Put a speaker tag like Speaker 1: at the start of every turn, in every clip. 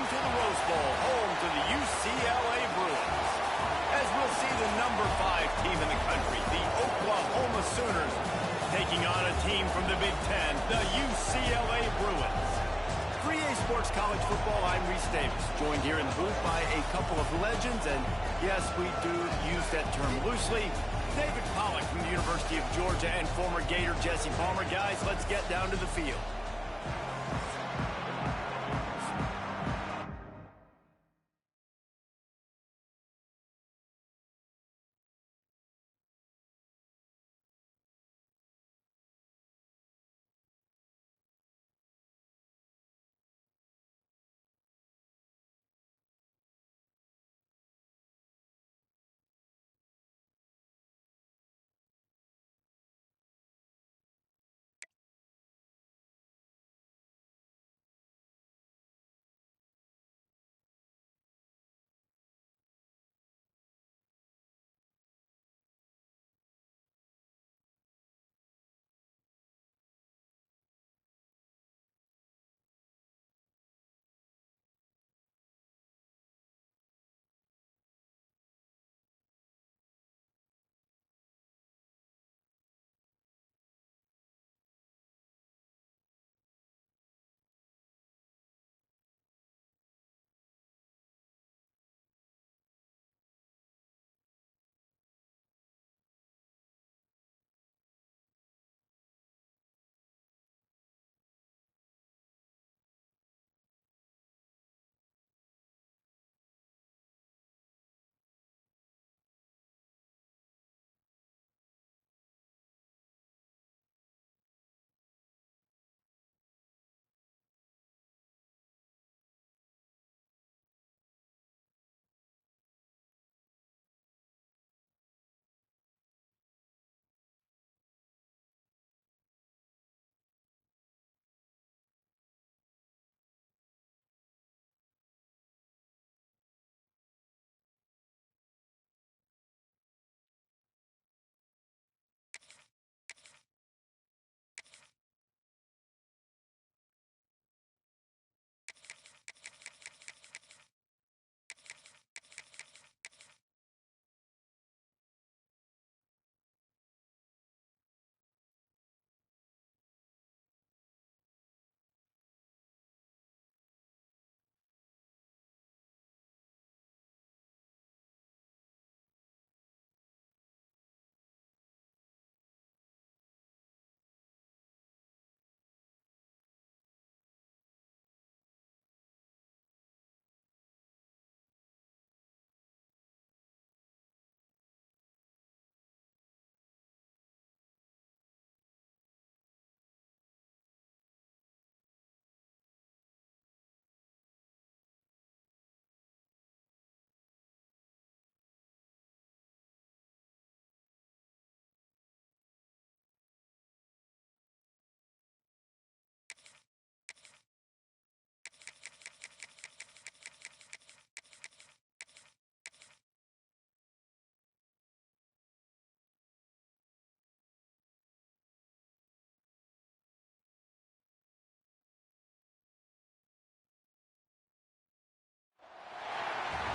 Speaker 1: to the Rose Bowl, home to the UCLA Bruins. As we'll see the number 5 team in the country, the Oklahoma Sooners, taking on a team from the Big Ten, the UCLA Bruins. For EA Sports College Football, I'm Reese Davis, joined here in the booth by a couple of legends, and yes, we do use that term loosely. David Pollack from the University of Georgia and former Gator Jesse Palmer. Guys, let's get down to the field.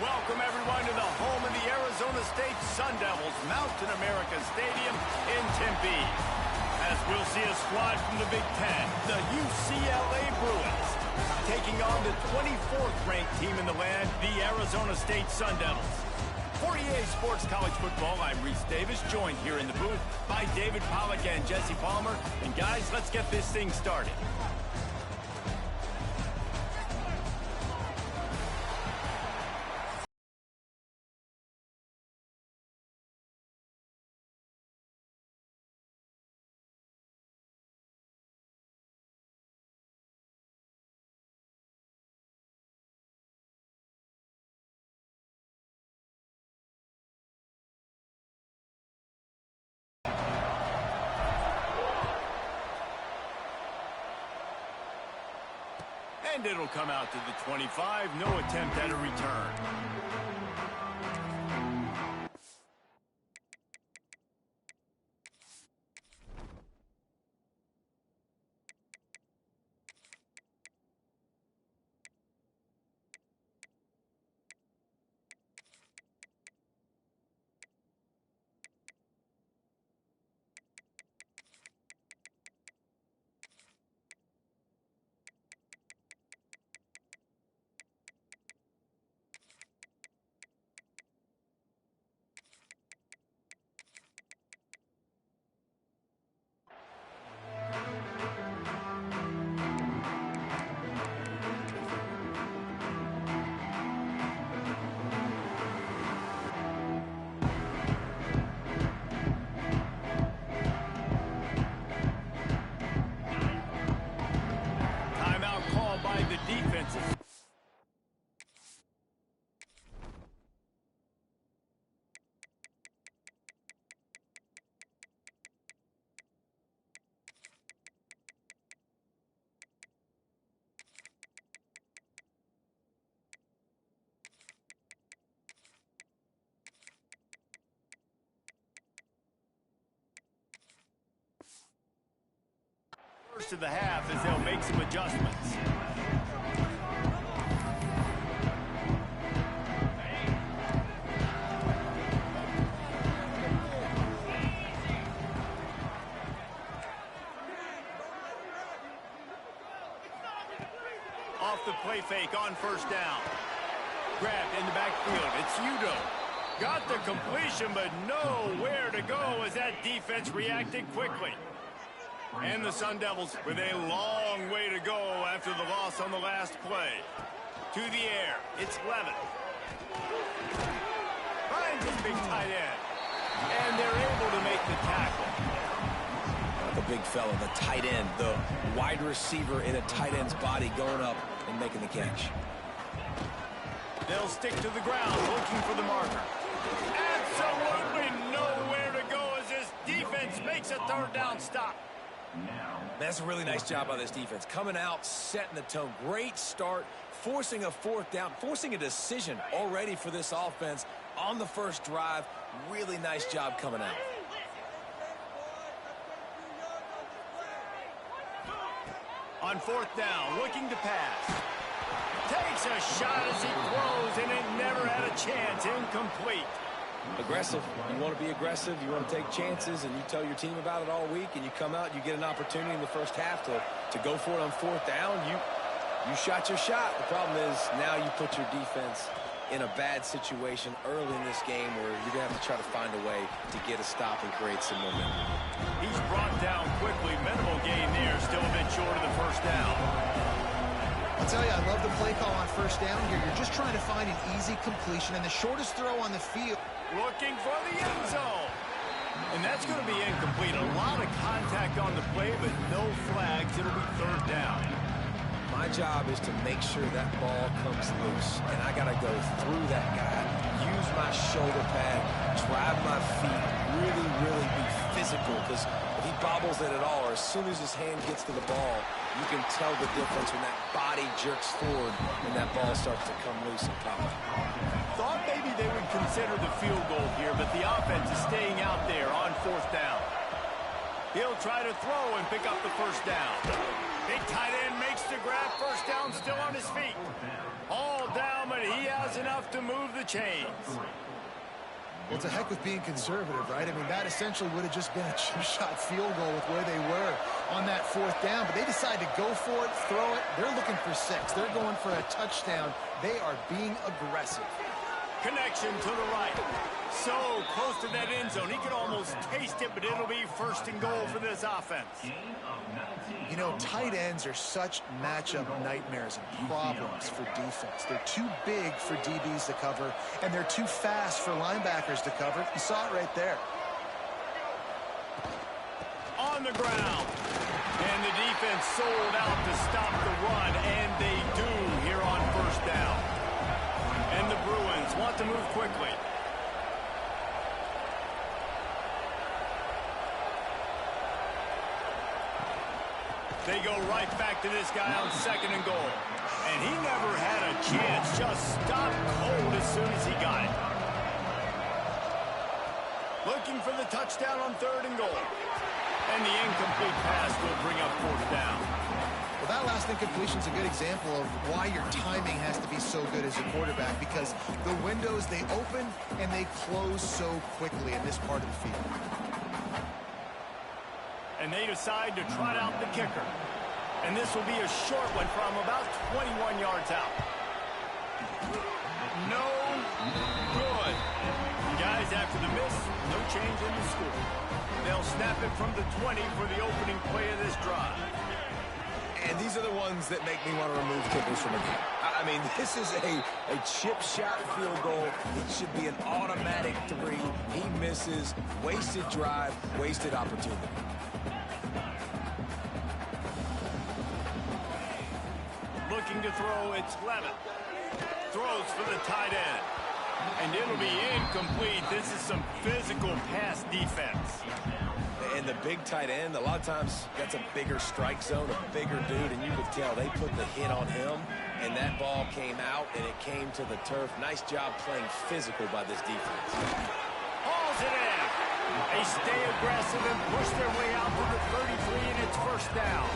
Speaker 1: Welcome, everyone, to the home of the Arizona State Sun Devils, Mountain America Stadium in Tempe. As we'll see a squad from the Big Ten, the UCLA Bruins, taking on the 24th-ranked team in the land, the Arizona State Sun Devils. For EA Sports College Football, I'm Reese Davis, joined here in the booth by David Pollack and Jesse Palmer. And guys, let's get this thing started. And it'll come out to the 25. No attempt at a return. first of the half as they'll make some adjustments. Off the play fake on first down. Grabbed in the backfield. It's Udo. Got the completion, but nowhere to go as that defense reacted quickly. And the Sun Devils with a long way to go after the loss on the last play. To the air. It's Levitt. Finds his big tight end. And they're able to make the tackle.
Speaker 2: The big fella, the tight end, the wide receiver in a tight end's body going up and making the catch.
Speaker 1: They'll stick to the ground looking for the marker. Absolutely nowhere to go as this defense makes a third down stop.
Speaker 2: That's a really nice job by this defense. Coming out, setting the tone. Great start, forcing a fourth down, forcing a decision already for this offense on the first drive. Really nice job coming out.
Speaker 1: On fourth down, looking to pass. Takes a shot as he throws, and it never had a chance. Incomplete.
Speaker 2: Aggressive. You want to be aggressive. You want to take chances, and you tell your team about it all week, and you come out, you get an opportunity in the first half to go for it on fourth down. You shot your shot. The problem is now you put your defense in a bad situation early in this game where you're going to have to try to find a way to get a stop and create some momentum.
Speaker 1: He's brought down quickly. Minimal gain there. Still a bit short of the first down.
Speaker 3: I'll tell you, I love the play call on first down here. You're just trying to find an easy completion and the shortest throw on the field.
Speaker 1: Looking for the end zone. And that's going to be incomplete. A lot of contact on the play, but no flags. It'll be third down.
Speaker 2: My job is to make sure that ball comes loose, and I got to go through that guy, use my shoulder pad, drive my feet, really be physical, because if he bobbles it at all, or as soon as his hand gets to the ball, you can tell the difference when that body jerks forward and that ball starts to come loose and pop.
Speaker 1: Thought maybe they would consider the field goal here, but the offense is staying out there on fourth down. He'll try to throw and pick up the first down. Big tight end makes the grab. First down, still on his feet. All down, but he has enough to move the chains.
Speaker 3: Well, it's a heck with being conservative, right? I mean, that essentially would have just been a chip shot field goal with where they were on that fourth down. But they decided to go for it, throw it. They're looking for 6. They're going for a touchdown. They are being aggressive.
Speaker 1: Connection to the right. So close to that end zone. He could almost taste it, but it'll be first and goal for this offense.
Speaker 3: You know, tight ends are such matchup nightmares and problems for defense. They're too big for DBs to cover, and they're too fast for linebackers to cover. You saw it right there.
Speaker 1: On the ground. And the defense sold out to stop the run, and they do here on first down. And the Bruins want to move quickly. They go right back to this guy on second and goal. And he never had a chance. Just stopped cold as soon as he got it. Looking for the touchdown on third and goal. And the incomplete pass will bring up fourth down.
Speaker 3: Well, that last incompletion is a good example of why your timing has to be so good as a quarterback, because the windows, they open and they close so quickly in this part of the field.
Speaker 1: And they decide to trot out the kicker. And this will be a short one from about 21 yards out. No good. Guys, after the miss, no change in the score. They'll snap it from the 20 for the opening play of this drive.
Speaker 2: And these are the ones that make me want to remove kickers from a game. I mean, this is a chip shot field goal. It should be an automatic 3. He misses. Wasted drive, wasted opportunity.
Speaker 1: Looking to throw, it's Levitt. Throws for the tight end. And it'll be incomplete. This is some physical pass defense.
Speaker 2: And the big tight end, a lot of times that's a bigger strike zone, a bigger dude, and you could tell they put the hit on him, and that ball came out, and it came to the turf. Nice job playing physical by this defense.
Speaker 1: Hauls it in. They stay aggressive and push their way out to the 33, and it's first down.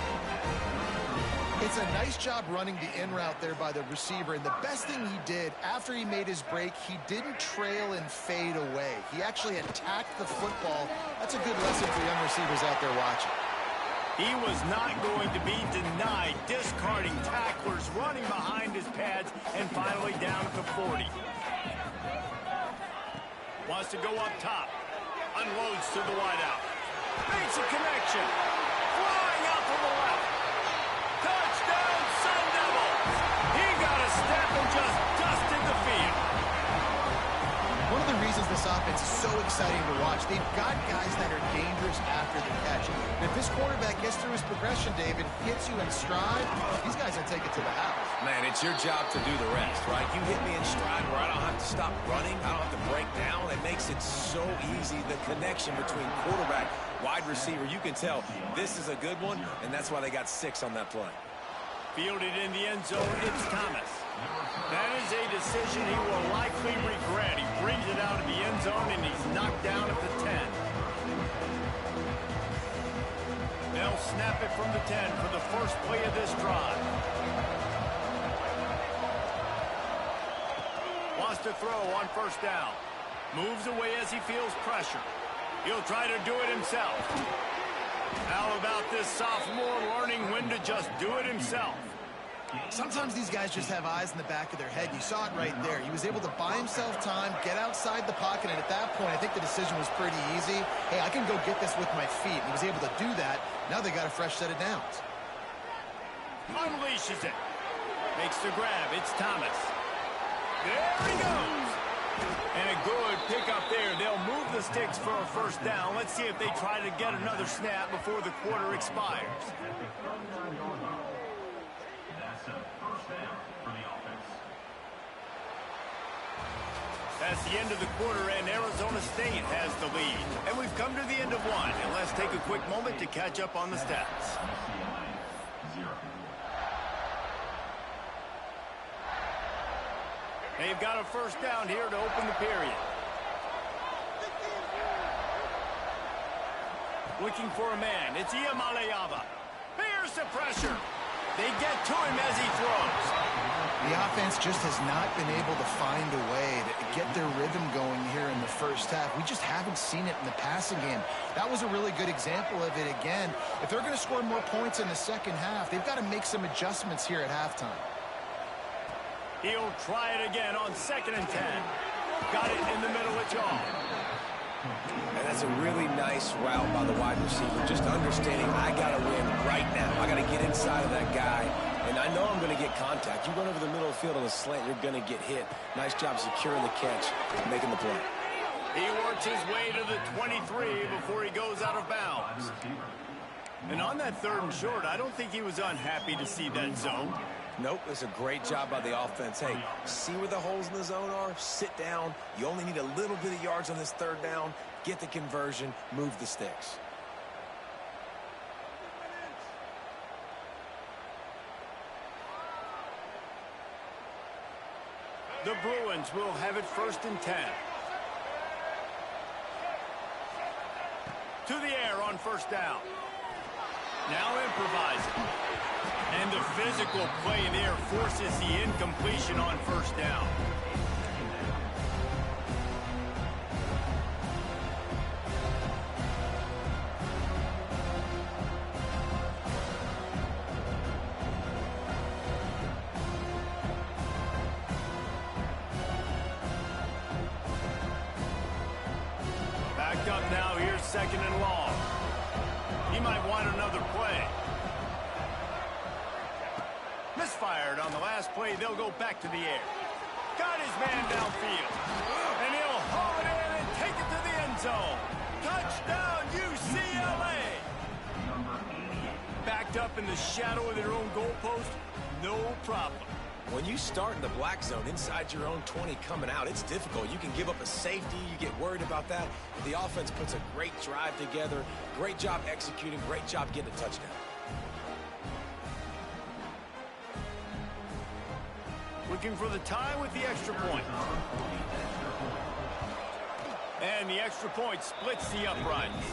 Speaker 3: It's a nice job running the in route there by the receiver, and the best thing he did after he made his break, he didn't trail and fade away. He actually attacked the football. That's a good lesson for young receivers out there watching.
Speaker 1: He was not going to be denied, discarding tacklers, running behind his pads, and finally down at the 40. Wants to go up top. Unloads to the wideout. Makes a connection. Flying out to the left. Touchdown, Sun Devils! He got a step and just dusted the field.
Speaker 3: One of the reasons this offense is so exciting to watch, they've got guys that are dangerous after the catch. And if this quarterback gets through his progression, David, hits you in stride, these guys will take it to the house.
Speaker 2: Man, it's your job to do the rest, right? You hit me in stride where I don't have to stop running. I don't have to break down. It makes it so easy. The connection between quarterback, wide receiver, you can tell this is a good one, and that's why they got 6 on that play.
Speaker 1: Fielded in the end zone, it's Thomas. That is a decision he will likely regret. He brings it out of the end zone, and he's knocked down at the 10. They'll snap it from the 10 for the first play of this drive. Wants to throw on first down. Moves away as he feels pressure. He'll try to do it himself. How about this sophomore learning when to just do it himself?
Speaker 3: Sometimes these guys just have eyes in the back of their head. You saw it right there. He was able to buy himself time, get outside the pocket, and at that point, I think the decision was pretty easy. Hey, I can go get this with my feet. He was able to do that. Now they got a fresh set of downs.
Speaker 1: Unleashes it. Makes the grab. It's Thomas. There he goes. And a good pickup there. They'll move the sticks for a first down. Let's see if they try to get another snap before the quarter expires. That's the end of the quarter, and Arizona State has the lead. And we've come to the end of one, and let's take a quick moment to catch up on the stats. They've got a first down here to open the period. Looking for a man. It's Iamaleava. Here's the pressure. They get to him as he throws.
Speaker 3: The offense just has not been able to find a way to get their rhythm going here in the first half. We just haven't seen it in the passing game. That was a really good example of it again. If they're going to score more points in the second half, they've got to make some adjustments here at halftime.
Speaker 1: He'll try it again on 2nd and 10. Got it in the middle of John.
Speaker 2: And that's a really nice route by the wide receiver. Just understanding I got to win right now. I got to get inside of that guy. And I know I'm going to get contact. You run over the middle of the field on a slant, you're going to get hit. Nice job securing the catch, making the play.
Speaker 1: He works his way to the 23 before he goes out of bounds. And on that 3rd and short, I don't think he was unhappy to see that zone.
Speaker 2: Nope, it's a great job by the offense. Hey, see where the holes in the zone are? Sit down. You only need a little bit of yards on this 3rd down. Get the conversion. Move the sticks.
Speaker 1: The Bruins will have it 1st and 10. To the air on first down. Now improvising. And the physical play there forces the incompletion on first down. Backed up now, here's 2nd and long. He might want another play. Misfired on the last play. They'll go back to the air. Got his man downfield. And he'll haul it in and take it to the end zone. Touchdown, UCLA. Backed up in the shadow of their own goalpost. No problem.
Speaker 2: When you start in the black zone inside your own 20 coming out, it's difficult. You can give up a safety. You get worried about that. But the offense puts a great drive together. Great job executing. Great job getting a touchdown.
Speaker 1: Looking for the tie with the extra point. And the extra point splits the uprights.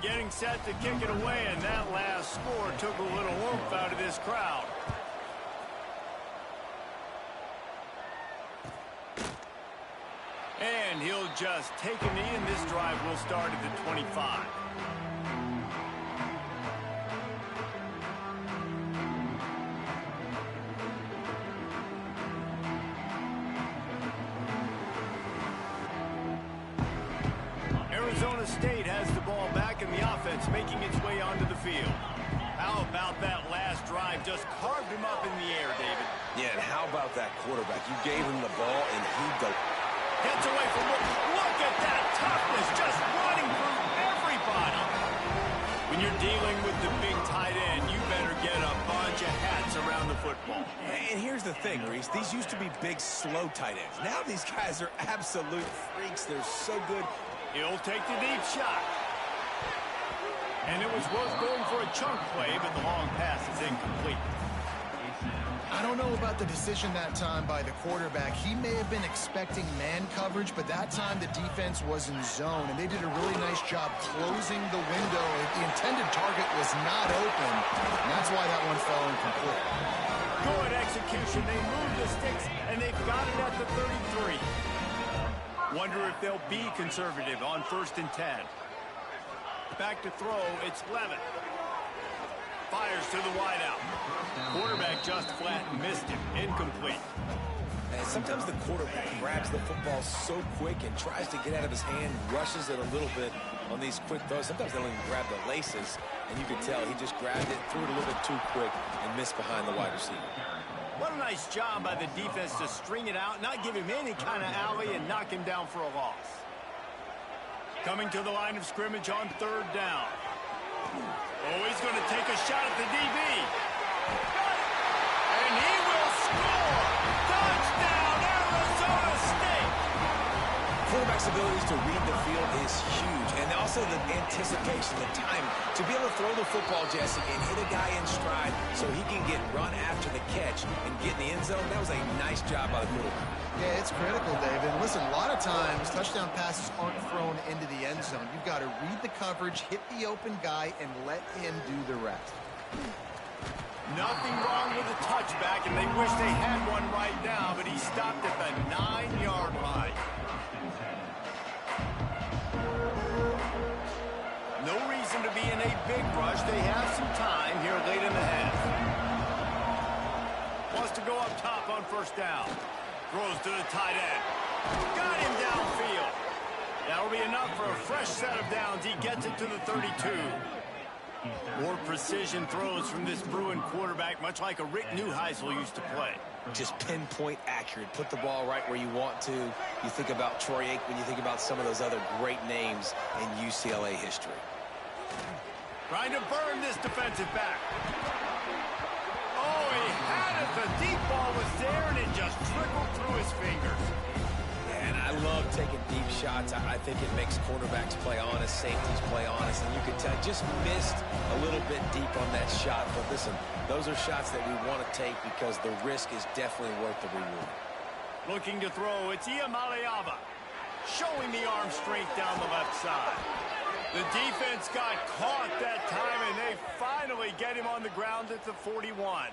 Speaker 1: getting set to kick it away, and that last score took a little oomph out of this crowd. And he'll just take a knee, and this drive will start at the 25. Arizona State has the ball back, and the offense making its way onto the field. How about that last drive? Just carved him up in the air, David.
Speaker 2: Yeah, and how about that quarterback? You gave him the ball, and he
Speaker 1: gets away from it. Look at that toughness, just running through everybody. When you're dealing with the big tight end, you better get a bunch of hats around the football.
Speaker 2: And here's the thing, Reese. These used to be big, slow tight ends. Now these guys are absolute freaks. They're so good.
Speaker 1: He'll take the deep shot. And it was worth going for a chunk play, but the long pass is incomplete.
Speaker 3: I don't know about the decision that time by the quarterback. He may have been expecting man coverage, but that time the defense was in zone, and they did a really nice job closing the window. The intended target was not open, and that's why that one fell incomplete.
Speaker 1: Good execution. They moved the sticks, and they've got it at the 33. Wonder if they'll be conservative on 1st and 10. Back to throw, it's Levin. Fires to the wideout. Quarterback just flat missed him. Incomplete.
Speaker 2: And sometimes the quarterback grabs the football so quick and tries to get out of his hand, rushes it a little bit on these quick throws. Sometimes they don't even grab the laces, and you can tell he just grabbed it, threw it a little bit too quick, and missed behind the wide receiver.
Speaker 1: What a nice job by the defense to string it out, not give him any kind of alley, and knock him down for a loss. Coming to the line of scrimmage on 3rd down. Oh, he's going to take a shot at the DB. And he will score! Touchdown, Arizona State!
Speaker 2: Quarterback's abilities to read the field is huge, and also the anticipation, the time to be able to throw the football, Jesse, and hit a guy in stride so he can get run after the catch and get in the end zone. That was a nice job by the quarterback.
Speaker 3: Yeah, it's critical, David. And listen, a lot of times touchdown passes aren't thrown into the end zone. You've got to read the coverage, hit the open guy, and let him do the rest.
Speaker 1: Nothing wrong with the touchback, and they wish they had one right now, but he stopped at the 9-yard line. No reason to be in a big rush. They have some time here late in the half. Wants to go up top on 1st down. Throws to the tight end. Got him downfield. That'll be enough for a fresh set of downs. He gets it to the 32. More precision throws from this Bruin quarterback, much like a Rick Neuheisel used to play.
Speaker 2: Just pinpoint accurate. Put the ball right where you want to. You think about Troy Aikman, you think about some of those other great names in UCLA history.
Speaker 1: Trying to burn this defensive back. Oh, he had it. The deep ball was there, and it just trickled through his fingers.
Speaker 2: And I love taking deep shots. I think it makes quarterbacks play honest, safeties play honest, and you can tell just missed a little bit deep on that shot. But listen, those are shots that we want to take because the risk is definitely worth the reward.
Speaker 1: Looking to throw, it's Iamaleava. Showing the arm strength down the left side. The defense got caught that time, and they finally get him on the ground at the 41.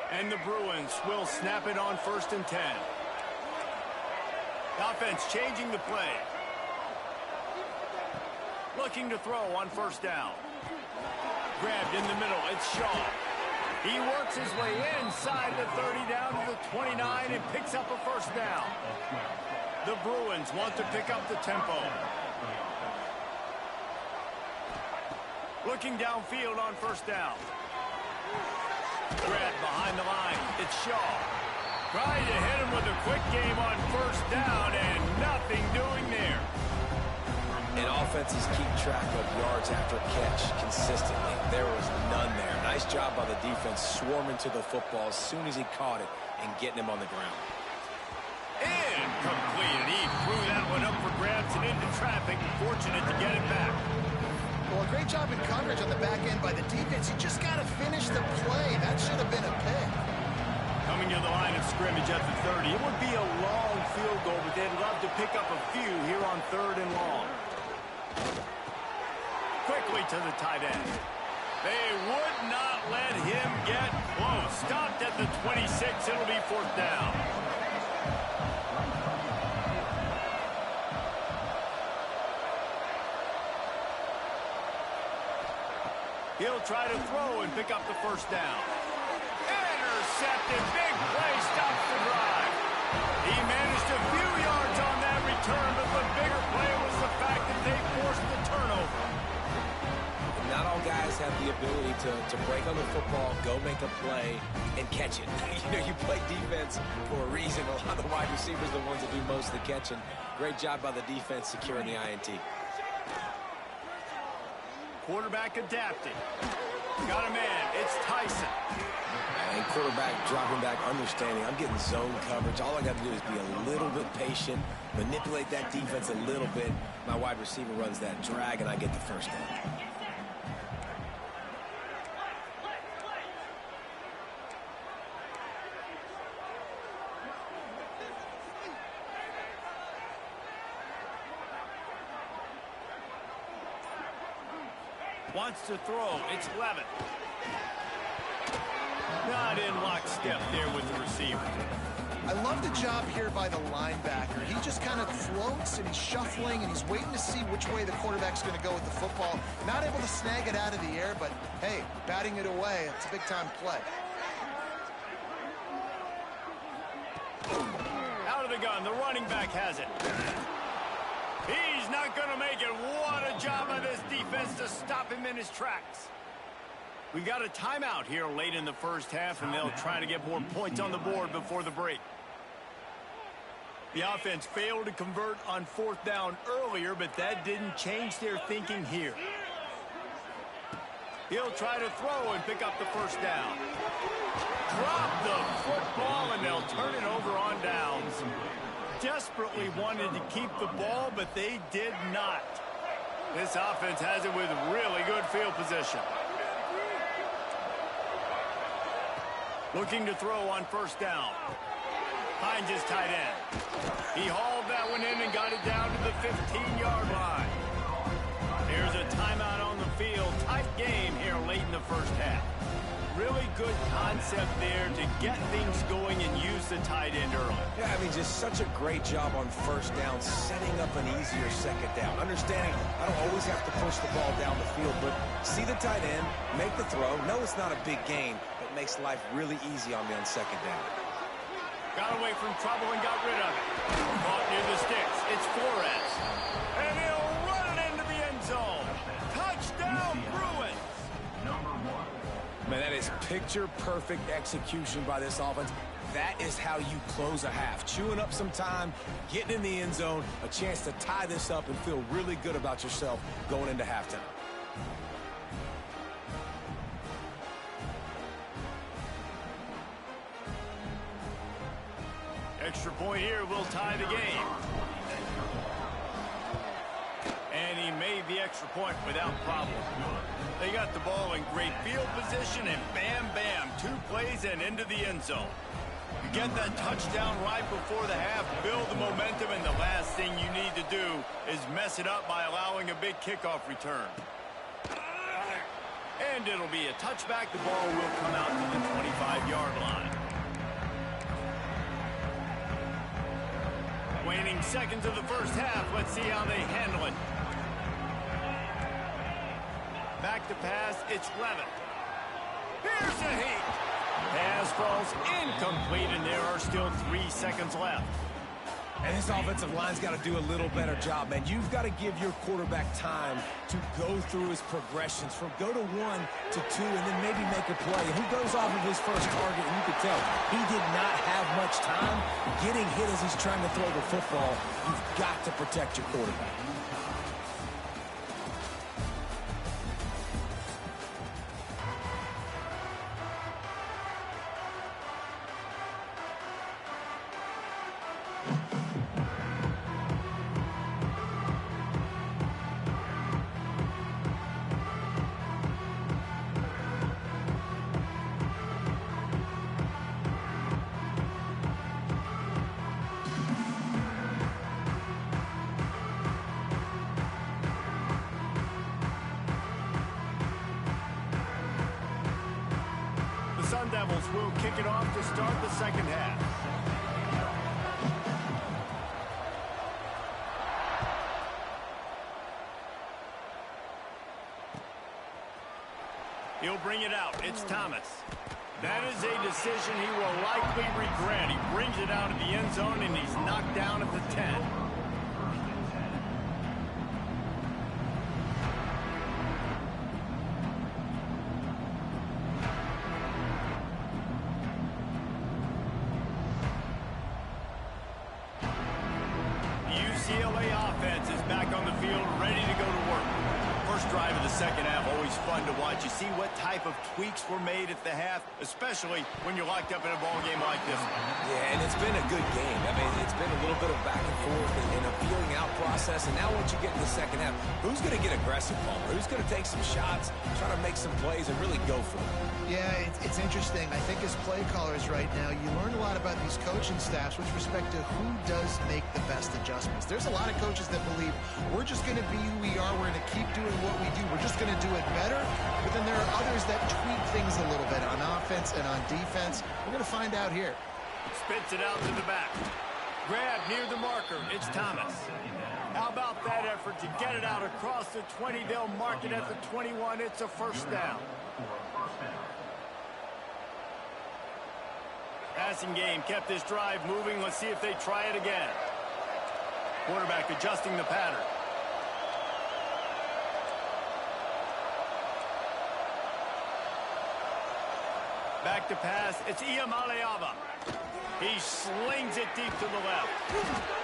Speaker 1: And the Bruins will snap it on 1st and 10. Offense changing the play. Looking to throw on 1st down. Grabbed in the middle, it's Shaw. He works his way inside the 30 down to the 29 and picks up a 1st down. The Bruins want to pick up the tempo. Looking downfield on 1st down. Grabbed behind the line. It's Shaw. Trying to hit him with a quick game on 1st down and nothing doing there.
Speaker 2: And offenses keep track of yards after catch consistently. There was none there. Nice job by the defense swarming to the football as soon as he caught it and getting him on the ground.
Speaker 1: And complete. He threw that one up for grabs and into traffic. Fortunate to get it back.
Speaker 3: Well, a great job in coverage on the back end by the defense. You just got to finish the play. That should have been a pick.
Speaker 1: Coming to the line of scrimmage at the 30. It would be a long field goal, but they'd love to pick up a few here on 3rd and long. Quickly to the tight end. They would not let him get close. Stopped at the 26. It'll be 4th down. He'll try to throw and pick up the 1st down. Intercepted. Big play. Stops the drive. He managed a few yards on that return, but the bigger play was the fact that they forced the turnover.
Speaker 2: Not all guys have the ability to break on the football, go make a play, and catch it. You play defense for a reason. A lot of the wide receivers are the ones that do most of the catching. Great job by the defense securing the INT.
Speaker 1: Quarterback adapting. Got a man. It's Tyson.
Speaker 2: And quarterback dropping back, understanding I'm getting zone coverage. All I got to do is be a little bit patient, manipulate that defense a little bit. My wide receiver runs that drag, and I get the 1st down.
Speaker 1: Wants to throw. It's Levitt. Not in lockstep there with the receiver.
Speaker 3: I love the job here by the linebacker. He just kind of floats, and he's shuffling, and he's waiting to see which way the quarterback's going to go with the football. Not able to snag it out of the air, but, hey, batting it away, it's a big-time play.
Speaker 1: Out of the gun. The running back has it. He's not going to make it. What a job by this defense to stop him in his tracks. We got a timeout here late in the 1st half, and they'll try to get more points on the board before the break. The offense failed to convert on 4th down earlier, but that didn't change their thinking here. He'll try to throw and pick up the 1st down. Drop the football, and they'll turn it over on downs. Desperately wanted to keep the ball, but they did not. This offense has it with really good field position. Looking to throw on 1st down. Hines is tight end. He hauled that one in and got it down to the 15-yard line. There's a timeout on the field. Tight game here late in the 1st half. Really good concept there to get things going and use the tight end early.
Speaker 2: Yeah, I mean, just such a great job on 1st down, setting up an easier 2nd down. Understanding I don't always have to push the ball down the field, but see the tight end, make the throw. No, it's not a big gain, but makes life really easy on me on 2nd down.
Speaker 1: Got away from trouble and got rid of it. Caught near the sticks. It's Flores. And he'll run it into the end zone. Touchdown, Bruins.
Speaker 2: Man, that is picture-perfect execution by this offense. That is how you close a half. Chewing up some time, getting in the end zone, a chance to tie this up and feel really good about yourself going into halftime.
Speaker 1: Extra point here will tie the game. And he made the extra point without problem. They got the ball in great field position, and bam, bam, 2 plays and into the end zone. You get that touchdown right before the half, build the momentum, and the last thing you need to do is mess it up by allowing a big kickoff return. And it'll be a touchback. The ball will come out to the 25-yard line. Waning seconds of the 1st half. Let's see how they handle it. Back to pass. It's Levitt. Here's a heat. Pass falls incomplete, and there are still 3 seconds left.
Speaker 2: And this offensive line's got to do a little better job, man. You've got to give your quarterback time to go through his progressions from go to 1 to 2 and then maybe make a play. And he goes off of his first target, and you can tell he did not have much time getting hit as he's trying to throw the football. You've got to protect your quarterback.
Speaker 1: Sun Devils will kick it off to start the second half. He'll bring it out. It's Thomas. That is a decision he will likely regret. He brings it out of the end zone, and he's knocked down at the 10. UCLA offense is back on the field, ready to go to work. First drive of the second half, always fun to watch. You see what type of tweaks were made at the half, especially when you're locked up in a ball game like this one.
Speaker 2: Yeah, and it's been a good game. I mean, it's been a little bit of back and forth and a feeling out process. And now once you get in the second half, who's going to get aggressive, Palmer? Who's going to take some shots, try to make some plays, and really go for it?
Speaker 3: Yeah, it's interesting. I think as play callers right now, you learn a lot about these coaching staffs with respect to who does make the best adjustments. There's a lot of coaches that believe we're just going to be who we are. We're going to keep doing what we do. We're just going to do it better. But then there are others that tweak things a little bit on offense and on defense. We're going to find out here.
Speaker 1: Spits it out to the back. Grab near the marker. It's Thomas. How about that effort to get it out across the 20? They'll mark it at the 21. It's a first down. Passing game kept this drive moving. Let's see if they try it again. Quarterback adjusting the pattern. Back to pass. It's Iamaleava. He slings it deep to the left.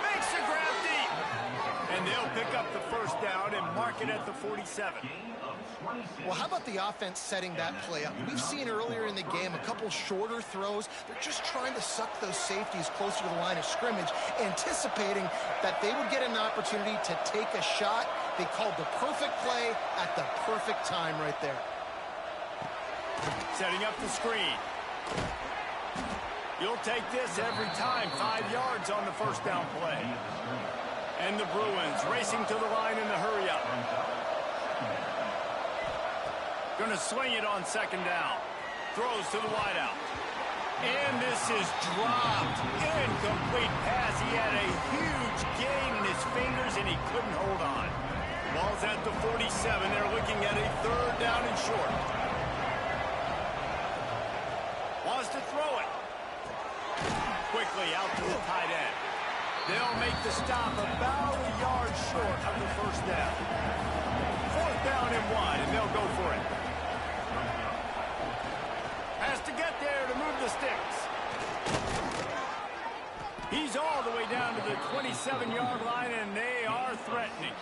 Speaker 1: Makes a grab deep. And they'll pick up the first down and mark it at the 47.
Speaker 3: Well, how about the offense setting that play up? We've seen earlier in the game a couple shorter throws. They're just trying to suck those safeties closer to the line of scrimmage, anticipating that they would get an opportunity to take a shot. They called the perfect play at the perfect time right there.
Speaker 1: Setting up the screen. You'll take this every time. 5 yards on the first down play. And the Bruins racing to the line in the hurry-up. Going to swing it on second down. Throws to the wideout. And this is dropped. Incomplete pass. He had a huge gain in his fingers, and he couldn't hold on. Ball's at the 47. They're looking at a third down and short. Wants to throw it. Quickly out to the tight end. They'll make the stop about a yard short of the first down. Fourth down and 1, and they'll go for it. Has to get there to move the sticks. He's all the way down to the 27-yard line, and they are threatening.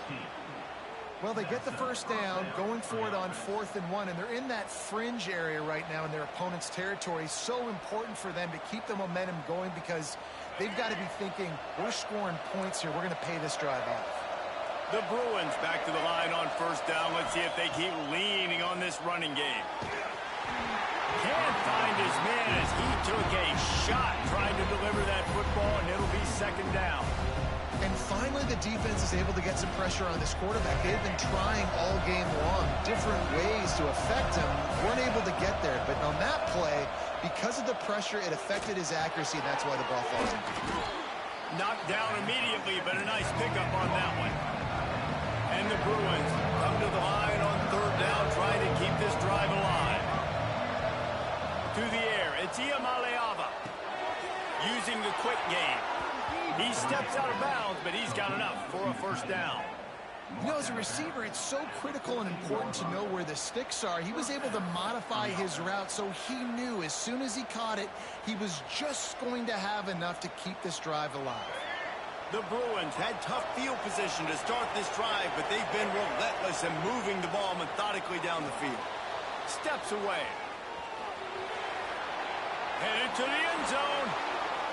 Speaker 3: Well, they get the first down, going for it on 4th and 1, and they're in that fringe area right now in their opponent's territory. So important for them to keep the momentum going because they've got to be thinking, we're scoring points here. We're going to pay this drive off.
Speaker 1: The Bruins back to the line on first down. Let's see if they keep leaning on this running game. Can't find his man as he took a shot trying to deliver that football, and it'll be second down.
Speaker 3: And finally, the defense is able to get some pressure on this quarterback. They've been trying all game long different ways to affect him. Weren't able to get there. But on that play, because of the pressure, it affected his accuracy, and that's why the ball falls in.
Speaker 1: Knocked down immediately, but a nice pickup on that one. And the Bruins come to the line on third down, trying to keep this drive alive. To the air, it's Iamaleava. Using the quick game. He steps out of bounds, but he's got enough for a first down.
Speaker 3: You know, as a receiver, it's so critical and important to know where the sticks are. He was able to modify his route, so he knew as soon as he caught it, he was just going to have enough to keep this drive alive.
Speaker 1: The Bruins had tough field position to start this drive, but they've been relentless in moving the ball methodically down the field. Steps away. Headed to the end zone.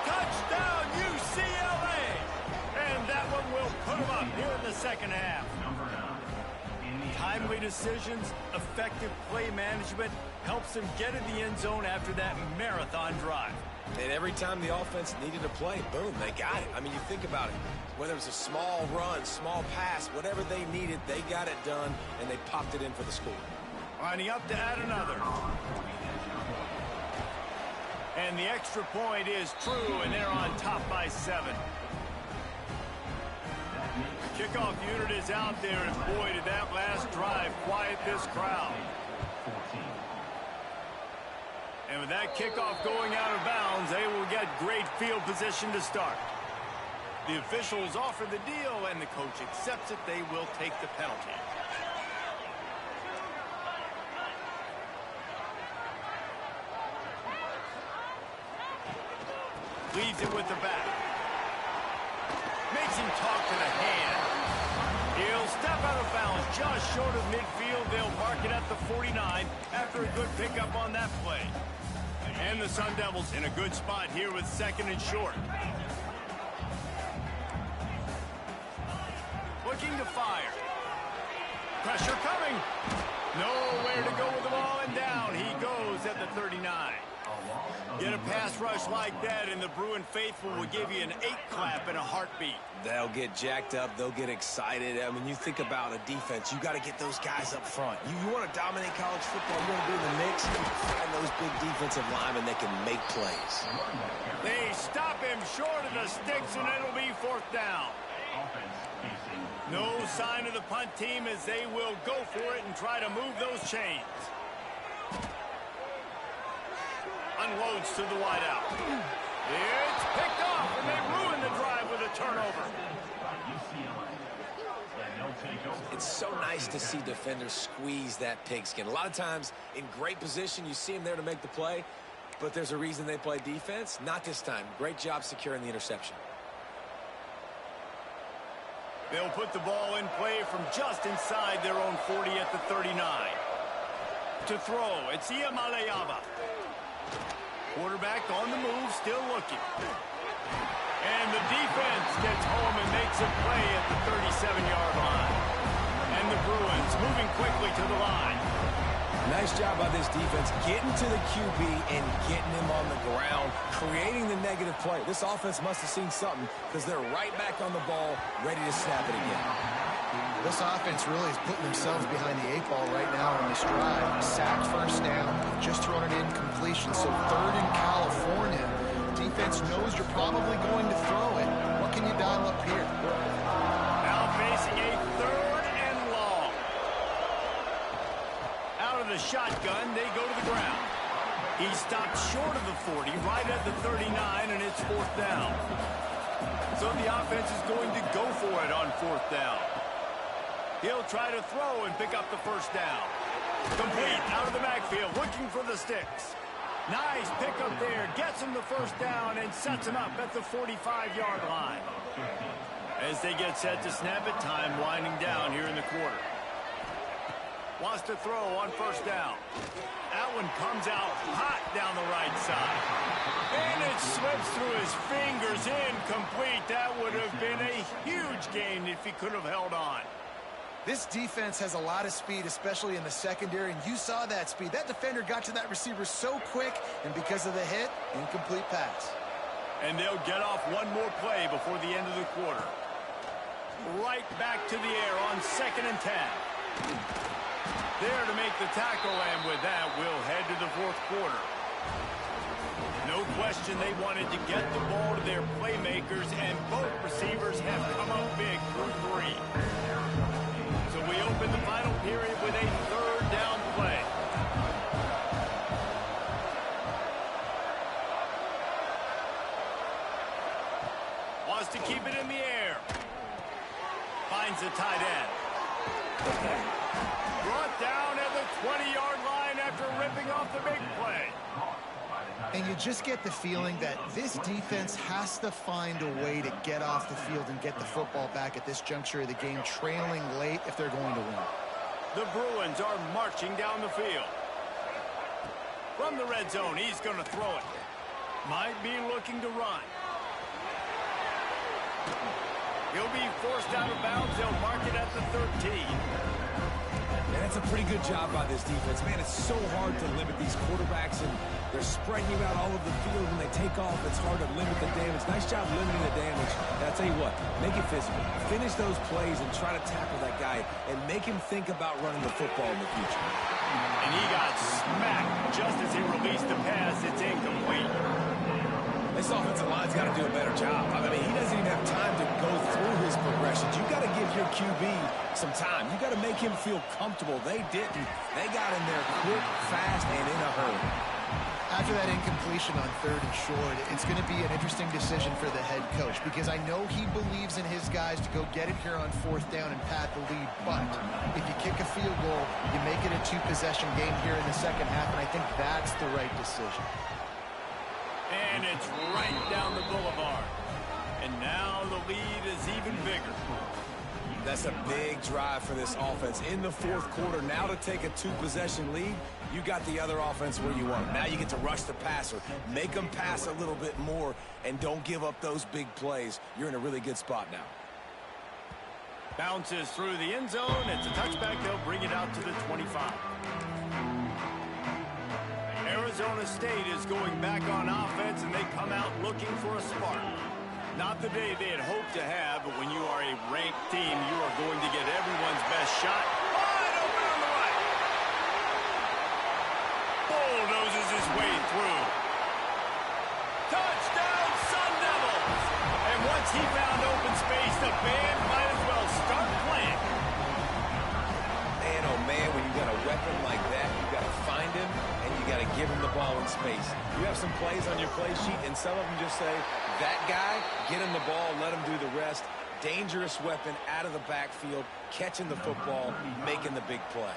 Speaker 1: Touchdown, UCLA! And that one will put them up here in the second half. Timely decisions, effective play management helps them get in the end zone after that marathon drive.
Speaker 2: And every time the offense needed a play, boom, they got it. I mean, you think about it. Whether it was a small run, small pass, whatever they needed, they got it done, and they popped it in for the score.
Speaker 1: Lining up to add another. And the extra point is true, and they're on top by 7. Kickoff unit is out there, and boy, did that last drive quiet this crowd. And with that kickoff going out of bounds, they will get great field position to start. The officials offer the deal, and the coach accepts it. They will take the penalty. Leads it with the back. Makes him talk to the hand. He'll step out of bounds just short of midfield. They'll mark it at the 49 after a good pickup on that play. And the Sun Devils in a good spot here with 2nd and short. Looking to fire. Pressure coming. Nowhere to go with the ball, and down he goes at the 39. Get a pass rush like that, and the Bruin faithful will give you an 8-clap and a heartbeat.
Speaker 2: They'll get jacked up. They'll get excited. I mean, you think about a defense. You got to get those guys up front. You want to dominate college football. You want to be in the mix. You find those big defensive linemen that can make plays.
Speaker 1: They stop him short of the sticks, and it'll be 4th down. No sign of the punt team as they will go for it and try to move those chains. Unloads to the wideout. It's picked off, and they ruin the drive with a turnover.
Speaker 2: It's so nice to see defenders squeeze that pigskin. A lot of times, in great position, you see them there to make the play, but there's a reason they play defense. Not this time. Great job securing the interception.
Speaker 1: They'll put the ball in play from just inside their own 40 at the 39. To throw, it's Iamaleava. Quarterback on the move, still looking. And the defense gets home and makes a play at the 37-yard line. And the Bruins moving quickly to the line.
Speaker 2: Nice job by this defense getting to the QB and getting him on the ground, creating the negative play. This offense must have seen something because they're right back on the ball, ready to snap it again.
Speaker 3: This offense really is putting themselves behind the 8 ball right now on this drive. Sacked 1st down, just thrown it in completion. So 3rd in California. Defense knows you're probably going to throw it. What can you dial up here?
Speaker 1: Now facing a 3rd and long. Out of the shotgun, they go to the ground. He stopped short of the 40, right at the 39, and it's 4th down. So the offense is going to go for it on 4th down. He'll try to throw and pick up the 1st down. Complete out of the backfield, looking for the sticks. Nice pickup there, gets him the 1st down and sets him up at the 45-yard line. As they get set to snap it, time winding down here in the quarter. Wants to throw on 1st down. That one comes out hot down the right side. And it slips through his fingers, incomplete. That would have been a huge gain if he could have held on.
Speaker 3: This defense has a lot of speed, especially in the secondary, and you saw that speed. That defender got to that receiver so quick, and because of the hit, incomplete pass.
Speaker 1: And they'll get off one more play before the end of the quarter. Right back to the air on 2nd and 10. There to make the tackle, and with that, we'll head to the 4th quarter. No question they wanted to get the ball to their playmakers, and both receivers have come up big through 3. So we open the final period with a 3rd down play. Wants to keep it in the air. Finds the tight end. Brought down at the 20-yard line after ripping off the big play.
Speaker 3: And you just get the feeling that this defense has to find a way to get off the field and get the football back at this juncture of the game, trailing late if they're going to win.
Speaker 1: The Bruins are marching down the field. From the red zone, he's going to throw it. Might be looking to run. He'll be forced out of bounds. They'll mark it at the 13.
Speaker 2: And that's a pretty good job by this defense. Man, it's so hard to limit these quarterbacks, and they're spreading you out all over the field. When they take off, it's hard to limit the damage. Nice job limiting the damage. And I'll tell you what, make it physical. Finish those plays and try to tackle that guy and make him think about running the football in the future.
Speaker 1: And he got smacked just as he released completes the pass. It's incomplete.
Speaker 2: This offensive line's got to do a better job. I mean, he doesn't even have time to go through his progressions. You got to give your QB some time. You got to make him feel comfortable. They didn't. They got in there quick, fast, and in a hurry.
Speaker 3: After that incompletion on 3rd and short, it's going to be an interesting decision for the head coach because I know he believes in his guys to go get it here on 4th down and pad the lead. But if you kick a field goal, you make it a 2-possession game here in the second half, and I think that's the right decision.
Speaker 1: And it's right down the boulevard. And now the lead is even bigger.
Speaker 2: That's a big drive for this offense. In the 4th quarter, now to take a 2-possession lead, you got the other offense where you want them. Now you get to rush the passer, make them pass a little bit more, and don't give up those big plays. You're in a really good spot now.
Speaker 1: Bounces through the end zone. It's a touchback. They'll bring it out to the 25. Arizona State is going back on offense, and they come out looking for a spark. Not the day they had hoped to have, but when you are a ranked team, you are going to get everyone's best shot. Wide open on the right. Bulldozes his way through. Touchdown, Sun Devils! And once he found open space, the band might as well start playing.
Speaker 2: Man, oh man, when you got a weapon like that, you got to find him, and you got to give him the ball in space. You have some plays on your play sheet, and some of them just say, that guy, get him the ball, let him do the rest. Dangerous weapon out of the backfield, catching the football, making the big play.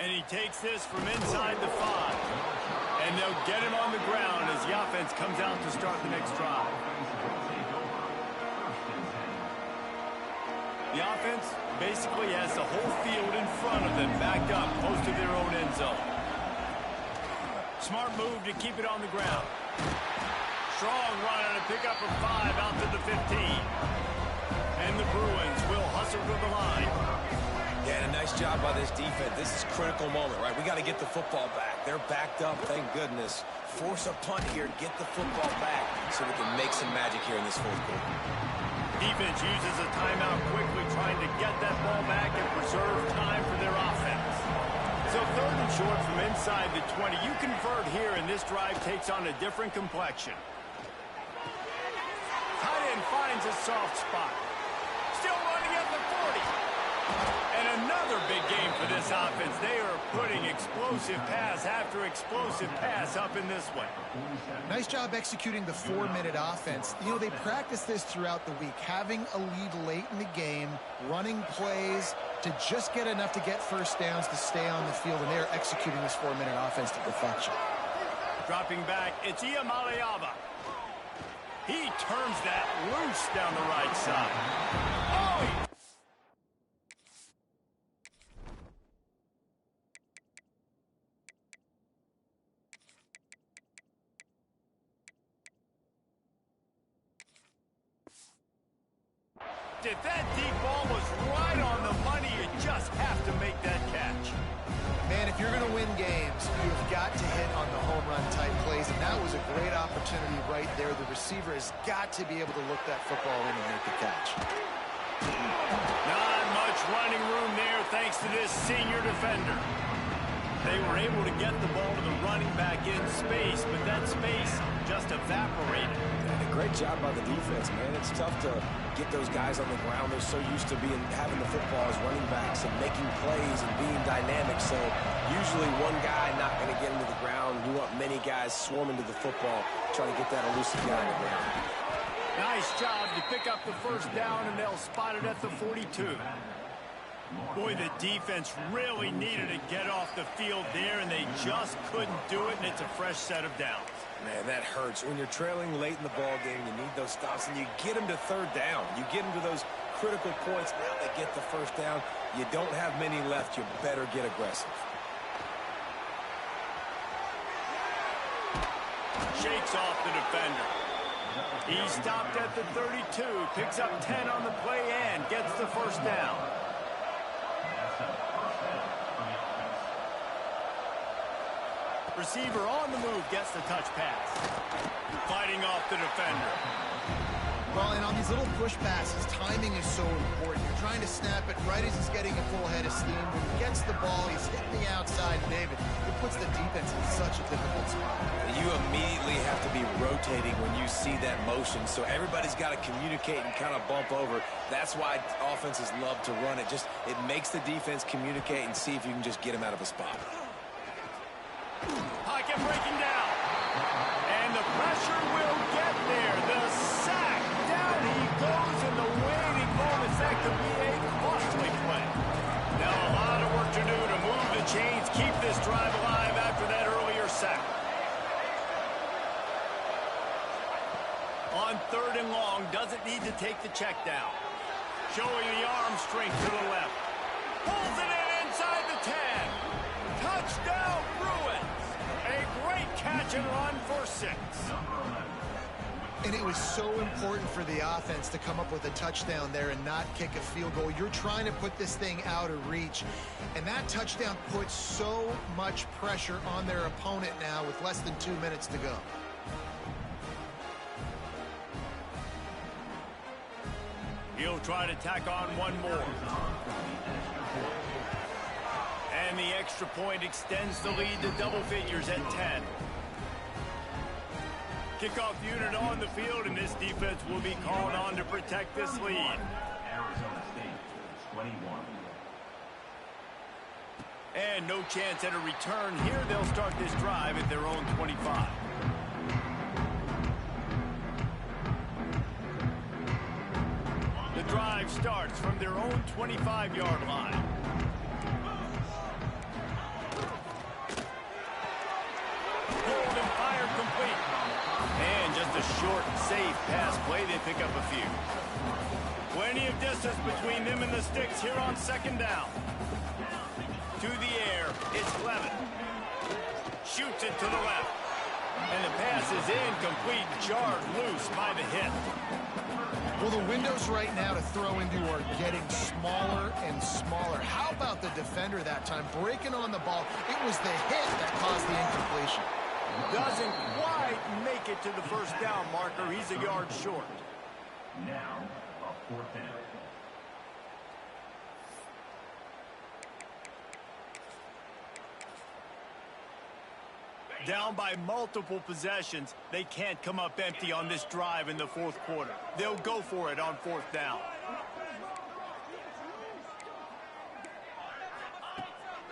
Speaker 1: And he takes this from inside the 5. And they'll get him on the ground as the offense comes out to start the next drive. The offense basically has the whole field in front of them, backed up close to their own end zone. Smart move to keep it on the ground. Strong run on a pickup of 5 out to the 15. And the Bruins will hustle to the line.
Speaker 2: Yeah, and a nice job by this defense. This is a critical moment, right? We got to get the football back. They're backed up, thank goodness. Force a punt here, get the football back so we can make some magic here in this 4th quarter.
Speaker 1: Defense uses a timeout quickly, trying to get that ball back and preserve time for their offense. So 3rd and short from inside the 20. You convert here, and this drive takes on a different complexion. Tight end finds a soft spot. Still running at the 40. And another big game for this offense. They are putting explosive pass after explosive pass up in this one.
Speaker 3: Nice job executing the 4-minute offense. You know, they practice this throughout the week, having a lead late in the game, running plays to just get enough to get first downs to stay on the field, and they're executing this 4-minute offense to perfection.
Speaker 1: Dropping back, it's Iamaleava. He turns that loose down the right side. Oh, if that deep ball was right on the money, you just have to make that catch.
Speaker 3: Man, if you're going to win games, you've got to hit on the home run type plays, and that was a great opportunity right there. The receiver has got to be able to look that football in and make the catch.
Speaker 1: Not much running room there thanks to this senior defender. They were able to get the ball to the running back in space, but that space just evaporated.
Speaker 2: A great job by the defense, man. It's tough to get those guys on the ground. They're so used to having the football as running backs and making plays and being dynamic. So usually one guy not going to get into the ground. You want many guys swarming to the football, trying to get that elusive guy on the ground.
Speaker 1: Nice job to pick up the first down, and they'll spot it at the 42. Boy, the defense really needed to get off the field there, and they just couldn't do it, and it's a fresh set of downs.
Speaker 2: Man, that hurts. When you're trailing late in the ball game, you need those stops, and you get them to 3rd down. You get them to those critical points. Now they get the first down. You don't have many left. You better get aggressive.
Speaker 1: Shakes off the defender. He stopped at the 32, picks up 10 on the play, and gets the first down. Receiver on the move, gets the touch pass. Fighting off the defender.
Speaker 3: Well, and on these little push passes, timing is so important. You're trying to snap it right as he's getting a full head of steam. When he gets the ball, he's hitting the outside, David. It puts the defense in such a difficult spot.
Speaker 2: You immediately have to be rotating when you see that motion, so everybody's got to communicate and kind of bump over. That's why offenses love to run it. It makes the defense communicate and see if you can just get him out of a spot.
Speaker 1: Pocket breaking down. And the pressure will get there. The sack. Down he goes in the waiting moments. That could be a costly play. Now a lot of work to do to move the chains, keep this drive alive after that earlier sack. On 3rd and long, doesn't need to take the check down. Showing the arm strength to the left. Pulls it in inside the 10. Touchdown, Bruins. A great catch and run for 6.
Speaker 3: And it was so important for the offense to come up with a touchdown there and not kick a field goal. You're trying to put this thing out of reach. And that touchdown puts so much pressure on their opponent now with less than 2 minutes to go.
Speaker 1: He'll try to tack on one more. And the extra point extends the lead to double figures at 10. Kickoff unit on the field, and this defense will be called on to protect this lead.
Speaker 4: Arizona State, 21.
Speaker 1: And no chance at a return here. They'll start this drive at their own 25. The drive starts from their own 25-yard line. Pulled and fired complete. And just a short, safe pass play. They pick up a few. Plenty of distance between them and the sticks here on 2nd down. To the air, it's Clement. Shoots it to the left. And the pass is incomplete, jarred loose by the hit.
Speaker 3: Well, the windows right now to throw into are getting smaller and smaller. How about the defender that time breaking on the ball? It was the hit that caused the incompletion.
Speaker 1: Doesn't quite make it to the 1st down marker. He's a yard short.
Speaker 4: Now, a 4th down.
Speaker 1: Down by multiple possessions, they can't come up empty on this drive in the 4th quarter. They'll go for it on 4th down.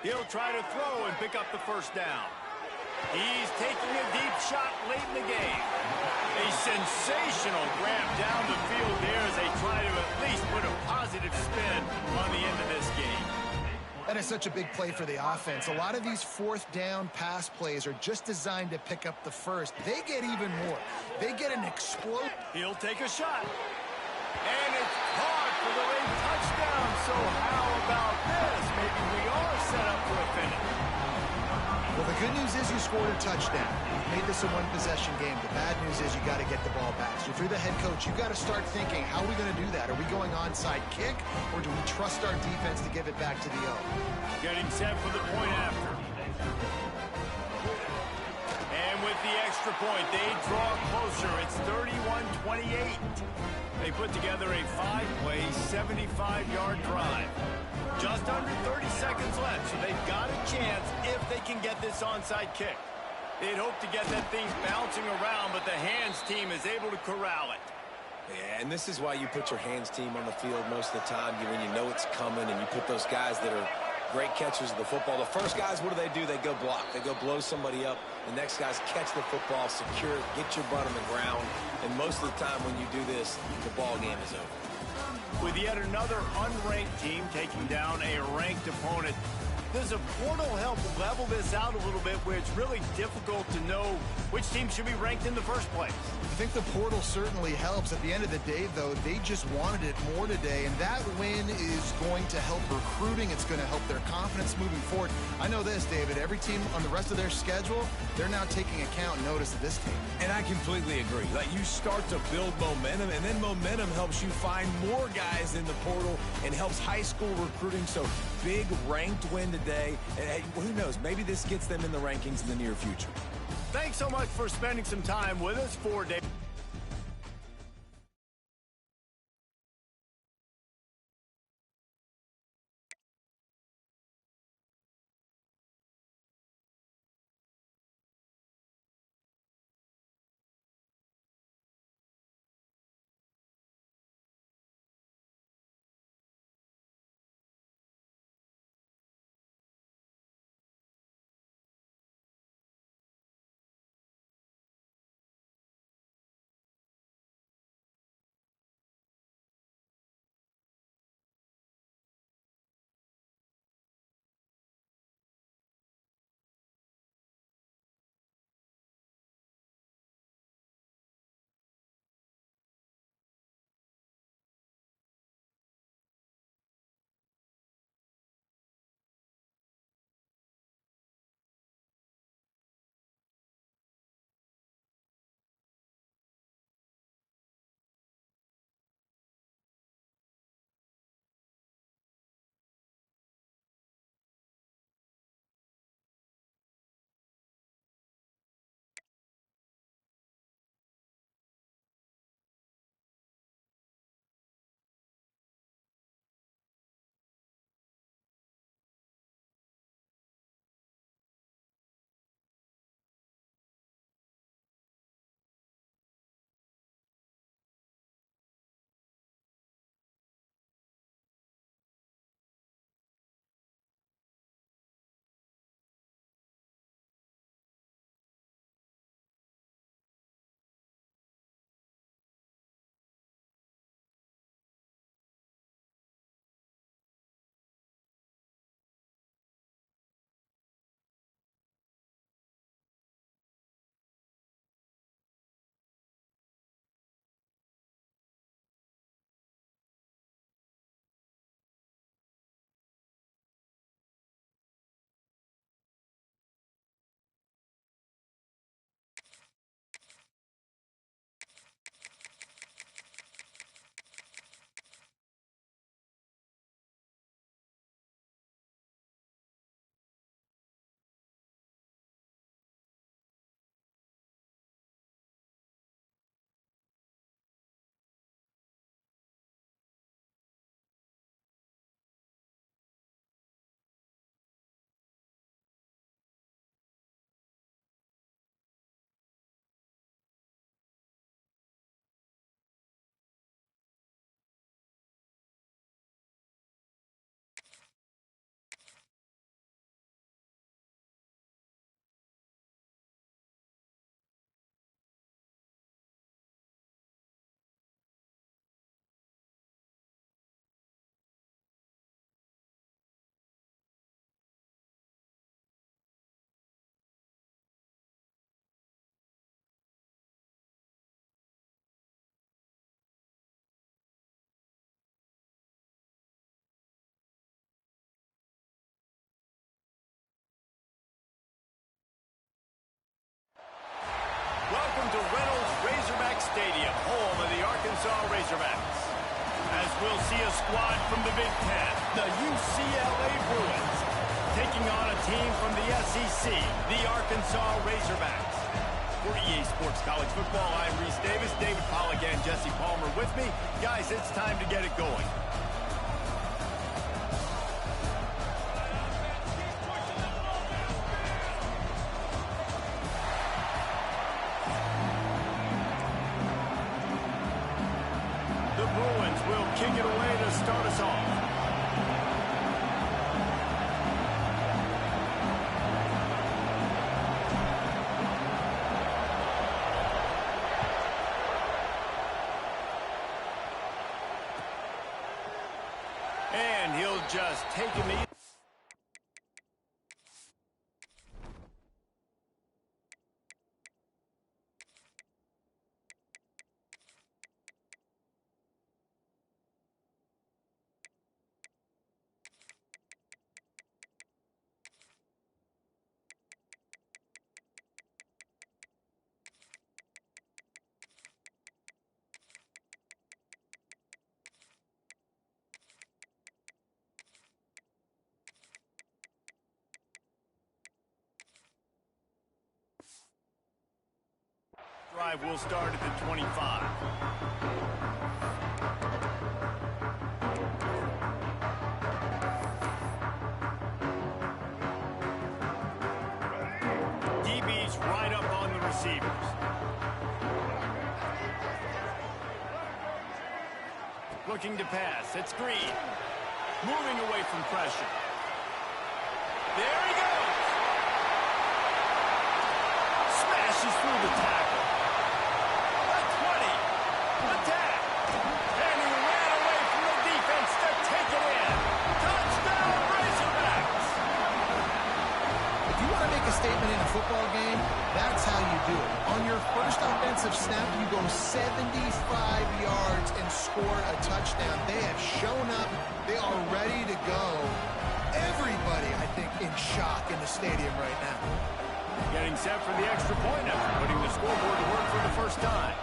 Speaker 1: He'll try to throw and pick up the 1st down. He's taking a deep shot late in the game. A sensational grab down the field there as they try to at least put a positive spin on the end of this game.
Speaker 3: That is such a big play for the offense. A lot of these 4th down pass plays are just designed to pick up the 1st. They get even more. They get an explode.
Speaker 1: He'll take a shot. And it's caught for the late touchdown. So how about this? Maybe we are set up for a finish.
Speaker 3: Well, the good news is you scored a touchdown. You made this a one-possession game. The bad news is you got to get the ball back. So if you're the head coach, you got to start thinking, how are we going to do that? Are we going onside kick, or do we trust our defense to give it back to the O?
Speaker 1: Getting set for the point after. And with the extra point, they draw closer. It's 31-28. They put together a 5-play, 75-yard drive. Just under 30 seconds left, so they've got a chance if they can get this onside kick. They'd hope to get that thing bouncing around, but the hands team is able to corral it.
Speaker 2: Yeah, and this is why you put your hands team on the field most of the time when you know it's coming, and you put those guys that are great catchers of the football. The first guys, what do? They go block. They go blow somebody up. The next guys catch the football, secure it, get your butt on the ground. And most of the time when you do this, the ball game is over.
Speaker 1: With yet another unranked team taking down a ranked opponent, does a portal help level this out a little bit where it's really difficult to know which team should be ranked in the first place?
Speaker 3: I think the portal certainly helps. At the end of the day, though, they just wanted it more today, and that win is going to help recruiting. It's going to help their confidence moving forward. I know this, David. Every team on the rest of their schedule, they're now taking account and notice of this team.
Speaker 2: And I completely agree. Like, you start to build momentum, and then momentum helps you find more guys in the portal and helps high school recruiting. So big ranked win today. And who knows, maybe this gets them in the rankings in the near future.
Speaker 1: Thanks so much for spending some time with us for Dave. to Reynolds Razorback Stadium, home of the Arkansas Razorbacks. As we'll see a squad from the Big Ten, the UCLA Bruins, taking on a team from the SEC, the Arkansas Razorbacks. For EA Sports College Football, I'm Reese Davis, David Pollack, and Jesse Palmer with me. Guys, it's time to get it going. The Bruins will kick it away to start us off. And he'll just take a knee. Drive will start at the 25. DB's right up on the receivers. Looking to pass. It's Green. Moving away from pressure. There he goes. Smashes through the tackle. Attack! And he ran away from the defense to take it in. Touchdown, Razorbacks!
Speaker 3: If you want to make a statement in a football game, that's how you do it. On your first offensive snap, you go 75 yards and score a touchdown. They have shown up. They are ready to go. Everybody, I think, in shock in the stadium right now.
Speaker 1: Getting set for the extra point after putting the scoreboard to work for the first time.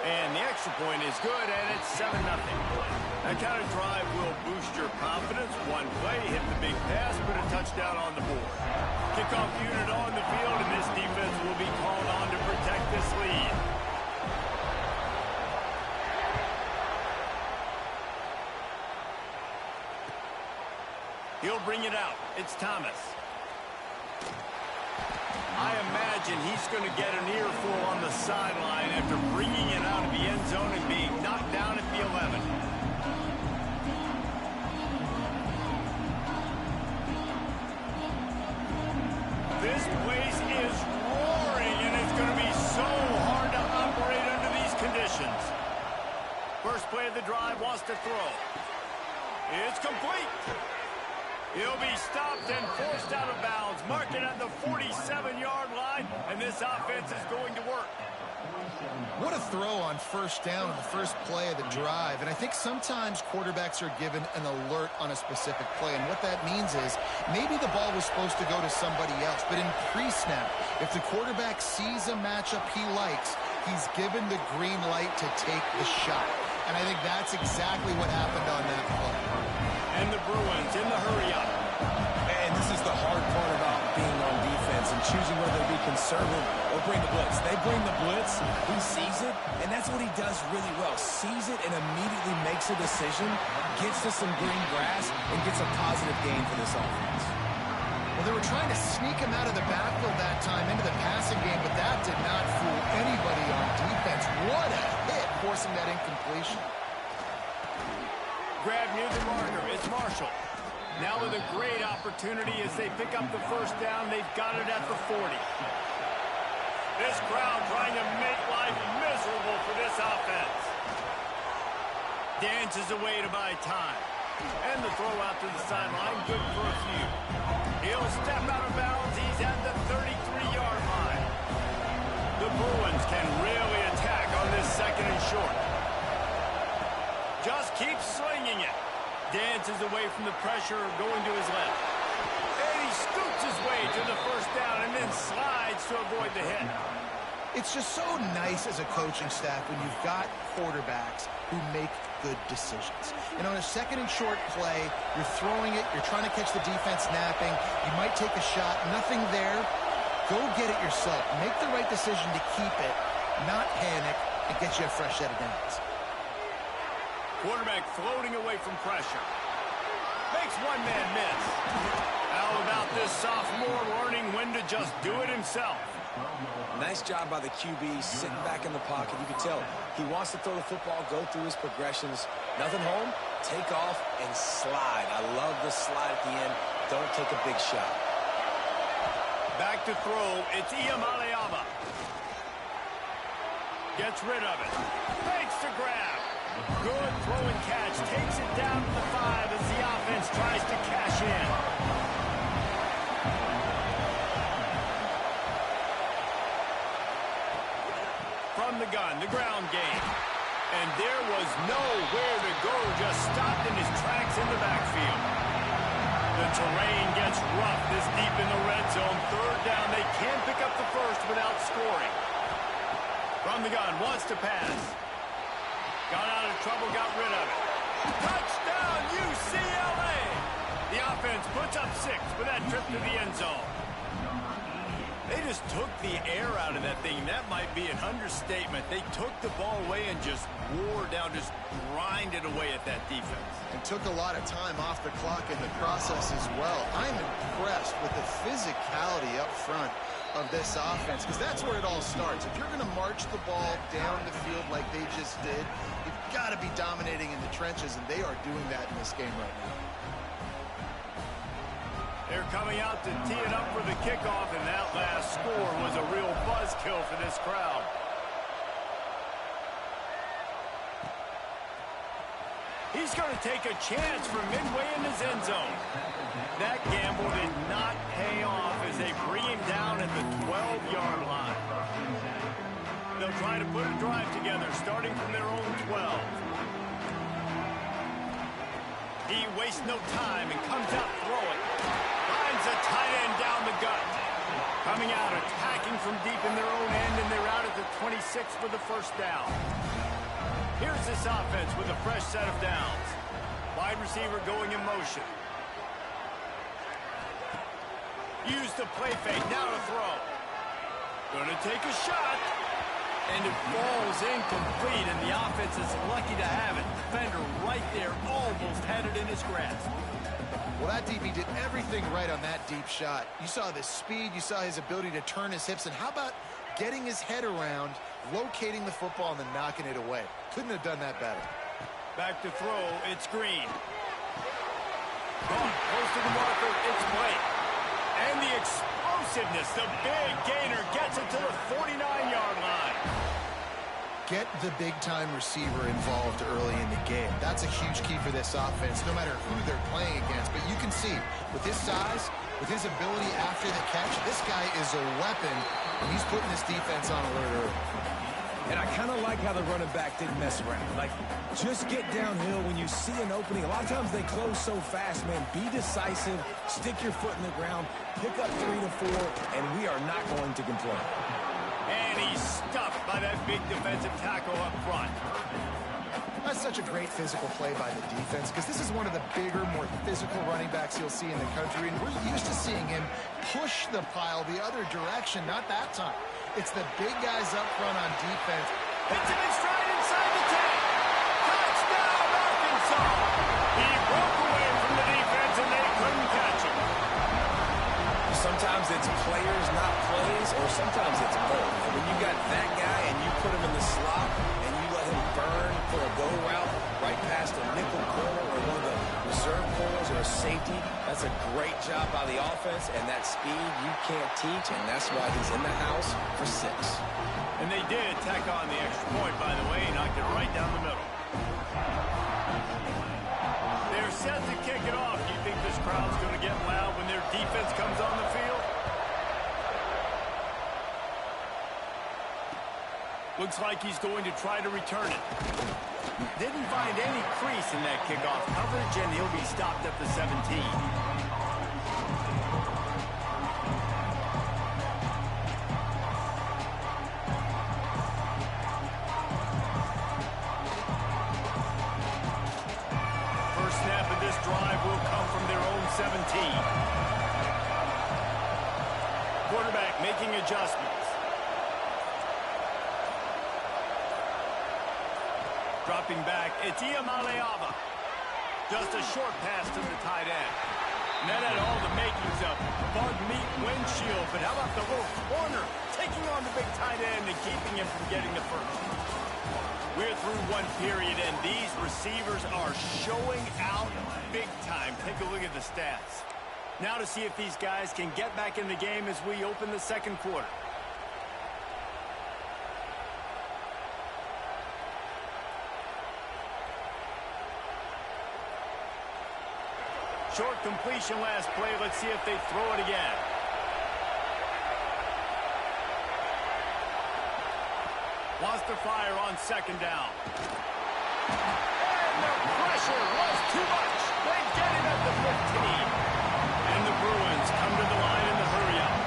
Speaker 1: And the extra point is good, and it's 7-0. That kind of drive will boost your confidence. One play, hit the big pass, put a touchdown on the board. Kickoff unit on the field, and this defense will be called on to protect this lead. He'll bring it out. It's Thomas. I imagine he's going to get an earful on the sideline after bringing it out of the end zone and being knocked down at the 11. This place is roaring, and it's going to be so hard to operate under these conditions. First play of the drive, wants to throw. It's complete. He'll be stopped and forced out of bounds. Mark it at the 47-yard line, and this offense is going to work.
Speaker 3: What a throw on first down on the first play of the drive. And I think sometimes quarterbacks are given an alert on a specific play. And what that means is maybe the ball was supposed to go to somebody else. But in pre-snap, if the quarterback sees a matchup he likes, he's given the green light to take the shot. And I think that's exactly what happened on that play.
Speaker 1: And the Bruins in the hurry-up.
Speaker 2: And this is the hard part about being on defense and choosing whether to be conservative or bring the blitz. They bring the blitz, he sees it, and that's what he does really well. Sees it and immediately makes a decision, gets to some green grass, and gets a positive gain for this offense.
Speaker 3: Well, they were trying to sneak him out of the backfield that time into the passing game, but that did not fool anybody on defense. What a hit, forcing that incompletion.
Speaker 1: Grab near the marker. It's Marshall. Now with a great opportunity as they pick up the first down. They've got it at the 40. This crowd trying to make life miserable for this offense. Dances away to buy time. And the throw out to the sideline, good for a few. He'll step out of bounds. He's at the 33-yard line. The Bruins can really attack on this second and short. Just keeps slinging it. Dances away from the pressure, going to his left. And he scoops works his way to the first down and then slides to avoid the hit.
Speaker 3: It's just so nice as a coaching staff when you've got quarterbacks who make good decisions. And on a second and short play, you're throwing it, you're trying to catch the defense napping, you might take a shot, nothing there. Go get it yourself. Make the right decision to keep it, not panic, and get you a fresh set of downs.
Speaker 1: Quarterback floating away from pressure. Makes one man miss. How about this sophomore learning when to just do it himself?
Speaker 2: Nice job by the QB, sitting back in the pocket. You can tell he wants to throw the football, go through his progressions. Nothing home, take off, and slide. I love the slide at the end. Don't take a big shot.
Speaker 1: Back to throw, it's Iamaleava. Gets rid of it. Fakes to grab. Good throw and catch. Takes it down to the 5 as the offense tries to cash in. From the gun, the ground game. And there was nowhere to go, just stopped in his tracks in the backfield. The terrain gets rough this deep in the red zone. Third down, they can't pick up the first without scoring. From the gun, wants to pass. Got out of trouble, got rid of it. Touchdown, UCLA! The offense puts up 6 with that trip to the end zone. They just took the air out of that thing. That might be an understatement. They took the ball away and just wore down, just grinded away at that defense.
Speaker 3: And took a lot of time off the clock in the process as well. I'm impressed with the physicality up front of this offense, because that's where it all starts. If you're going to march the ball down the field like they just did, you've got to be dominating in the trenches, and they are doing that in this game right now.
Speaker 1: They're coming out to tee it up for the kickoff, and that last score was a real buzzkill for this crowd. He's going to take a chance from midway in his end zone. That gamble did not pay off as they bring him down at the 12-yard line. They'll try to put a drive together, starting from their own 12. He wastes no time and comes out throwing. Finds a tight end down the gut. Coming out, attacking from deep in their own end, and they're out at the 26 for the first down. Here's this offense with a fresh set of downs. Wide receiver going in motion. Use the play fake, now to throw. Gonna take a shot. And it falls incomplete, and the offense is lucky to have it. Defender right there, almost had it in his grasp.
Speaker 3: Well, that DB did everything right on that deep shot. You saw the speed, you saw his ability to turn his hips, and how about getting his head around, locating the football, and then knocking it away? Couldn't have done that better.
Speaker 1: Back to throw, it's Green. Caught, close to the marker, it's Blake. And the explosiveness, the big gainer gets it to the 49-yard line.
Speaker 3: Get the big-time receiver involved early in the game. That's a huge key for this offense, no matter who they're playing against. But you can see, with his size, with his ability after the catch, this guy is a weapon, and he's putting this defense on alert early.
Speaker 2: And I kind of like how the running back didn't mess around. Like, just get downhill when you see an opening. A lot of times they close so fast, man. Be decisive, stick your foot in the ground, pick up 3 to 4, and we are not going to complain.
Speaker 1: And he's stuffed by that big defensive tackle up front.
Speaker 3: That's such a great physical play by the defense, because this is one of the bigger, more physical running backs you'll see in the country, and we're used to seeing him push the pile the other direction. Not that time. It's the big guys up front on defense.
Speaker 1: Hits him in stride inside the 10. Touchdown, Arkansas. He broke away from the defense, and they couldn't catch him.
Speaker 2: Sometimes it's players, not plays, or sometimes it's both. And when you got that guy and you put him in the slot and you let him burn for a go route right past a nickel corner or one of the reserve corners or a safety, that's a great job by the offense, and that speed you can't teach, and that's why he's in the house for 6.
Speaker 1: And they did tack on the extra point, by the way, knocked it right down the middle. They're set to kick it off. Do you think this crowd's going to get loud when their defense comes on the field? Looks like he's going to try to return it. Didn't find any crease in that kickoff coverage, and he'll be stopped at the 17. Quarterback making adjustments. Dropping back, it's Iamaleava. Just a short pass to the tight end. And that had all the makings of bug meat windshield, but how about the little corner taking on the big tight end and keeping him from getting the first? We're through one period, and these receivers are showing out big time. Take a look at the stats. Now to see if these guys can get back in the game as we open the second quarter. Short completion last play. Let's see if they throw it again. Wants to fire on second down. And the pressure was too much. They get him at the 15. And the Bruins come to the line in the hurry-up.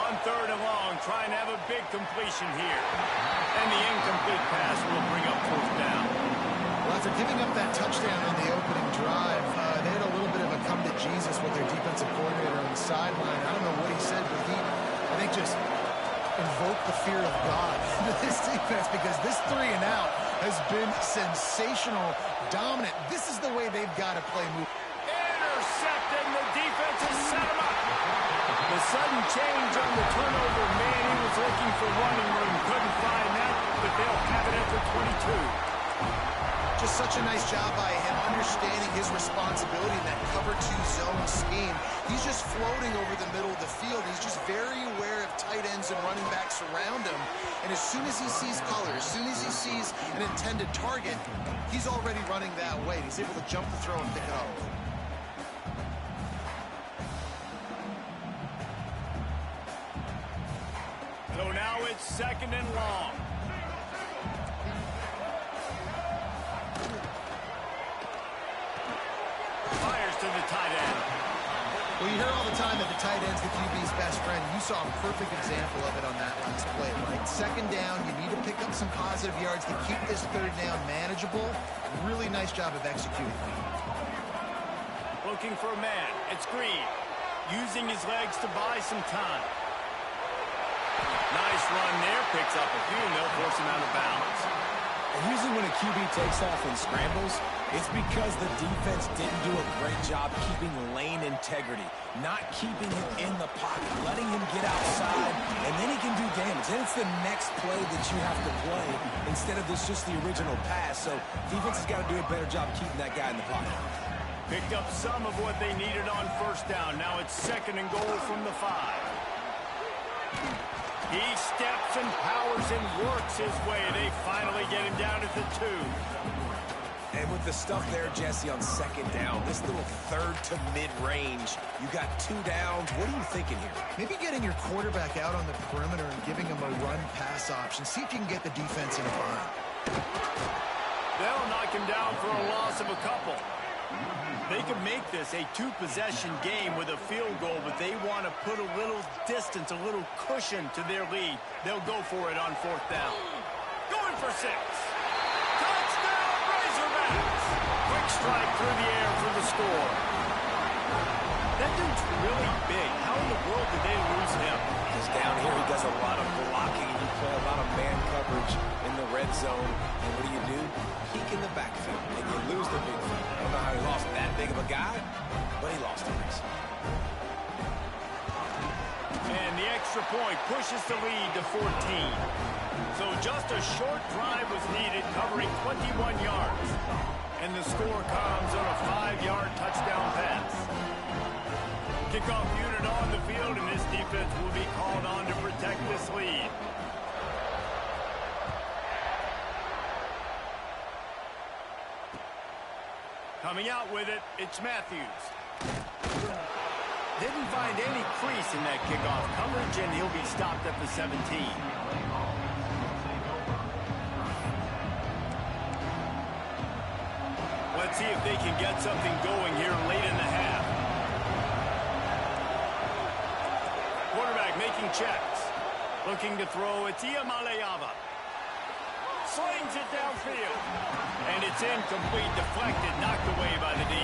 Speaker 1: On third and long, trying to have a big completion here. And the incomplete pass will bring up fourth down.
Speaker 3: Well, after giving up that touchdown on the opening drive, they had a little bit of a come to Jesus with their defensive coordinator on the sideline. I don't know what he said, but he, I think, just invoked the fear of God into this defense, because this 3-and-out has been sensational, dominant. This is the way they've got to play.
Speaker 1: Intercepted, and the defense has set him up. The sudden change on the turnover, man, he was looking for running room, couldn't find that, but they'll have it at the 22.
Speaker 3: Just such a nice job by him, understanding his responsibility in that cover 2 zone scheme. He's just floating over the middle of the field. He's just very aware of tight ends and running backs around him. And as soon as he sees color, as soon as he sees an intended target, he's already running that way. He's able to jump the throw and pick it up.
Speaker 1: So now it's second and long. Fires to the tight end.
Speaker 3: Well, you hear all the time that the tight end's the QB's best friend. You saw a perfect example of it on that last play, right? Second down, you need to pick up some positive yards to keep this third down manageable. Really nice job of executing.
Speaker 1: Looking for a man. It's Green. Using his legs to buy some time. Nice run there. Picks up a few, and they'll force him out of bounds.
Speaker 2: And usually when a QB takes off and scrambles, it's because the defense didn't do a great job keeping lane integrity, not keeping him in the pocket, letting him get outside, and then he can do damage. Then it's the next play that you have to play instead of just the original pass. So defense has got to do a better job keeping that guy in the pocket.
Speaker 1: Picked up some of what they needed on first down. Now it's second and goal from the 5. He steps and powers and works his way. They finally get him down at the 2.
Speaker 2: And with the stuff there, Jesse, on second down, this little third to mid-range, you got 2 downs. What are you thinking here?
Speaker 3: Maybe getting your quarterback out on the perimeter and giving him a run-pass option. See if you can get the defense in a bind.
Speaker 1: They'll knock him down for a loss of a couple. They could make this a 2-possession game with a field goal, but they want to put a little distance, a little cushion to their lead. They'll go for it on fourth down. Going for 6. Touchdown, Razorbacks! Quick strike through the air for the score. That dude's really big. How in the world did they lose him?
Speaker 2: Because down here he does a lot of blocking. You play a lot of man coverage in the red zone. And what do? Peek in the backfield, and you lose the big field. I don't know how he lost that big of a guy, but he lost it.
Speaker 1: And the extra point pushes the lead to 14. So just a short drive was needed, covering 21 yards. And the score comes on a 5-yard touchdown pass. Kickoff unit on the field, and this defense will be called on to protect this lead. Coming out with it, it's Matthews. Didn't find any crease in that kickoff coverage, and he'll be stopped at the 17. Let's see if they can get something going here late in the half. Quarterback making checks. Looking to throw, it's Iamaleava. slings it downfield. And it's incomplete, deflected, knocked away by the D.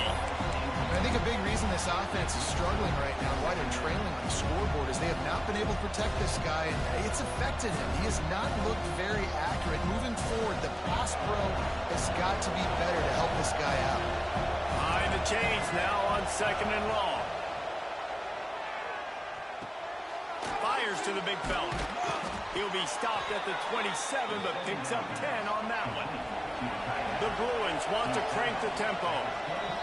Speaker 3: I think a big reason this offense is struggling right now, why they're trailing on the scoreboard, is they have not been able to protect this guy, and it's affected him. He has not looked very accurate. Moving forward, the pass pro has got to be better to help this guy out.
Speaker 1: Behind the chains now on 2nd and long. Fires to the big fella. He'll be stopped at the 27, but picks up 10 on that one. The Bruins want to crank the tempo.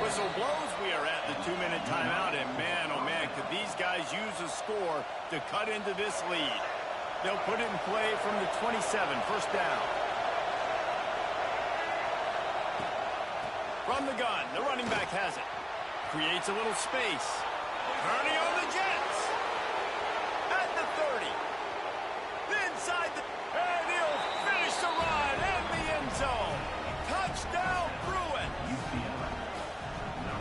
Speaker 1: Whistle blows, we are at the 2-minute timeout, and man, oh man, could these guys use a score to cut into this lead. They'll put it in play from the 27, first down. From the gun, the running back has it. Creates a little space. Turning on the Jets. At the 30. Inside the... And he'll finish the run in the end zone. Touchdown, Bruins.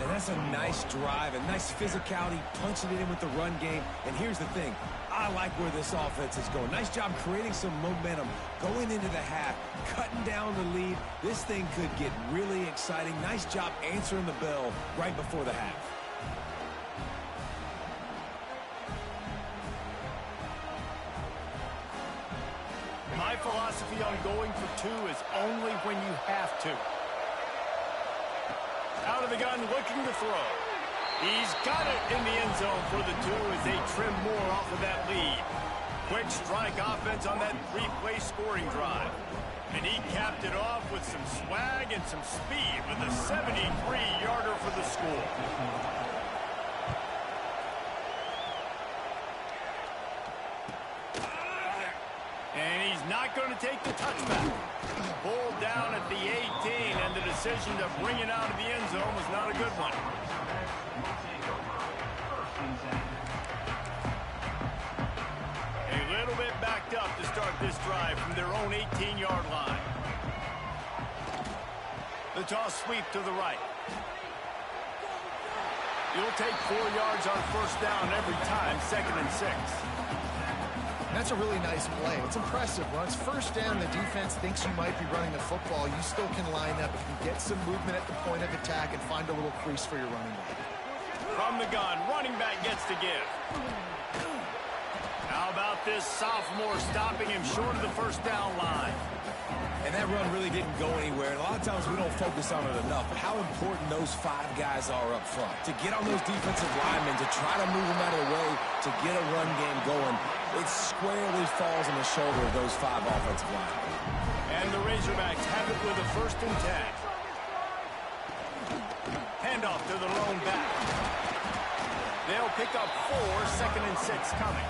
Speaker 2: And that's a nice drive, a nice physicality, punching it in with the run game. And here's the thing. I like where this offense is going. Nice job creating some momentum, going into the half, cutting down the lead. This thing could get really exciting. Nice job answering the bell right before the half.
Speaker 1: My philosophy on going for two is only when you have to. Out of the gun, looking to throw. He's got it in the end zone for the two as they trim more off of that lead. Quick strike offense on that 3-play scoring drive. And he capped it off with some swag and some speed with a 73-yarder for the score. And he's not going to take the touchback. Pulled down at the 18, and the decision to bring it out of the end zone was not a good one. A little bit backed up to start this drive from their own 18-yard line. The toss sweep to the right. You'll take 4 yards on first down every time, 2nd and 6.
Speaker 3: That's a really nice play. It's impressive. When it's first down, the defense thinks you might be running the football. You still can line up. You can get some movement at the point of attack and find a little crease for your running back.
Speaker 1: From the gun, running back gets to give. How about this sophomore stopping him short of the first down line?
Speaker 2: And that run really didn't go anywhere. And a lot of times we don't focus on it enough. But how important those 5 guys are up front. To get on those defensive linemen, to try to move them out of the way, to get a run game going, it squarely falls on the shoulder of those 5 offensive linemen.
Speaker 1: And the Razorbacks have it with a 1st and 10. Handoff to the lone back. They'll pick up 4, 2nd and 6 coming.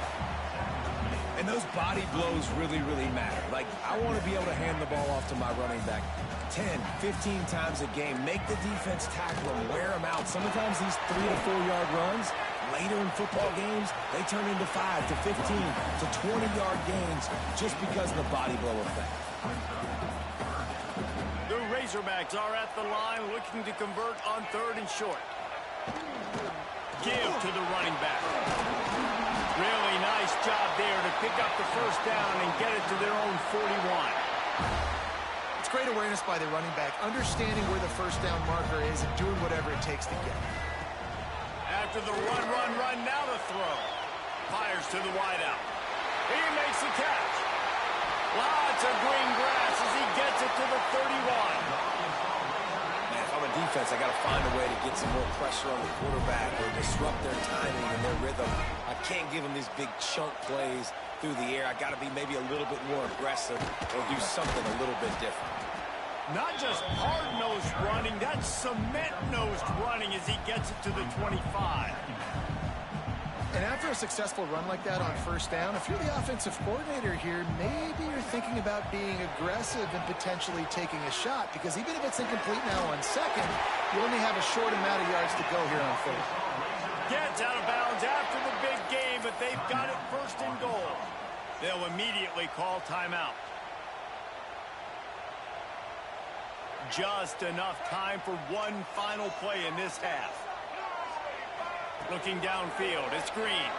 Speaker 2: And those body blows really, really matter. Like, I want to be able to hand the ball off to my running back 10, 15 times a game. Make the defense tackle them, wear them out. Sometimes these 3 to 4 yard runs, later in football games, they turn into 5 to 15 to 20-yard gains just because of the body blow effect.
Speaker 1: The Razorbacks are at the line looking to convert on 3rd and short. Give to the running back. Really nice job there to pick up the first down and get it to their own 41.
Speaker 3: It's great awareness by the running back, understanding where the first down marker is and doing whatever it takes to get it.
Speaker 1: After the run, now the throw. Fires to the wideout. He makes the catch. Lots of green grass as he gets it to the 31.
Speaker 2: Defense, I got to find a way to get some more pressure on the quarterback or disrupt their timing and their rhythm. I can't give them these big chunk plays through the air. I got to be maybe a little bit more aggressive or do something a little bit different.
Speaker 1: Not just hard-nosed running, that's cement-nosed running as he gets it to the 25.
Speaker 3: And after a successful run like that on first down, if you're the offensive coordinator here, maybe you're thinking about being aggressive and potentially taking a shot, because even if it's incomplete now on 2nd, you only have a short amount of yards to go here on 3rd.
Speaker 1: Gets out of bounds after the big game, but they've got it 1st and goal. They'll immediately call timeout. Just enough time for one final play in this half. Looking downfield, it's Green.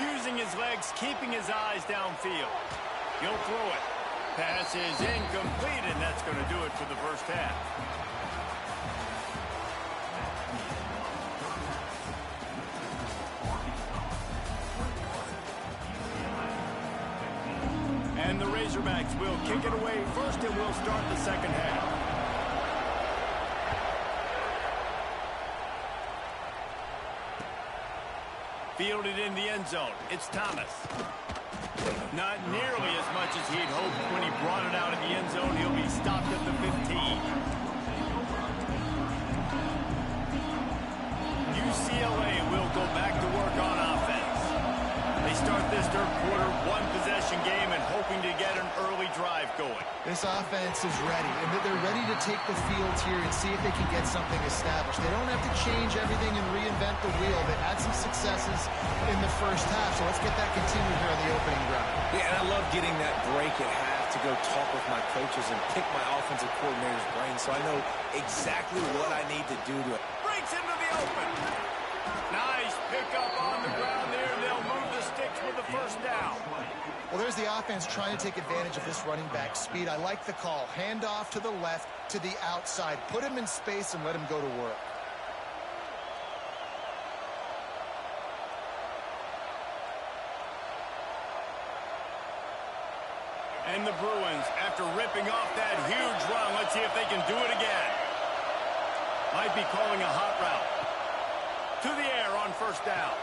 Speaker 1: Using his legs, keeping his eyes downfield. He'll throw it. Pass is incomplete, and that's going to do it for the first half. And the Razorbacks will kick it away first, and we'll start the second half. Fielded in the end zone. It's Thomas. Not nearly as much as he'd hoped when he brought it out of the end zone. He'll be stopped at the 15. UCLA will go back to work on offense. They start this third quarter, one-possession game, and hoping to get an early drive going.
Speaker 3: This offense is ready, and they're ready to take the field here and see if they can get something established. They don't have to change everything and reinvent the wheel. They had some successes in the first half, so let's get that continued here on the opening drive.
Speaker 2: Yeah, and I love getting that break at half to go talk with my coaches and pick my offensive coordinator's brain so I know exactly what I need to do to it.
Speaker 1: Breaks into the open. Nice pickup on the ground there. They'll move the sticks with the first down.
Speaker 3: Well, there's the offense trying to take advantage of this running back speed. I like the call. Hand off to the left, to the outside. Put him in space and let him go to work.
Speaker 1: And the Bruins, after ripping off that huge run, let's see if they can do it again. Might be calling a hot route. To the air on first down.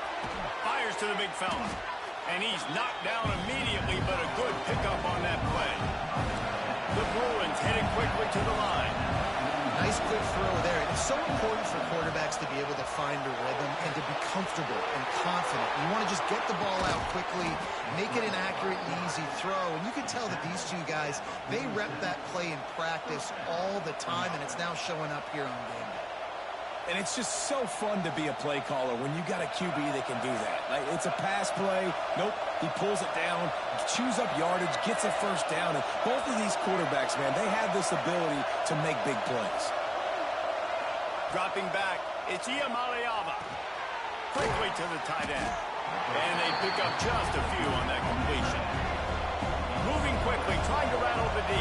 Speaker 1: Fires to the big fella. And he's knocked down immediately, but a good pickup on that play. The Bruins heading quickly to the line.
Speaker 3: Nice quick throw there. It's so important for quarterbacks to be able to find a rhythm and to be comfortable and confident. You want to just get the ball out quickly, make it an accurate and easy throw. And you can tell that these two guys, they rep that play in practice all the time, and it's now showing up here on game day.
Speaker 2: And it's just so fun to be a play caller when you got a QB that can do that. Like, it's a pass play. Nope, he pulls it down, chews up yardage, gets a first down. And both of these quarterbacks, man, they have this ability to make big plays.
Speaker 1: Dropping back, it's Iamaleava. Quickly to the tight end. And they pick up just a few on that completion. Moving quickly, trying to rattle the D.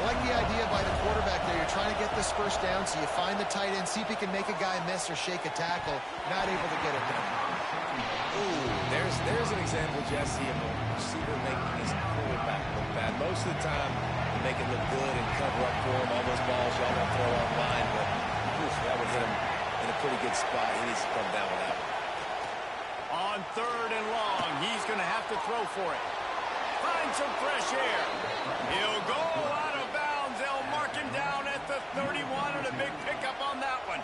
Speaker 3: I like the idea by the quarterback there. You're trying to get this first down, so you find the tight end, see if he can make a guy miss or shake a tackle. Not able to get it done.
Speaker 2: Ooh, there's an example, Jesse, of a receiver making his quarterback look bad. Most of the time, they make it look good and cover up for him. All those balls y'all don't throw online, but that would hit him in a pretty good spot. He needs to come down with that one.
Speaker 1: On third and long, he's going to have to throw for it. Find some fresh air. He'll go out of bounds. They'll mark him down at the 31, and a big pickup on that one.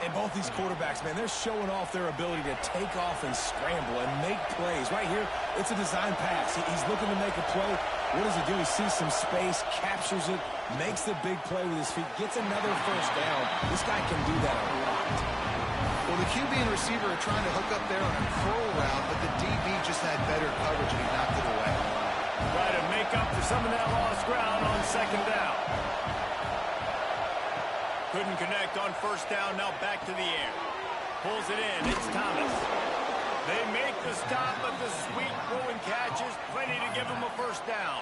Speaker 2: And both these quarterbacks, man, they're showing off their ability to take off and scramble and make plays. Right here, it's a design pass. He's looking to make a play. What does he do? He sees some space, captures it, makes the big play with his feet, gets another first down. This guy can do that a lot.
Speaker 3: Well, the QB and receiver are trying to hook up there on a curl route, but the DB just had better coverage and he knocked it away.
Speaker 1: Try to make up for some of that lost ground on second down. Couldn't connect on first down, now back to the air. Pulls it in, it's Thomas. They make the stop, but the sweet throwing catch is plenty to give him a first down.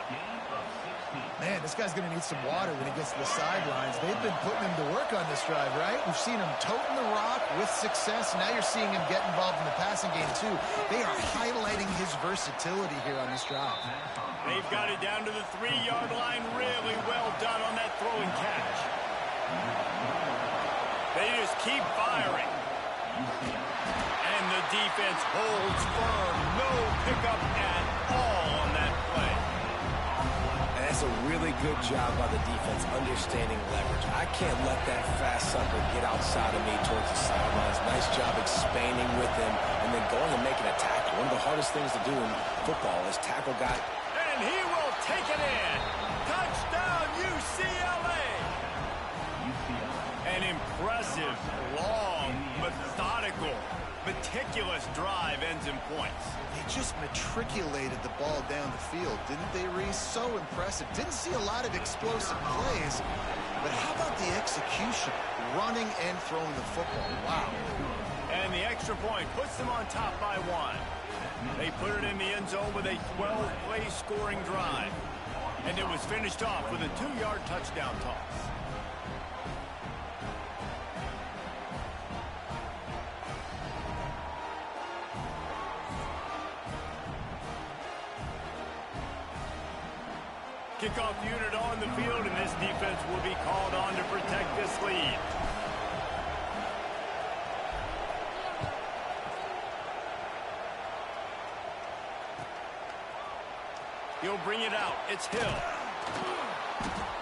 Speaker 3: Man, this guy's going to need some water when he gets to the sidelines. They've been putting him to work on this drive, right? We've seen him toting the rock with success. Now you're seeing him get involved in the passing game, too. They are highlighting his versatility here on this drive.
Speaker 1: They've got it down to the 3-yard line. Really well done on that throwing catch. They just keep firing. And the defense holds firm. No pickup at all on that play.
Speaker 2: And that's a really good job by the defense understanding leverage. I can't let that fast sucker get outside of me towards the sidelines. Nice job expanding with him and then going and making a tackle. One of the hardest things to do in football is tackle guy.
Speaker 1: And he will take it in. Touchdown, UCLA. An impressive, long, methodical, meticulous drive ends in points.
Speaker 3: They just matriculated the ball down the field, didn't they, Reese? So impressive. Didn't see a lot of explosive plays, but how about the execution? Running and throwing the football. Wow.
Speaker 1: And the extra point puts them on top by 1. They put it in the end zone with a 12-play scoring drive. And it was finished off with a 2-yard touchdown toss. Kickoff unit on the field, and this defense will be called on to protect this lead. He'll bring it out. It's Hill.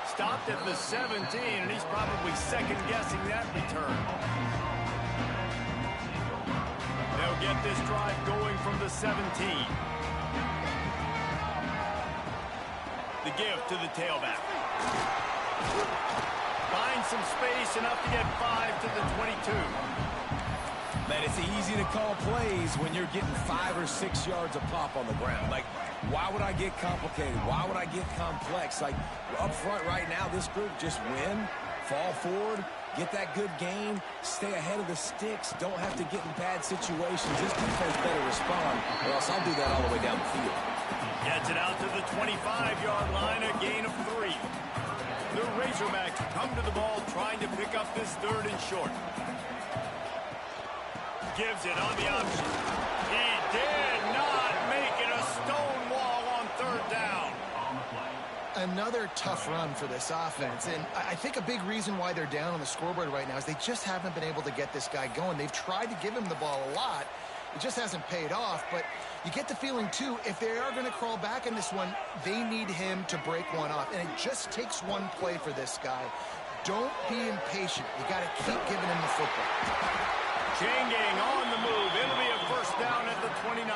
Speaker 1: Stopped at the 17, and he's probably second-guessing that return. They'll get this drive going from the 17. The give to the tailback. Finds some space, enough to get 5 to the 22.
Speaker 2: Man, it's easy to call plays when you're getting 5 or 6 yards a pop on the ground. Like, why would I get complicated? Why would I get complex? Like, up front right now, this group just win, fall forward, get that good gain, stay ahead of the sticks, don't have to get in bad situations. This defense better respond, or else I'll do that all the way down the field.
Speaker 1: Gets it out to the 25-yard line, a gain of 3. The Razorbacks come to the ball trying to pick up this 3rd and short. Gives it on the option. He did not make it a stone wall on 3rd down.
Speaker 3: Another tough run for this offense, and I think a big reason why they're down on the scoreboard right now is they just haven't been able to get this guy going. They've tried to give him the ball a lot. It just hasn't paid off, but you get the feeling, too, if they are going to crawl back in this one, they need him to break one off, and it just takes one play for this guy. Don't be impatient. You got to keep giving him the football.
Speaker 1: Chain gang on the move. It'll be a 1st down at the 29.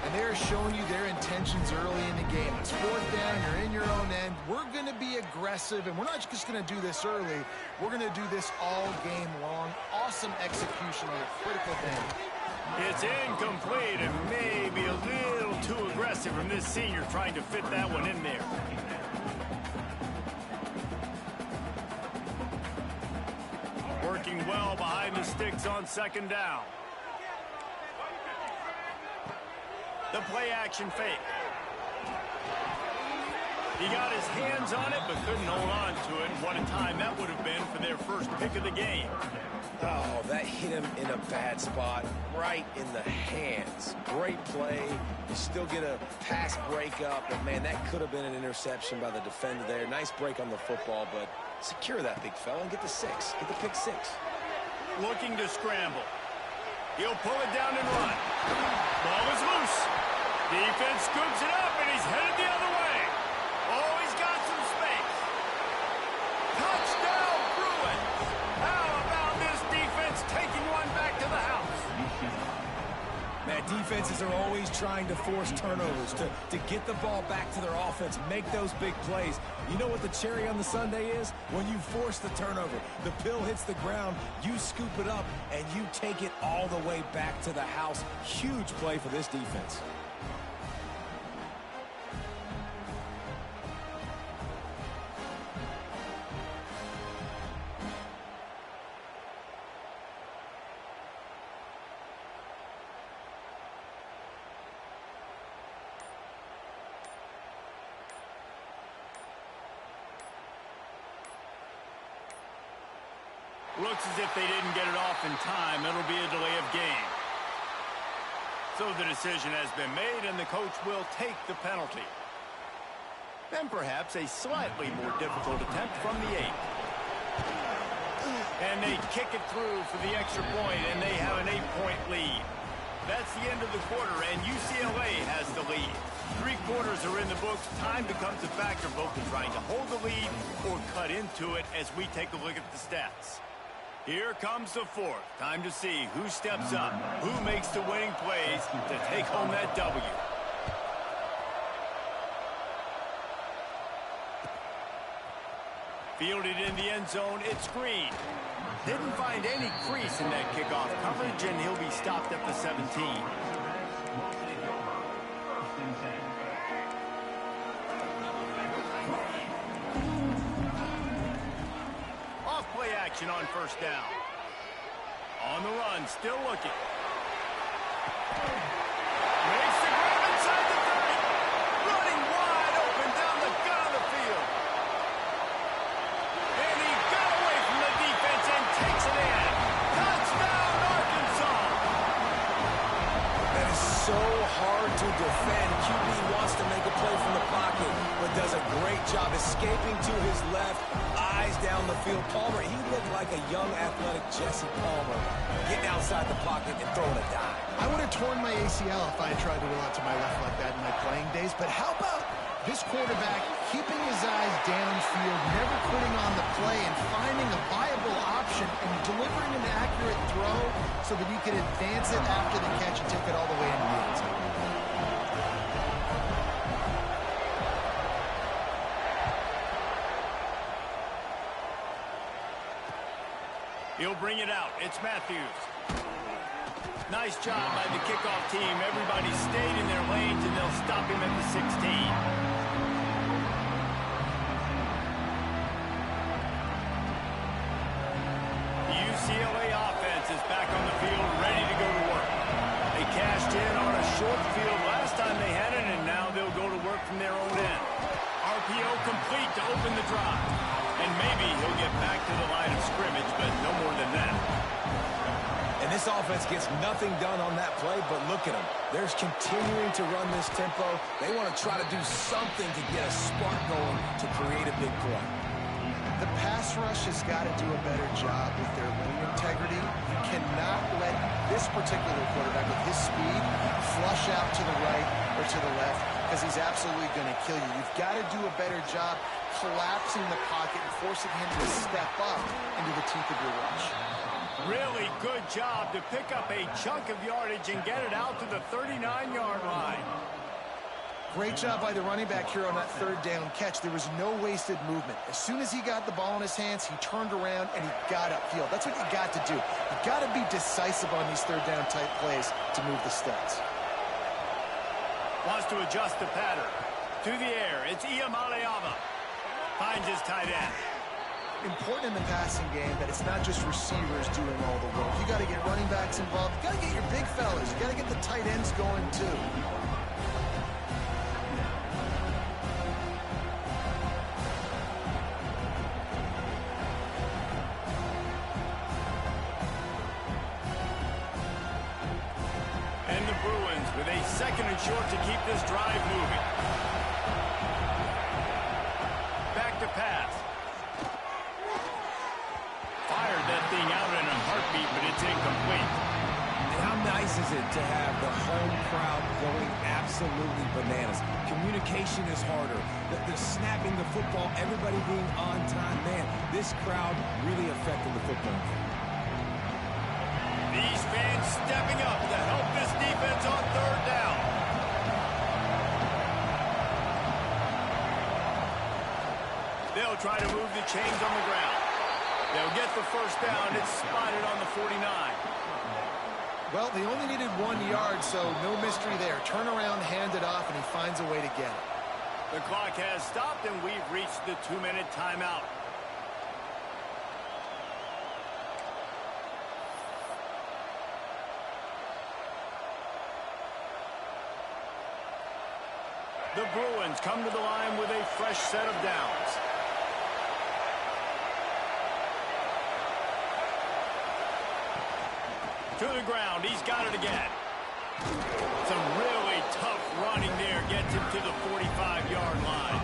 Speaker 3: And they're showing you their intentions early in the game. It's 4th down, you're in your own end. We're going to be aggressive, and we're not just going to do this early. We're going to do this all game long. Awesome execution on a critical game.
Speaker 1: It's incomplete and maybe a little too aggressive from this senior trying to fit that one in there. Working well behind the sticks on 2nd down. The play action fake. He got his hands on it, but couldn't hold on to it. What a time that would have been for their first pick of the game.
Speaker 2: Oh, that hit him in a bad spot, right in the hands. Great play. You still get a pass breakup, but, man, that could have been an interception by the defender there. Nice break on the football, but secure that big fella and get the 6. Get the pick 6.
Speaker 1: Looking to scramble. He'll pull it down and run. Ball is loose. Defense scoops it up, and he's headed the other way. Oh, he's got some space. Touchdown, Bruins. How about this defense taking one back to the house?
Speaker 2: Man, defenses are always trying to force turnovers, to get the ball back to their offense, make those big plays. You know what the cherry on the sundae is? When you force the turnover, the pill hits the ground, you scoop it up, and you take it all the way back to the house. Huge play for this defense.
Speaker 1: Looks as if they didn't get it off in time. It'll be a delay of game. So the decision has been made, and the coach will take the penalty. Then perhaps a slightly more difficult attempt from the 8. And they kick it through for the extra point, and they have an 8-point lead. That's the end of the quarter, and UCLA has the lead. 3 quarters are in the books. Time becomes a factor both in trying to hold the lead or cut into it as we take a look at the stats. Here comes the 4th. Time to see who steps up, who makes the winning plays to take home that W. Fielded in the end zone, it's Green. Didn't find any crease in that kickoff coverage, and he'll be stopped at the 17. Off-play action on 1st down. On the run, still looking. Makes the grab inside the 30. Running wide open
Speaker 2: so hard to defend. QB wants to make a play from the pocket, but does a great job escaping to his left, eyes down the field. Palmer, he looked like a young, athletic Jesse Palmer, getting outside the pocket and throwing a dime.
Speaker 3: I would have torn my ACL if I had tried to roll out to my left like that in my playing days, but how about this quarterback keeping his eyes downfield, never quitting on the play, and finding a viable option and delivering an accurate throw so that he could advance it after the catch and take it all the way into the end zone.
Speaker 1: He'll bring it out. It's Matthews. Nice job by the kickoff team. Everybody stayed in their lanes, and they'll stop him at the 16. UCLA offense is back on the field, ready to go to work. They cashed in on a short field last time they had it, and now they'll go to work from their own end. RPO complete to open the drive. And maybe he'll get back to the line of scrimmage, but no more than that.
Speaker 2: And this offense gets nothing done on that play, but look at them. They're continuing to run this tempo. They want to try to do something to get a spark going to create a big play.
Speaker 3: The pass rush has got to do a better job with their lane integrity. You cannot let this particular quarterback with his speed flush out to the right or to the left, because he's absolutely going to kill you. You've got to do a better job collapsing the pocket and forcing him to step up into the teeth of your rush.
Speaker 1: Really good job to pick up a chunk of yardage and get it out to the 39-yard line.
Speaker 3: Great job by the running back here on that third down catch. There was no wasted movement. As soon as he got the ball in his hands, he turned around and he got upfield. That's what you got to do. You got to be decisive on these third down type plays to move the stats.
Speaker 1: Wants to adjust the pattern. To the air, it's Iamaleava. Finds his tight end.
Speaker 3: Important in the passing game that it's not just receivers doing all the work. You got to get running backs involved. You got to get your big fellas. You got to get the tight ends going too.
Speaker 1: And the Bruins with a second and short to keep this drive moving. Back to pass. Fired that thing out in a heartbeat, but it's incomplete.
Speaker 2: And how nice is it to have the home crowd going absolutely bananas? Communication is harder. The snapping the football, everybody being on time. Man, this crowd really affected the football game.
Speaker 1: These fans stepping up to help this defense on third down. They'll try to move the chains on the ground. They'll get the first down. It's spotted on the 49.
Speaker 3: Well, they only needed 1 yard, so no mystery there. Turn around, hand it off, and he finds a way to get it.
Speaker 1: The clock has stopped, and we've reached the 2-minute timeout. The Bruins come to the line with a fresh set of downs. To the ground, he's got it again. Some really tough running there gets him to the 45-yard line.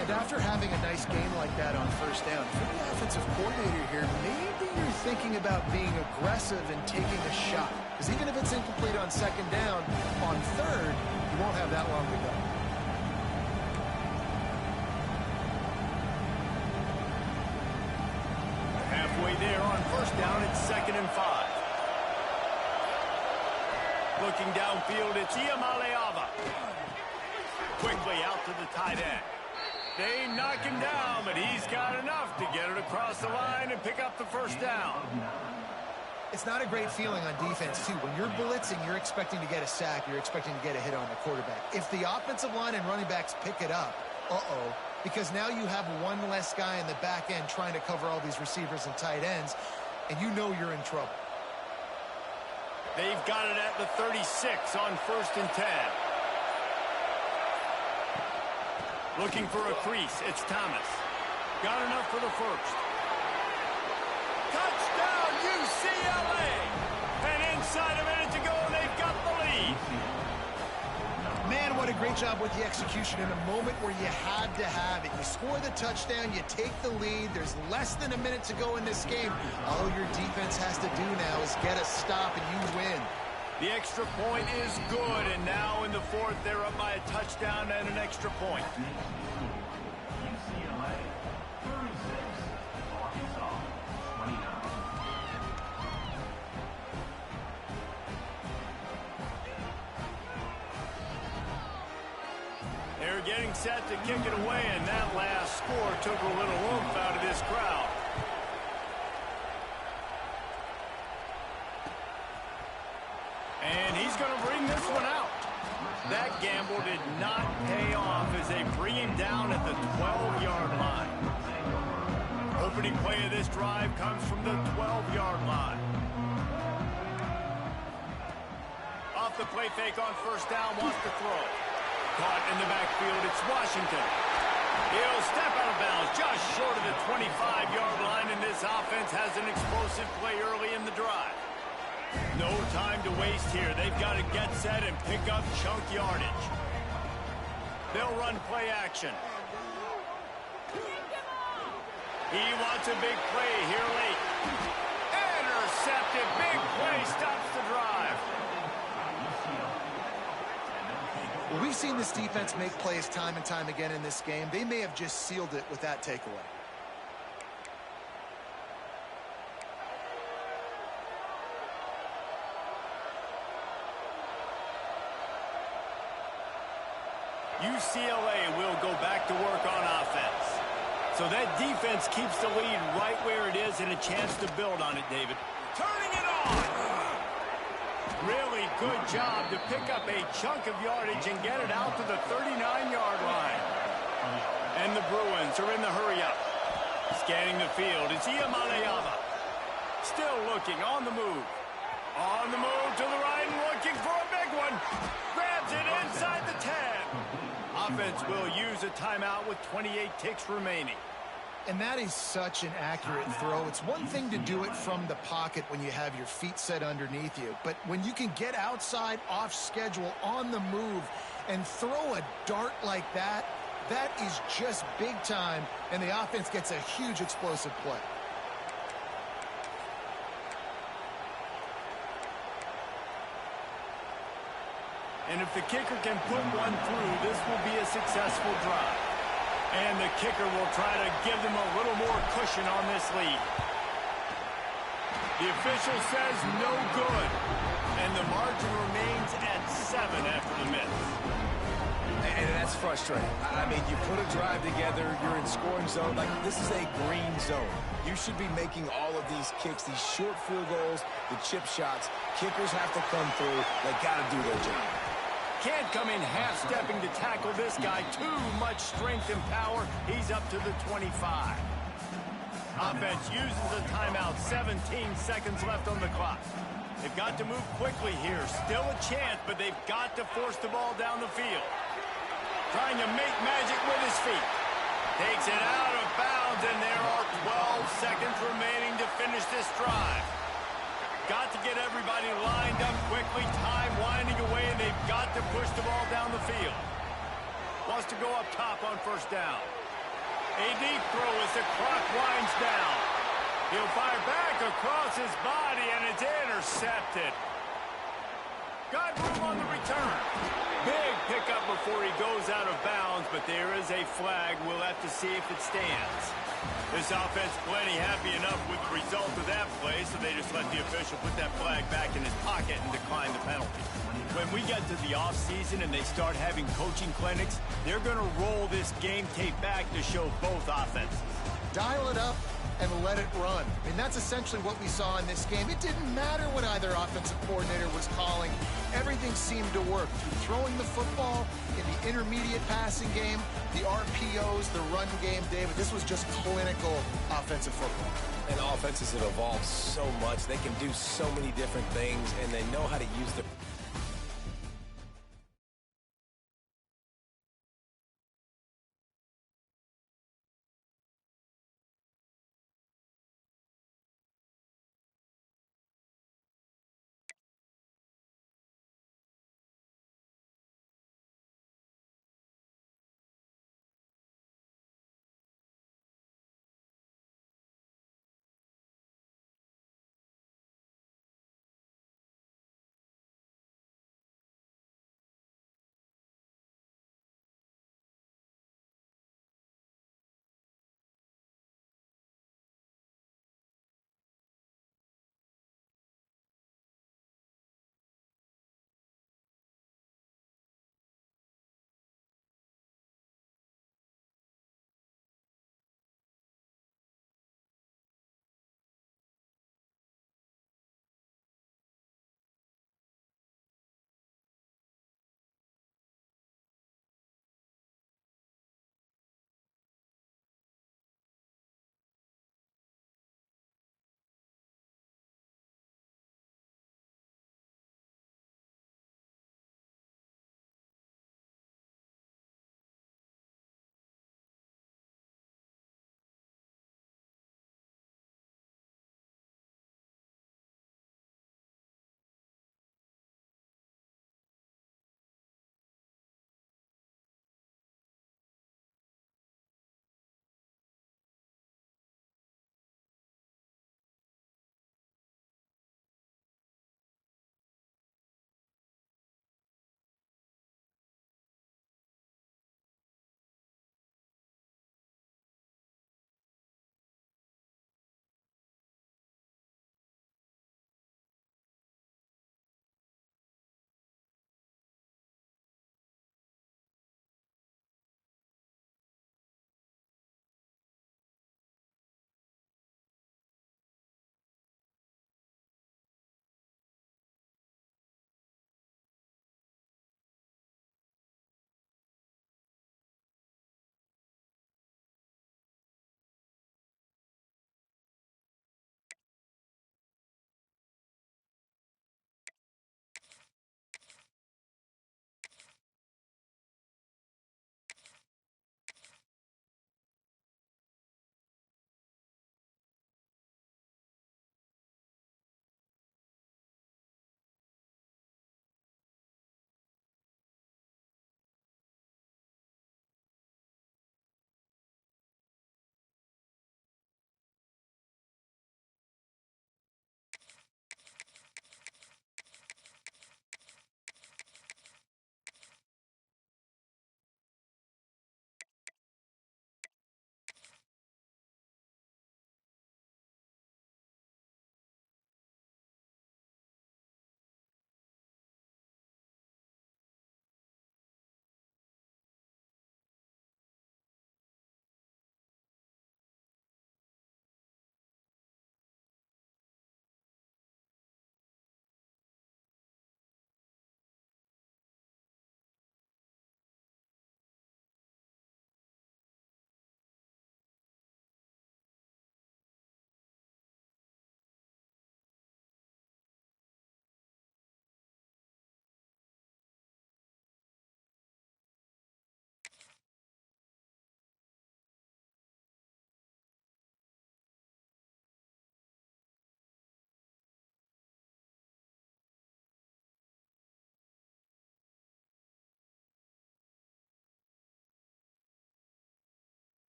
Speaker 3: And after having a nice game like that on first down, for the offensive coordinator here, maybe you're thinking about being aggressive and taking a shot. Because even if it's incomplete on second down, on third, you won't have that long to go.
Speaker 1: Halfway there on first down, it's 2nd and 5. Looking downfield, it's Iamaleava. Quickly out to the tight end. They knock him down, but he's got enough to get it across the line and pick up the first down.
Speaker 3: It's not a great feeling on defense, too. When you're blitzing, you're expecting to get a sack. You're expecting to get a hit on the quarterback. If the offensive line and running backs pick it up, because now you have one less guy in the back end trying to cover all these receivers and tight ends, and you know you're in trouble.
Speaker 1: They've got it at the 36 on 1st and 10. Looking for a crease. It's Thomas. Got enough for the first. Touchdown, UCLA! And inside a minute to go, they've got the lead.
Speaker 3: great job with the execution in a moment where you had to have it. You score the touchdown, you take the lead. There's less than a minute to go in this game. All your defense has to do now is get a stop and you win.
Speaker 1: The extra point is good, and now in the fourth, they're up by a touchdown and an extra point.
Speaker 4: UCLA 36, Arkansas 29.
Speaker 1: They're getting set to kick it away, and that last score took a little oomph out of this crowd. And he's going to bring this one out. That gamble did not pay off as they bring him down at the 12-yard line. Opening play of this drive comes from the 12-yard line. Off the play fake on first down, wants to throw. Caught in the backfield, it's Washington. He'll step out of bounds just short of the 25-yard line, and this offense has an explosive play early in the drive. No time to waste here. They've got to get set and pick up chunk yardage. They'll run play action. He wants a big play here late. Intercepted. Big play stops the drive.
Speaker 3: Well, we've seen this defense make plays time and time again in this game. They may have just sealed it with that takeaway.
Speaker 1: UCLA will go back to work on offense. So that defense keeps the lead right where it is and a chance to build on it, David. Turning it on! Really good job to pick up a chunk of yardage and get it out to the 39-yard line. And the Bruins are in the hurry-up. Scanning the field, it's Iamaleava. Still looking, on the move. On the move to the right and looking for a big one. Grabs it inside the 10. Offense will use a timeout with 28 ticks remaining.
Speaker 3: And that is such an accurate throw. It's one thing to do it from the pocket when you have your feet set underneath you, but when you can get outside, off schedule, on the move, and throw a dart like that, that is just big time, and the offense gets a huge explosive play.
Speaker 1: And if the kicker can put one through, this will be a successful drive. And the kicker will try to give them a little more cushion on this lead. The official says no good. And the margin remains at 7 after the miss.
Speaker 2: And that's frustrating. I mean, you put a drive together, you're in scoring zone. Like, this is a green zone. You should be making all of these kicks, these short field goals, the chip shots. Kickers have to come through. They got to do their job.
Speaker 1: Can't come in half-stepping to tackle this guy. Too much strength and power. He's up to the 25. Offense uses a timeout. 17 seconds left on the clock. They've got to move quickly here. Still a chance, but they've got to force the ball down the field. Trying to make magic with his feet. Takes it out of bounds, and there are 12 seconds remaining to finish this drive. Got to get everybody lined up quickly. Time winding away, and they've got to push the ball down the field. Wants to go up top on first down. A deep throw as the clock winds down. He'll fire back across his body, and it's intercepted. Got room on the return. Big pickup before he goes out of bounds, but there is a flag. We'll have to see if it stands. This offense plenty happy enough with the result of that play, so they just let the official put that flag back in his pocket and decline the penalty. When we get to the offseason and they start having coaching clinics, they're going to roll this game tape back to show both offenses.
Speaker 3: Dial it up and let it run. I mean, that's essentially what we saw in this game. It didn't matter what either offensive coordinator was calling. Everything seemed to work. Through throwing the football, in the intermediate passing game, the RPOs, the run game, David, this was just clinical offensive football.
Speaker 2: And offenses have evolved so much. They can do so many different things, and they know how to use their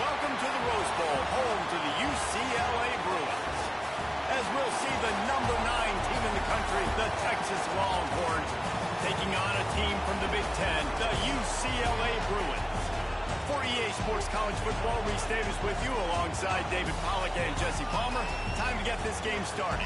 Speaker 1: Welcome to the Rose Bowl, home to the UCLA Bruins. As we'll see the number 9 team in the country, the Texas Longhorns, taking on a team from the Big Ten, the UCLA Bruins. For EA Sports College Football, Reese Davis with you alongside David Pollack and Jesse Palmer. Time to get this game started.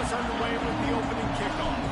Speaker 1: Underway with the opening kickoff.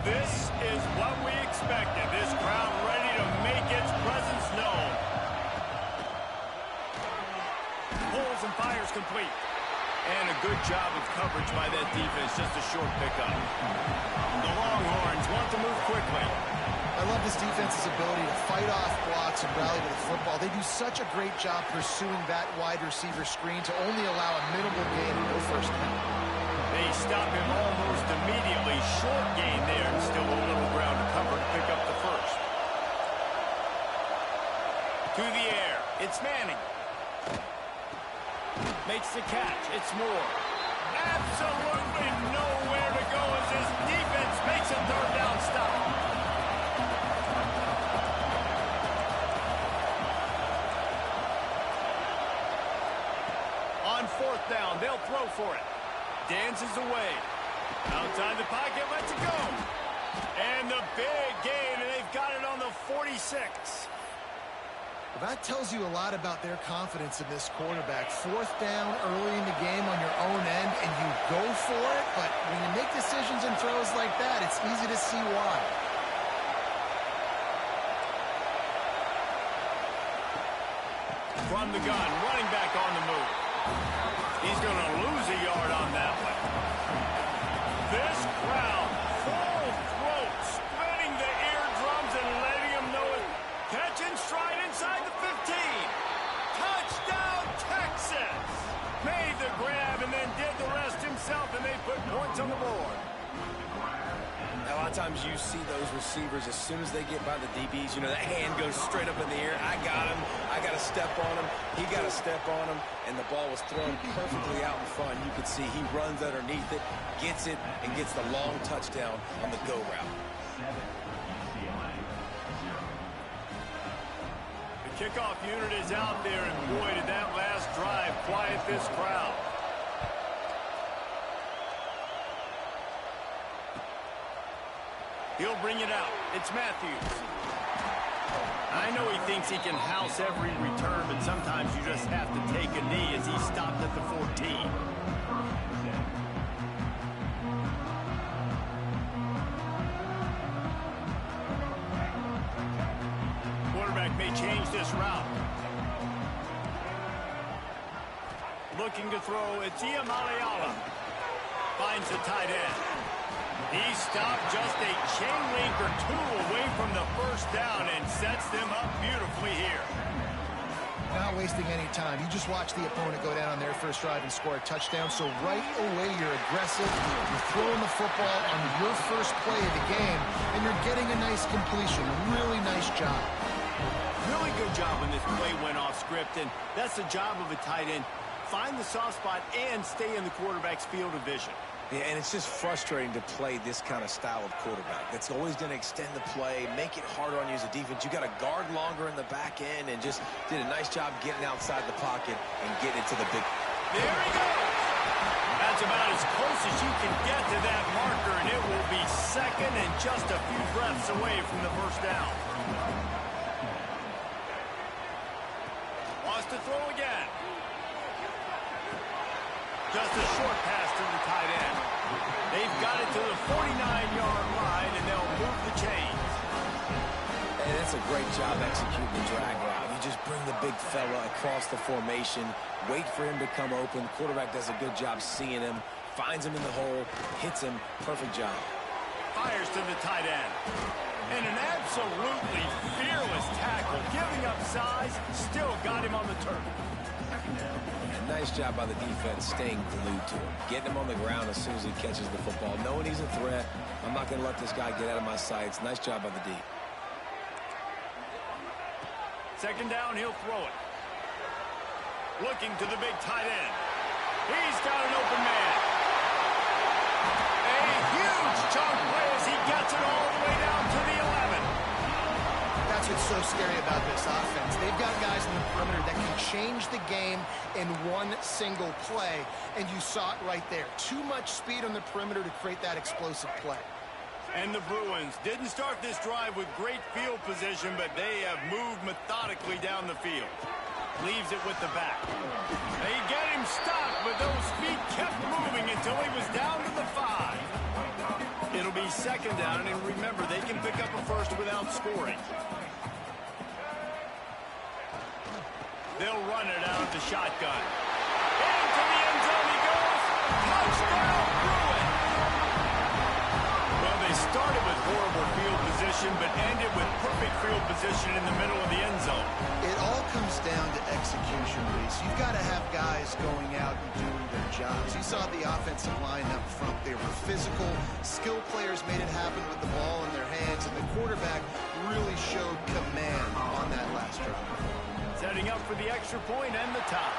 Speaker 1: This is what we expected. This crowd ready to make its presence known. Pulls and fires complete. And a good job of coverage by that defense. Just a short pickup. The Longhorns want to move quickly.
Speaker 3: I love this defense's ability to fight off blocks and rally to the football. They do such a great job pursuing that wide receiver screen to only allow a minimal gain and no first down.
Speaker 1: They stop him almost immediately. Short gain there, and still a little ground to cover to pick up the first. To the air. It's Manning. Makes the catch. It's Moore. Absolutely nowhere to go as his defense makes a third down stop. On fourth down, they'll throw for it. Dances away. Outside the pocket, lets it go. And the big gain, and they've got it on the 46.
Speaker 3: Well, that tells you a lot about their confidence in this quarterback. Fourth down early in the game on your own end, and you go for it. But when you make decisions and throws like that, it's easy to see why.
Speaker 1: From the gun, running back on the move. He's going to lose a yard on that one. This crowd, full throat, splitting the eardrums and letting him know it. Catch and stride inside the 15. Touchdown, Texas! Made the grab and then did the rest himself, and they put points on the board.
Speaker 2: Now, a lot of times you see those receivers, as soon as they get by the DBs, you know, that hand goes straight up in the air. I got him. I got to step on him. He got to step on him. And the ball was thrown perfectly out in front. You could see he runs underneath it, gets it, and gets the long touchdown on the go route.
Speaker 1: The kickoff unit is out there, and boy, did that last drive quiet this crowd. He'll bring it out. It's Matthews. I know he thinks he can house every return, but sometimes you just have to take a knee as he stopped at the 14. Quarterback may change this route. Looking to throw, it's Iamaleala. Finds the tight end. He stopped just a chain link or two away from the first down and sets them up beautifully
Speaker 3: wasting any time. You just watch the opponent go down on their first drive and score a touchdown. So right away, you're aggressive. You're throwing the football on your first play of the game, and you're getting a nice completion. Really nice job.
Speaker 1: Really good job when this play went off script, and that's the job of a tight end. Find the soft spot and stay in the quarterback's field of vision.
Speaker 2: Yeah, and it's just frustrating to play this kind of style of quarterback. That's always going to extend the play, make it harder on you as a defense. You got to guard longer in the back end, and just did a nice job getting outside the pocket and getting into the big.
Speaker 1: There he goes. That's about as close as you can get to that marker, and it will be second and just a few breaths away from the first down. Wants to throw again. Just a short pass to the tight end. They've got it to the 49-yard line, and they'll move the chains.
Speaker 2: And it's a great job executing the drag route. You just bring the big fella across the formation, wait for him to come open. Quarterback does a good job seeing him, finds him in the hole, hits him. Perfect job.
Speaker 1: Fires to the tight end. And an absolutely fearless tackle, giving up size, still got him on the turf.
Speaker 2: Nice job by the defense staying glued to him, getting him on the ground as soon as he catches the football, knowing he's a threat. I'm not going to let this guy get out of my sights. Nice job by the D.
Speaker 1: Second down, he'll throw it. Looking to the big tight end. He's got an open man. A huge chunk play as he gets it all the way down to the 11.
Speaker 3: That's what's so scary about this offense. They've got guys in the perimeter that can change the game in one single play, and you saw it right there. Too much speed on the perimeter to create that explosive play.
Speaker 1: And the Bruins didn't start this drive with great field position, but they have moved methodically down the field. Leaves it with the back. They get him stopped, but those feet kept moving until he was down to the 5. It'll be second down, and remember, they can pick up a first without scoring. They'll run it out of the shotgun. Into the end zone he goes. Touchdown, Bruins! Well, they started with horrible field position, but ended with perfect field position in the middle of the end zone.
Speaker 3: It all comes down to execution, Reese. You've got to have guys going out and doing their jobs. You saw the offensive line up front. They were physical. Skill players made it happen with the ball in their hands, and the quarterback really showed command on that last drive.
Speaker 1: Setting up for the extra point and the tie.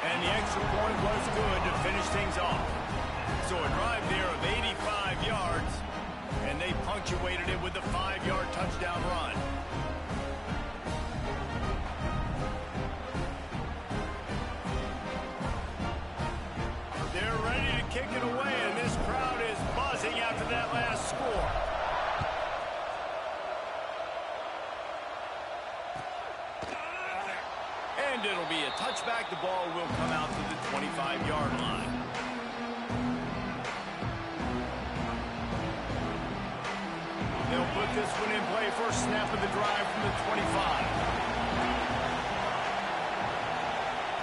Speaker 1: And the extra point was good to finish things off. So a drive there of 85 yards, and they punctuated it with a 5-yard touchdown run. They're ready to kick it away, and this crowd is buzzing after that last score. And it'll be a touchback. The ball will come out to the 25-yard line. They'll put this one in play. First snap of the drive from the 25.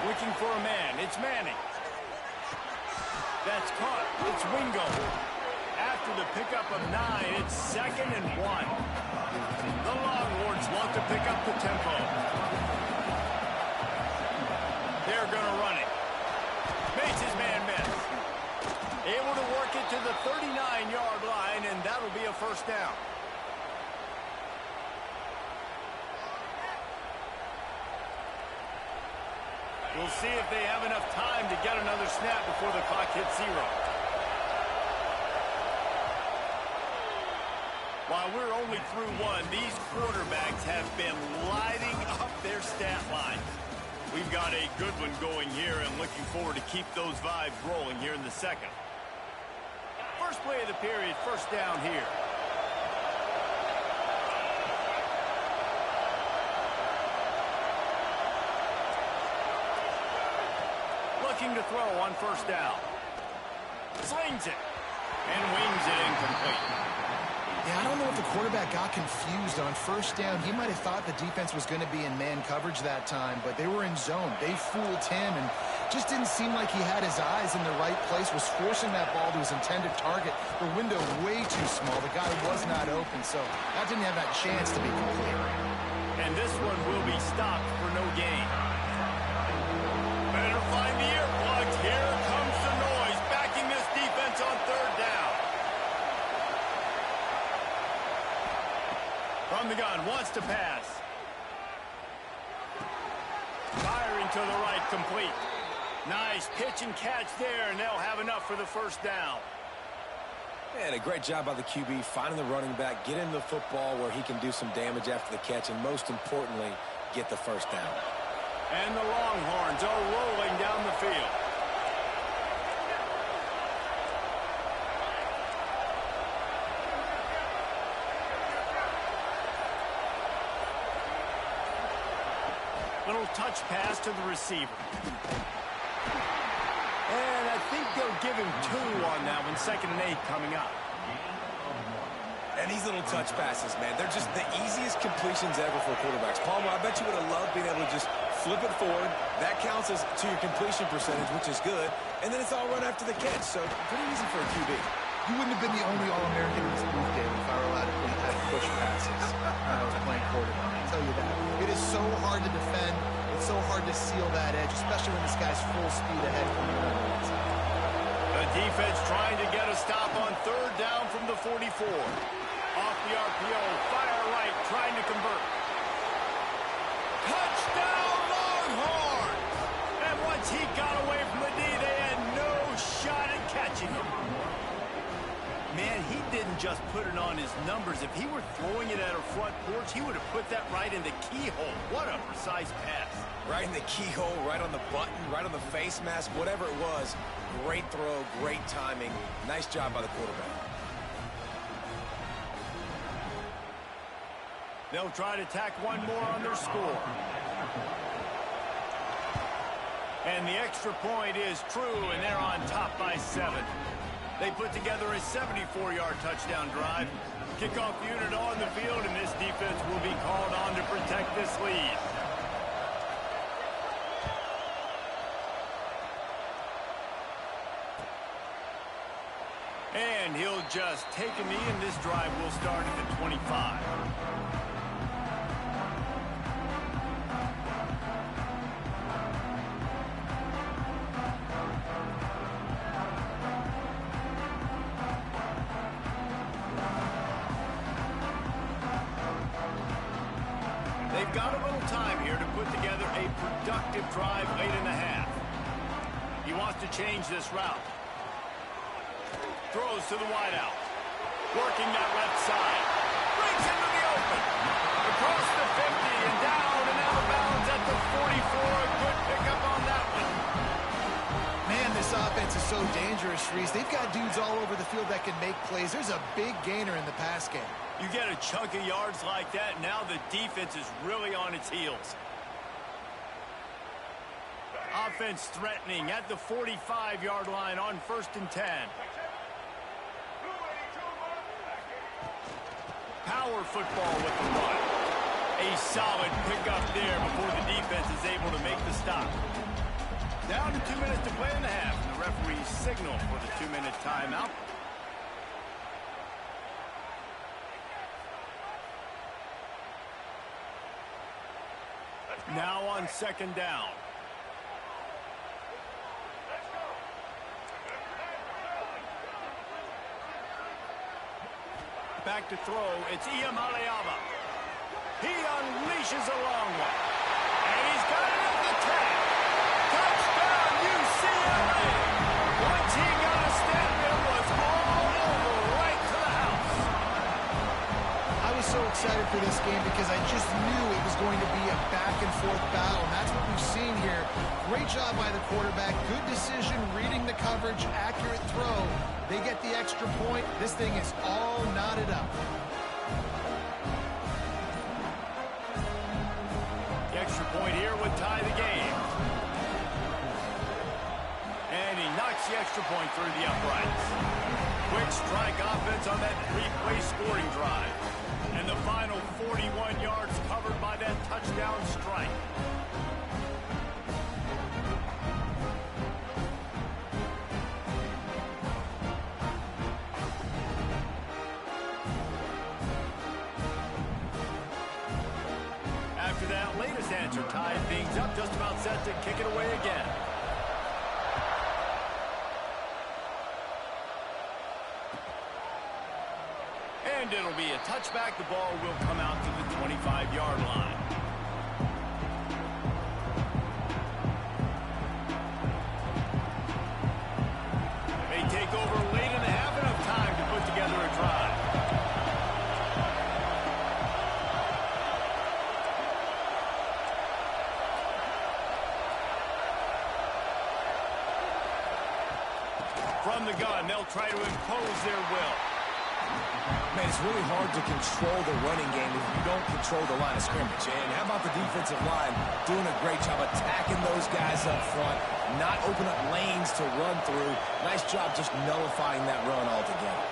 Speaker 1: Looking for a man. It's Manning. That's caught. It's Wingo. After the pickup of 9, it's 2nd and 1. The Longhorns want to pick up the tempo. They're going to run it. Makes his man miss. Able to work it to the 39-yard line, and that'll be a first down. We'll see if they have enough time to get another snap before the clock hits 0. While we're only through 1, these quarterbacks have been lighting up their stat lines. We've got a good one going here and looking forward to keep those vibes rolling here in the second. First play of the period, first down here. Looking to throw on first down. Slings it and wings it incomplete.
Speaker 3: Yeah, I don't know if the quarterback got confused on first down. He might have thought the defense was going to be in man coverage that time, but they were in zone. They fooled him and just didn't seem like he had his eyes in the right place, was forcing that ball to his intended target. The window way too small. The guy was not open, so that didn't have that chance to be complete.
Speaker 1: And this one will be stopped for no gain. has to pass. Firing to the right, complete. Nice pitch and catch there, and they'll have enough for the first down.
Speaker 2: And a great job by the QB, finding the running back, get him the football where he can do some damage after the catch, and most importantly, get the first down.
Speaker 1: And the Longhorns are rolling down the field. Little touch pass to the receiver. And I think they'll give him 2 on that one. 2nd and 8 coming up.
Speaker 2: And these little touch passes, man, they're just the easiest completions ever for quarterbacks. Palmer, I bet you would have loved being able to just flip it forward. That counts as to your completion percentage, which is good. And then it's all run after the catch, so pretty easy for a QB.
Speaker 3: You wouldn't have been the only All-American in this booth game if I were allowed to have push passes when I was playing quarterback. I'll tell you that. It is so hard to defend. It's so hard to seal that edge, especially when this guy's full speed ahead from the right side.
Speaker 1: The defense trying to get a stop on 3rd down from the 44. Off the RPO, fire right, trying to convert. Touchdown, Longhorns! And once he got away from the D, they had no shot at catching him. Man, he didn't just put it on his numbers. If he were throwing it at a front porch, he would have put that right in the keyhole. What a precise pass.
Speaker 2: Right in the keyhole, right on the button, right on the face mask, whatever it was. Great throw, great timing. Nice job by the quarterback.
Speaker 1: They'll try to tack one more on their score. And the extra point is true, and they're on top by 7. They put together a 74-yard touchdown drive. Kickoff unit on the field, and this defense will be called on to protect this lead. And he'll just take a knee, and this drive will start at the 25. They've got a little time here to put together a productive drive late in the half. He wants to change this route. Throws to the wideout. Working that left side. Brings him to the open. Across the 50 and down and out of bounds at the 44. A good pickup on that one.
Speaker 3: Man, this offense is so dangerous, Reese. They've got dudes all over the field that can make plays. There's a big gainer in the pass game.
Speaker 1: You get a chunk of yards like that, now the defense is really on its heels. Offense threatening at the 45-yard line on 1st and 10. Power football with the run. A solid pickup there before the defense is able to make the stop. Down to 2 minutes to play in the half. And the referee's signal for the 2-minute timeout. Now on 2nd down. Back to throw. It's Iamaleava. He unleashes a long one. And he's got it at the 10. Touchdown, UCLA. Once he got a step, it was all over right to the house.
Speaker 3: I was so excited for this game because I just knew it was going to be a back-and-forth battle, and that's what we've seen here. Great job by the quarterback. Good decision, reading the coverage, accurate throw. They get the extra point. This thing is all knotted up.
Speaker 1: The extra point here would tie the game. And he knocks the extra point through the uprights. Quick strike offense on that 3-play scoring drive. And the final 41 yards covered by that touchdown strike. After that latest answer tied things up, just about set to kick it away again. And it'll be a touchback. The ball will come out to the 25-yard line. They take over late in the half, enough time to put together a drive. From the gun, they'll try to impose their will.
Speaker 2: Man, it's really hard to control the running game if you don't control the line of scrimmage. And how about the defensive line doing a great job attacking those guys up front, not open up lanes to run through. Nice job just nullifying that run altogether.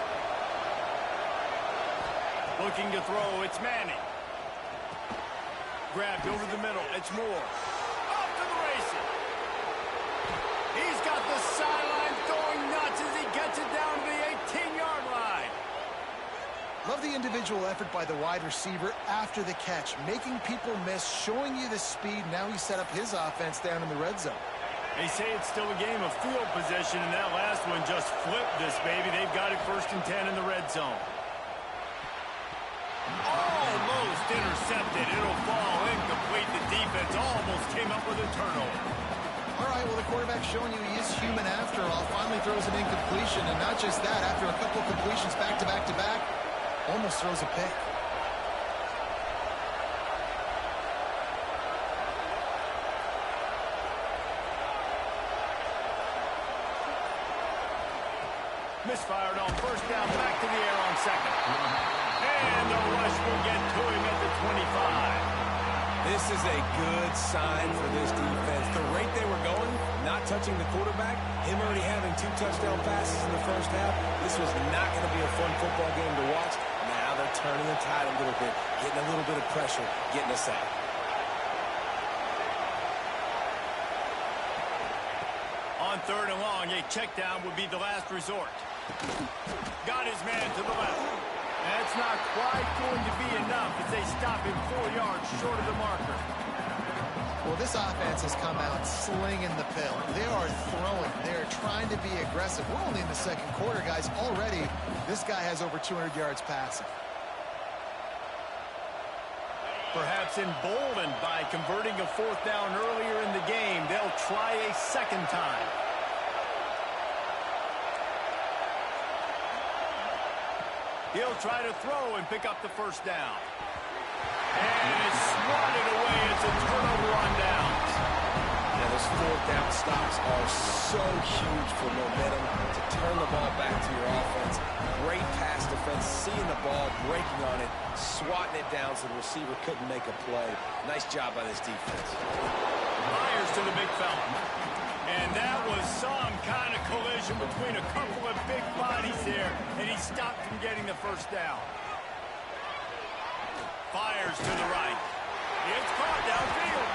Speaker 1: Looking to throw, it's Manning. Grabbed over the middle, it's Moore. Off to the races. He's got the sideline going nuts as he gets it down to the 18-yard line.
Speaker 3: Love the individual effort by the wide receiver after the catch, making people miss, showing you the speed. Now he set up his offense down in the red zone.
Speaker 1: They say it's still a game of field position, and that last one just flipped this baby. They've got it 1st and 10 in the red zone. Almost intercepted. It'll fall incomplete. The defense almost came up with a turnover.
Speaker 3: All right, well, the quarterback's showing you he is human after all. Finally throws an incompletion, and not just that, after a couple completions back-to-back-to-back, almost throws a pick.
Speaker 1: Misfired on 1st down, back to the air on 2nd. And the rush will get to him at the 25.
Speaker 2: This is a good sign for this defense. The rate they were going, not touching the quarterback, him already having 2 touchdown passes in the 1st half, this was not going to be a fun football game to watch. Now they're turning the tide a little bit, getting a little bit of pressure, getting a sack.
Speaker 1: On 3rd and long, a check down would be the last resort. Got his man to the left. That's not quite going to be enough as they stop him 4 yards short of the marker.
Speaker 3: Well, this offense has come out slinging the pill. They are throwing. They're trying to be aggressive. We're only in the 2nd quarter, guys. Already, this guy has over 200 yards passing.
Speaker 1: Perhaps emboldened by converting a 4th down earlier in the game, they'll try a 2nd time. He'll try to throw and pick up the 1st down. And it's swatted away. It's a turnover on downs.
Speaker 2: Now, those 4th down stops are so huge for momentum to turn the ball back to your offense. Great pass defense, seeing the ball, breaking on it, swatting it down so the receiver couldn't make a play. Nice job by this defense.
Speaker 1: Myers to the big fella. And that was some kind of collision between a couple of big bodies there, and he stopped from getting the 1st down. Fires to the right. It's caught downfield.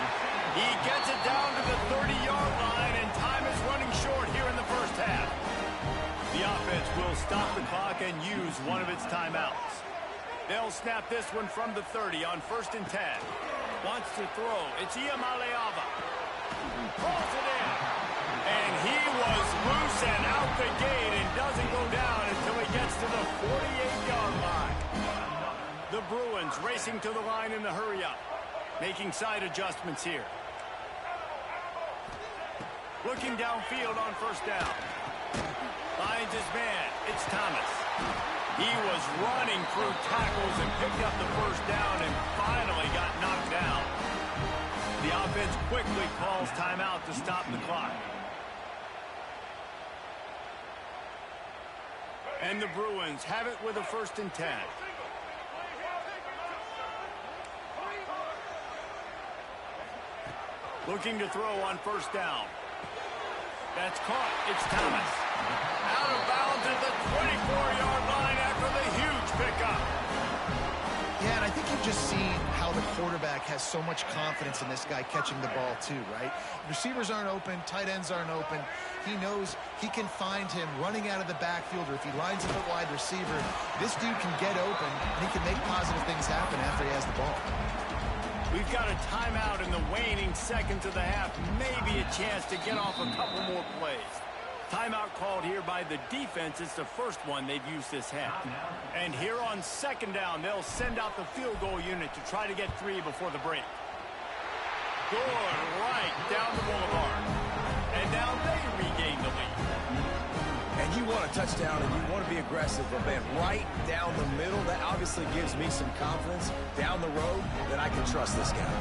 Speaker 1: He gets it down to the 30-yard line, and time is running short here in the 1st half. The offense will stop the clock and use one of its timeouts. They'll snap this one from the 30 on 1st and 10. Wants to throw. It's Iamaleava. Pulls it in. And he was loose and out the gate and doesn't go down until he gets to the 48-yard line. The Bruins racing to the line in the hurry-up, making side adjustments here. Looking downfield on 1st down. Finds his man. It's Thomas. He was running through tackles and picked up the 1st down and finally got knocked down. The offense quickly calls timeout to stop the clock. And the Bruins have it with a 1st and 10. Looking to throw on 1st down. That's caught. It's Thomas. Out of bounds at the 24-yard line after the huge pickup.
Speaker 3: Yeah, and I think you've just seen how the quarterback has so much confidence in this guy catching the ball too, right? Receivers aren't open, tight ends aren't open. He knows he can find him running out of the backfield, or if he lines up at wide receiver, this dude can get open, and he can make positive things happen after he has the ball.
Speaker 1: We've got a timeout in the waning seconds of the half. Maybe a chance to get off a couple more plays. Timeout called here by the defense. It's the first one they've used this half. And here on second down, they'll send out the field goal unit to try to get 3 before the break. Good right down the boulevard. And now they regain the lead.
Speaker 2: And you want a touchdown and you want to be aggressive, but man, right down the middle, that obviously gives me some confidence down the road that I can trust this guy.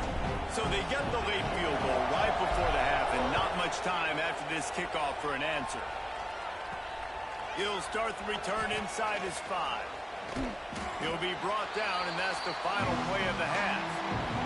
Speaker 1: So they get the late field goal right before the half and not much time after this kickoff for an answer. He'll start the return inside his 5. He'll be brought down, and that's the final play of the half.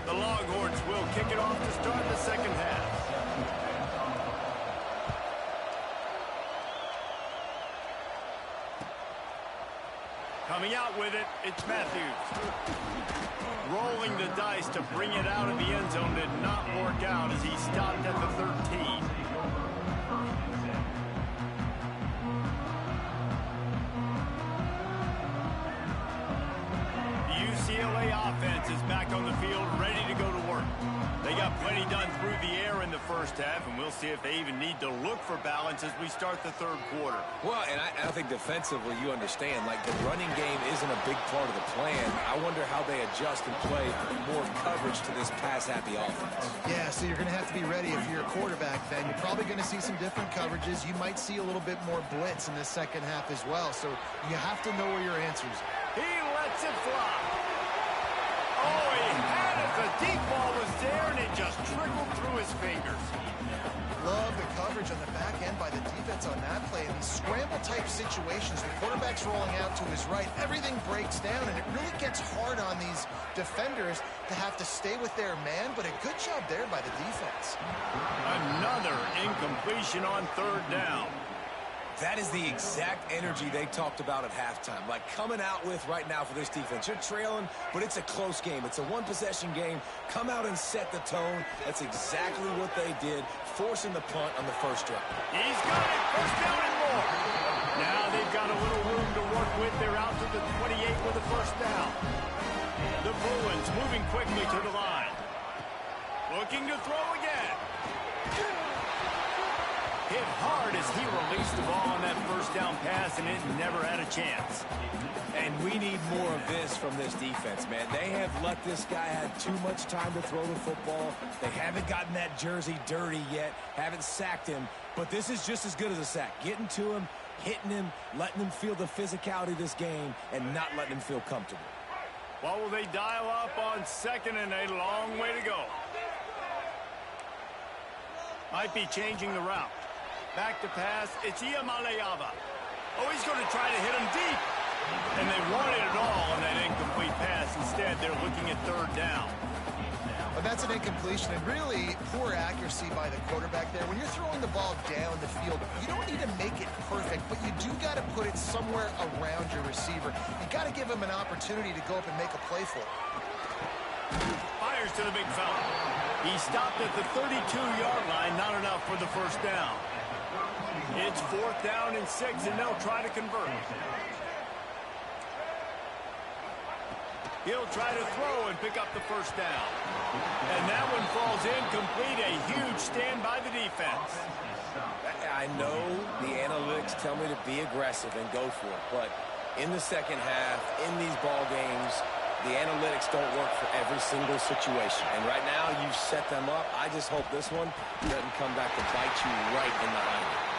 Speaker 1: The Longhorns will kick it off to start the second half. Coming out with it, it's Matthews. Rolling the dice to bring it out of the end zone did not work out as he stopped at the 13. UCLA offense is back on the field, ready to go to work. They got plenty done through the air in the first half, and we'll see if they even need to look for balance as we start the third quarter.
Speaker 2: Well, and I think defensively, you understand, like the running game isn't a big part of the plan. I wonder how they adjust and play more coverage to this pass-happy offense.
Speaker 3: Yeah, so you're going to have to be ready if you're a quarterback then. You're probably going to see some different coverages. You might see a little bit more blitz in the second half as well, so you have to know where your answers are.
Speaker 1: He lets it fly. Oh, he had it. The deep ball was there, and it just trickled through his fingers.
Speaker 3: Love the coverage on the back end by the defense on that play. In these scramble-type situations, the quarterback's rolling out to his right. Everything breaks down, and it really gets hard on these defenders to have to stay with their man, but a good job there by the defense.
Speaker 1: Another incompletion on third down.
Speaker 2: That is the exact energy they talked about at halftime, like coming out with right now for this defense. You're trailing, but it's a close game. It's a one-possession game. Come out and set the tone. That's exactly what they did, forcing the punt on the first drive.
Speaker 1: He's got it. First down and more. Now they've got a little room to work with. They're out to the 28 with a first down. The Bruins moving quickly to the line. Looking to throw again. Hit hard as he released the ball on that first down pass, and it never had a chance.
Speaker 2: And we need more of this from this defense, man. They have let this guy have too much time to throw the football. They haven't gotten that jersey dirty yet, haven't sacked him, but this is just as good as a sack. Getting to him, hitting him, letting him feel the physicality of this game, and not letting him feel comfortable.
Speaker 1: What will they dial up on second and a long way to go? Might be changing the route. Back to pass, it's Iamaleava. Oh, he's going to try to hit him deep. And they wanted it all on that incomplete pass. Instead, they're looking at third down.
Speaker 3: But that's an incompletion, and really poor accuracy by the quarterback there. When you're throwing the ball down the field, you don't need to make it perfect, but you do got to put it somewhere around your receiver. You got to give him an opportunity to go up and make a play for it.
Speaker 1: Fires to the big fella. He stopped at the 32-yard line, not enough for the first down. It's fourth down and 6, and they'll try to convert. He'll try to throw and pick up the first down. And that one falls incomplete. A huge stand by the defense.
Speaker 2: I know the analytics tell me to be aggressive and go for it, but in the second half, in these ball games, the analytics don't work for every single situation. And right now, you've set them up. I just hope this one doesn't come back to bite you right in the hind.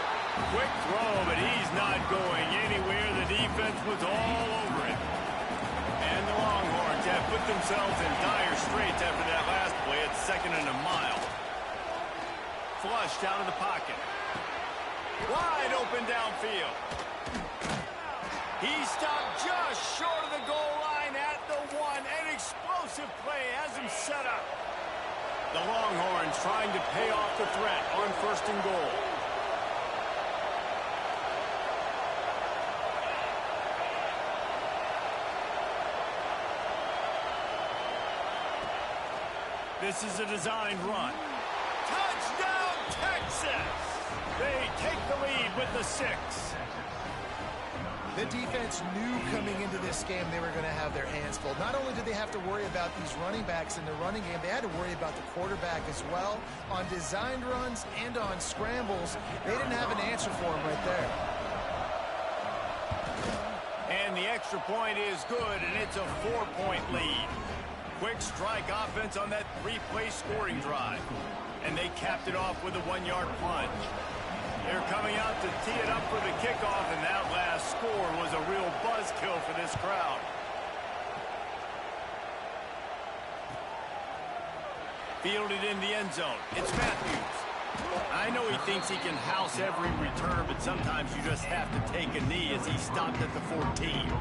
Speaker 1: Quick throw, but he's not going anywhere. The defense was all over it. And the Longhorns have put themselves in dire straits after that last play at second and a mile. Flushed out of the pocket. Wide open downfield. He stopped just short of the goal line at the 1. An explosive play has him set up. The Longhorns trying to pay off the threat on first and goal. This is a designed run. Touchdown, Texas! They take the lead with the 6.
Speaker 3: The defense knew coming into this game they were going to have their hands full. Not only did they have to worry about these running backs in the running game, they had to worry about the quarterback as well. On designed runs and on scrambles, they didn't have an answer for him right there.
Speaker 1: And the extra point is good, and it's a 4-point lead. Quick strike offense on that 3-play scoring drive. And they capped it off with a 1-yard plunge. They're coming out to tee it up for the kickoff, and that last score was a real buzzkill for this crowd. Fielded in the end zone. It's Matthews. I know he thinks he can house every return, but sometimes you just have to take a knee as he stopped at the 14.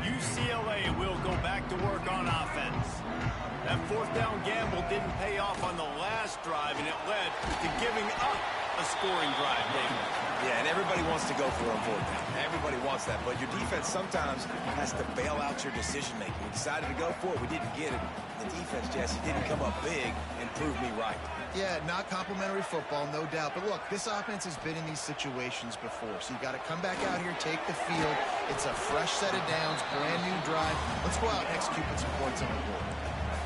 Speaker 1: UCLA will go back to work on offense. That 4th down gamble didn't pay off on the last drive, and it led to giving up a scoring drive, David.
Speaker 2: Yeah, and everybody wants to go for it on 4th down. Everybody wants that, but your defense sometimes has to bail out your decision-making. We decided to go for it. We didn't get it. The defense, Jesse, didn't come up big and prove me right.
Speaker 3: Yeah, not complimentary football, no doubt. But look, this offense has been in these situations before, so you got to come back out here, take the field. It's a fresh set of downs, brand new drive. Let's go out and execute with some points on the board.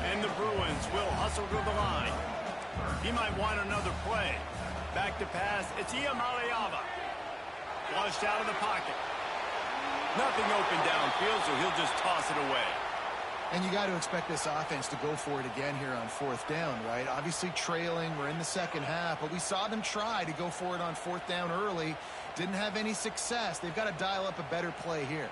Speaker 1: And the Bruins will hustle to the line. He might want another play. Back to pass. It's Iamaleava. Flushed out of the pocket. Nothing open downfield, so he'll just toss it away.
Speaker 3: And you got to expect this offense to go for it again here on 4th down, right? Obviously trailing. We're in the second half, but we saw them try to go for it on 4th down early. Didn't have any success. They've got to dial up a better play here.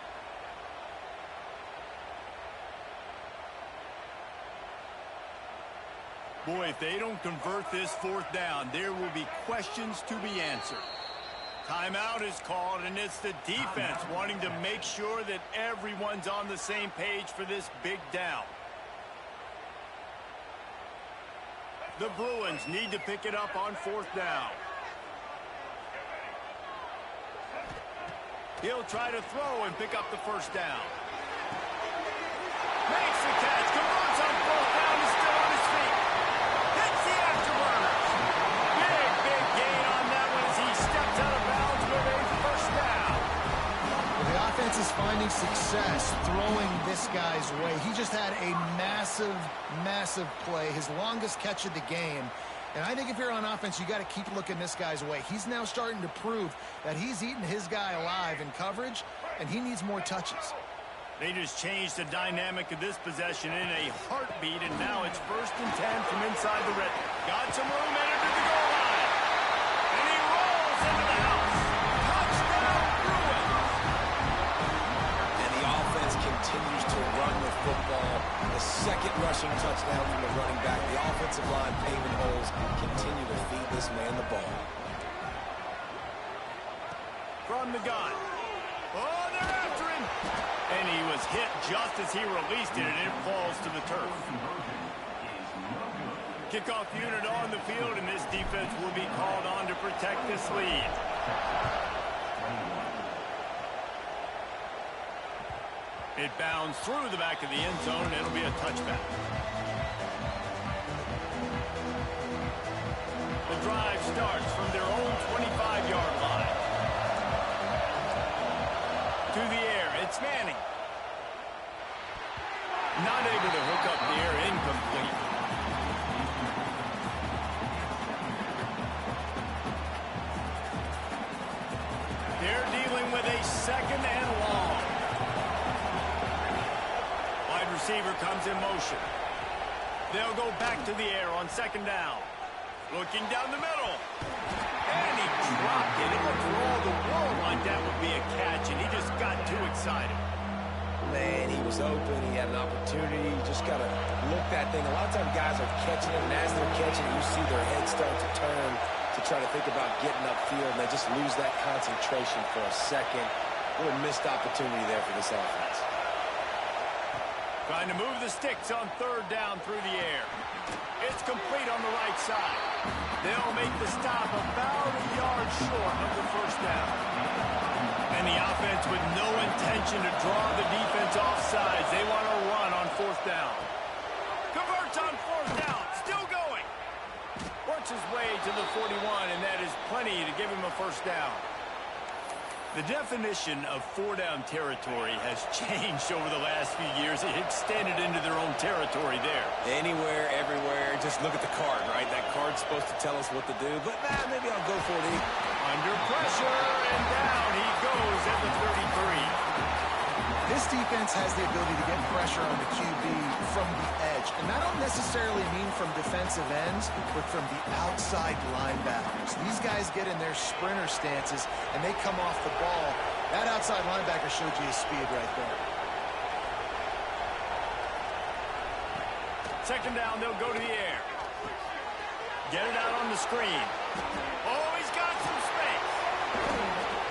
Speaker 1: Boy, if they don't convert this 4th down, there will be questions to be answered. Timeout is called, and it's the defense wanting to make sure that everyone's on the same page for this big down. The Bruins need to pick it up on 4th down. He'll try to throw and pick up the 1st down. Makes the catch, converts on 4th down, is still on his feet. Hits the afterburners. Big gain on that one as he steps out of bounds with a 1st down.
Speaker 3: Well, the offense is finding success throwing this guy's way. He just had a massive play, his longest catch of the game. And I think if you're on offense, you got to keep looking this guy's way. He's now starting to prove that he's eating his guy alive in coverage, and he needs more touches.
Speaker 1: They just changed the dynamic of this possession in a heartbeat, and now it's 1st and 10 from inside the red. Got some room, entered to the goal line. And he rolls into the house. Touchdown, Bruins.
Speaker 2: And the offense continues to run the football. The 2nd rushing touchdown from the running back. The offensive line paving holes. Continue to feed this man the ball.
Speaker 1: From the gun. Oh, they're after him. And he was hit just as he released it, and it falls to the turf. Kickoff unit on the field, and this defense will be called on to protect this lead. It bounds through the back of the end zone, and it'll be a touchback. The drive starts from their own 25-yard line. To the air, it's Manning. Not able to hook up the air, incomplete. They're dealing with a 2nd and long. Wide receiver comes in motion. They'll go back to the air on 2nd down. Looking down the middle. And he dropped it. It looked for all the world like that would be a catch, and he just got too excited.
Speaker 2: Man, he was open. He had an opportunity. You just got to look that thing. A lot of times guys are catching it, and as they're catching it, you see their head start to turn to try to think about getting upfield, and they just lose that concentration for a second. What a missed opportunity there for this offense.
Speaker 1: Trying to move the sticks on third down through the air. It's complete on the right side. They'll make the stop about a yard short of the first down. And the offense with no intention to draw the defense off sides. They want to run on fourth down. Converts on fourth down. Still going. Works his way to the 41, and that is plenty to give him a first down. The definition of four-down territory has changed over the last few years. It extended into their own territory there.
Speaker 2: Anywhere, everywhere, just look at the card, right? That card's supposed to tell us what to do, but maybe I'll go for it.
Speaker 1: Under pressure, and down he goes at the 33.
Speaker 3: This defense has the ability to get pressure on the QB from the edge. And that don't necessarily mean from defensive ends, but from the outside linebackers. These guys get in their sprinter stances, and they come off the ball. That outside linebacker showed you his speed right there.
Speaker 1: Second down, they'll go to the air. Get it out on the screen. Oh, he's got some space.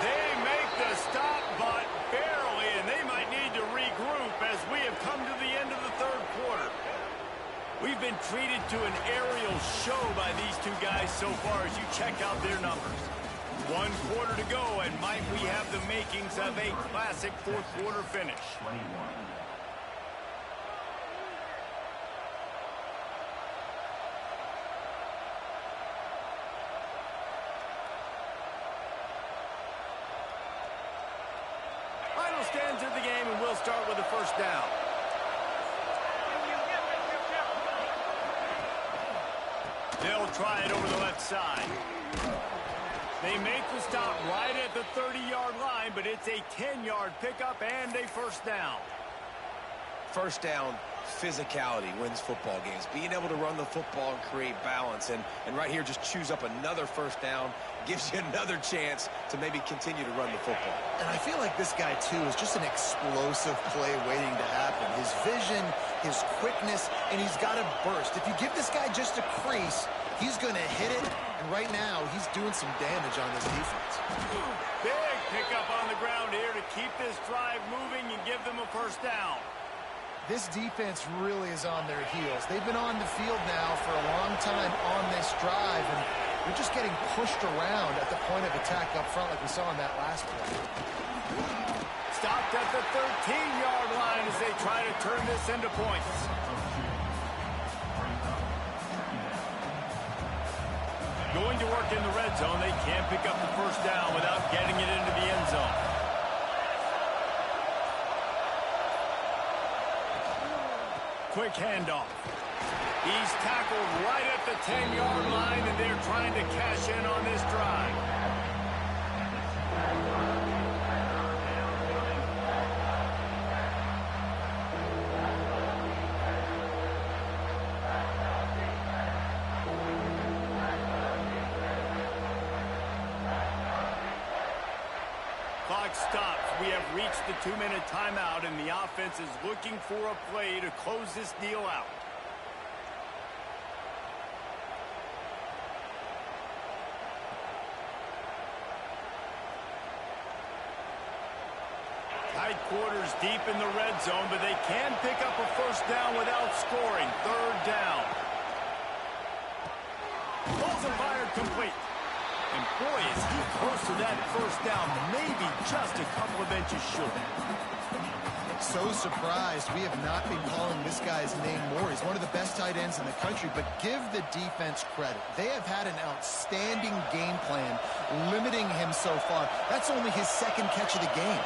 Speaker 1: They make the stop, but barely, and they might need to regroup as we have come to the end of the third quarter. We've been treated to an aerial show by these two guys so far as you check out their numbers. 1 quarter to go, and might we have the makings of a classic fourth quarter finish.
Speaker 4: 21.
Speaker 1: Final stands of the game, and we'll start with the first down. They'll try it over the left side. They make the stop right at the 30-yard line, but it's a 10-yard pickup and a first down.
Speaker 2: First down, physicality wins football games. Being able to run the football and create balance. And right here, just choose up another first down. Gives you another chance to maybe continue to run the football.
Speaker 3: And I feel like this guy, too, is just an explosive play waiting to happen. His vision, his quickness, and he's got a burst. If you give this guy just a crease, he's going to hit it. And right now, he's doing some damage on this defense.
Speaker 1: Big pickup on the ground here to keep this drive moving and give them a first down.
Speaker 3: This defense really is on their heels. They've been on the field now for a long time on this drive, and they're just getting pushed around at the point of attack up front like we saw in that last play.
Speaker 1: Stopped at the 13-yard line as they try to turn this into points. Going to work in the red zone. They can't pick up the first down without getting it into the end zone. Quick handoff. He's tackled right at the 10-yard line, and they're trying to cash in on this drive. Clock stops. We have reached the 2-minute timeout, and the offense is looking for a play to close this deal out. Tight quarters deep in the red zone, but they can pick up a first down without scoring. Third down. Balls are fired complete. And boy, is he close to that first down, maybe just a couple of inches short.
Speaker 3: So surprised we have not been calling this guy's name more. He's one of the best tight ends in the country, but give the defense credit. They have had an outstanding game plan limiting him so far. That's only his second catch of the game.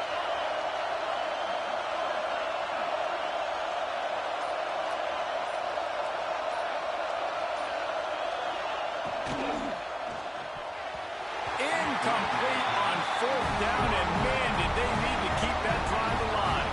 Speaker 1: Incomplete on fourth down, and man, did they need to keep that drive alive.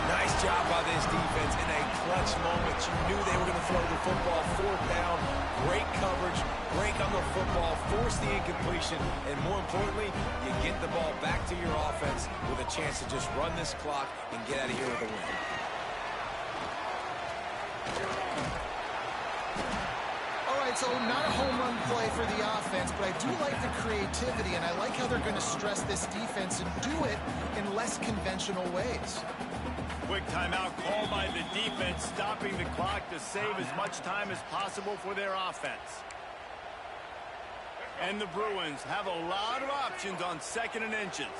Speaker 2: Nice job by this defense in a clutch moment. You knew they were going to throw the football. Fourth down, great coverage, break on the football, force the incompletion, and more importantly, you get the ball back to your offense with a chance to just run this clock and get out of here with a win.
Speaker 3: So not a home run play for the offense, but I do like the creativity, and I like how they're going to stress this defense and do it in less conventional ways.
Speaker 1: Quick timeout called by the defense, stopping the clock to save as much time as possible for their offense. And the Bruins have a lot of options on 2nd and inches.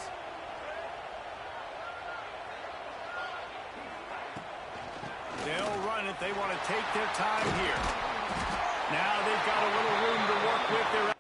Speaker 1: They'll run it. They want to take their time here. Now they've got a little room to work with. Their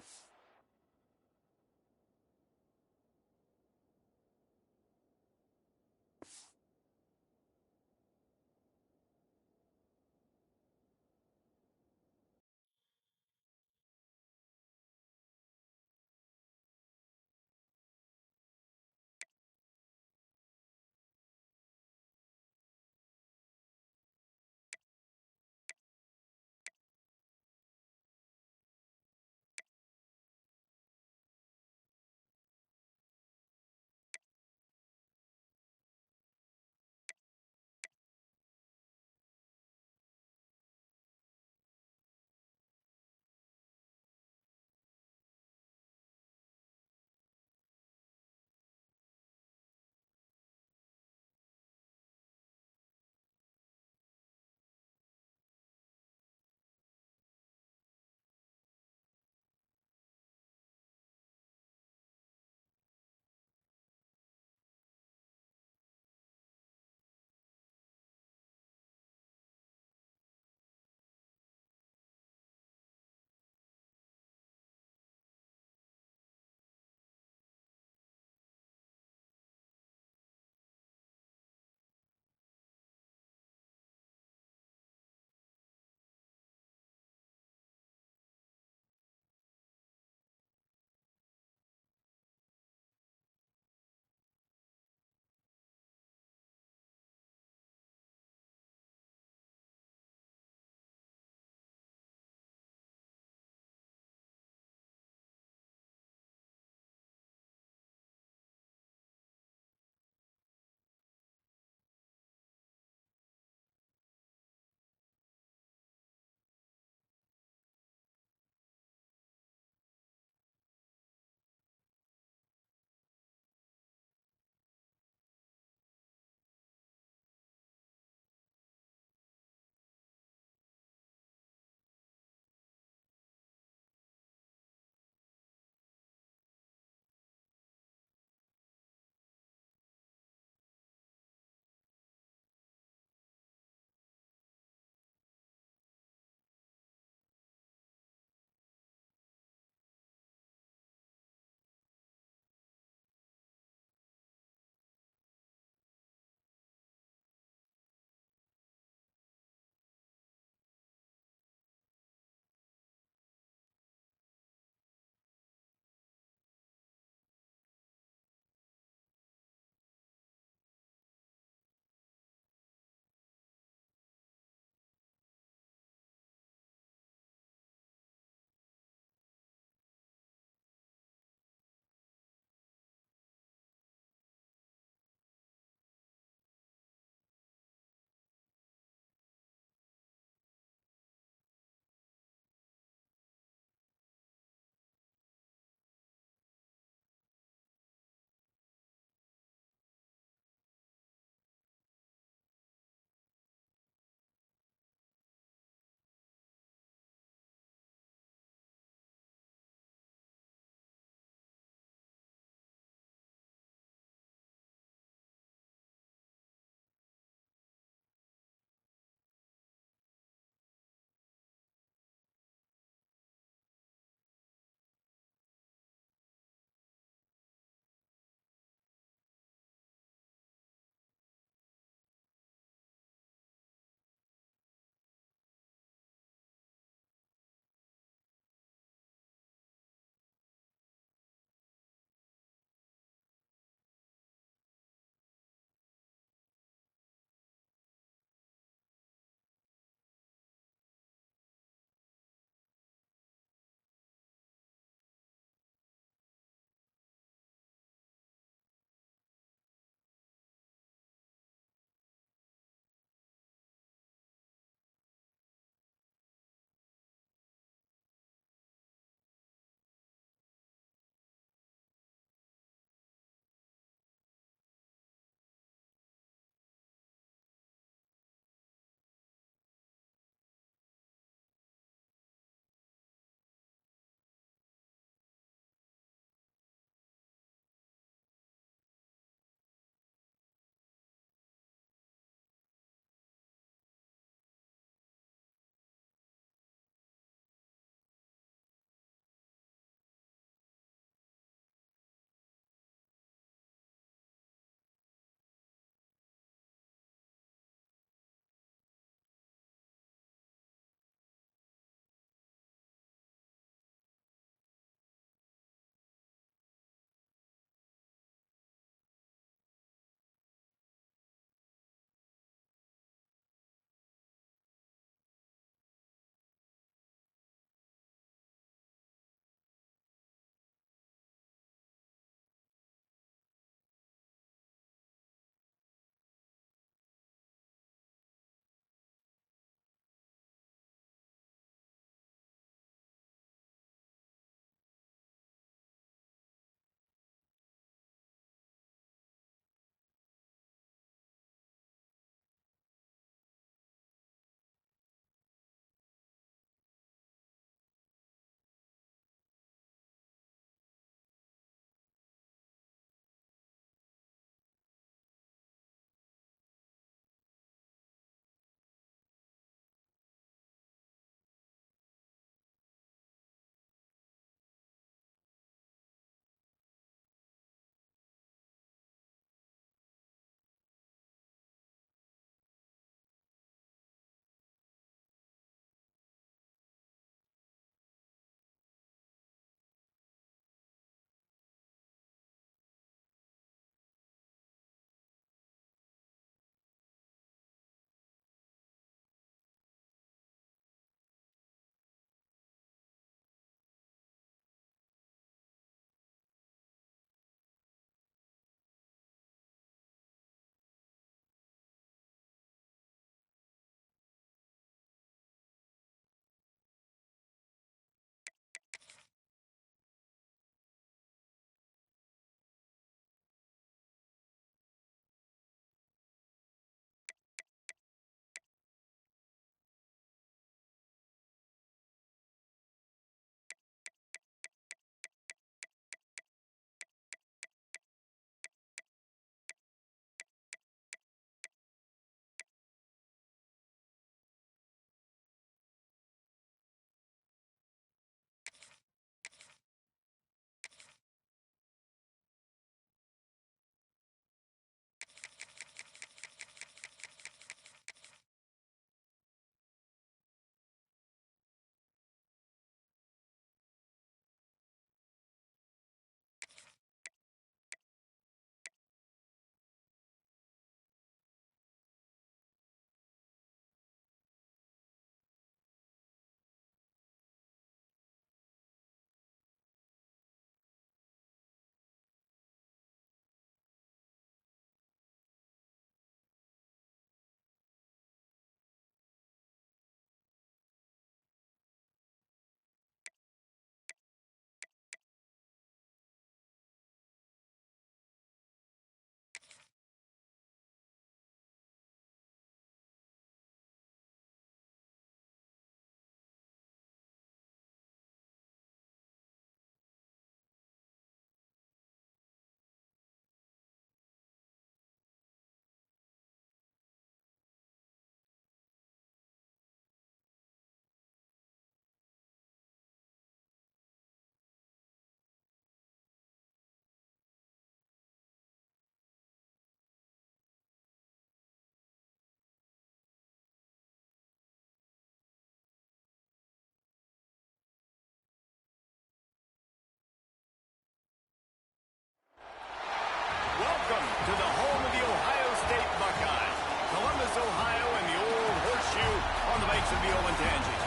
Speaker 1: the Olentangy.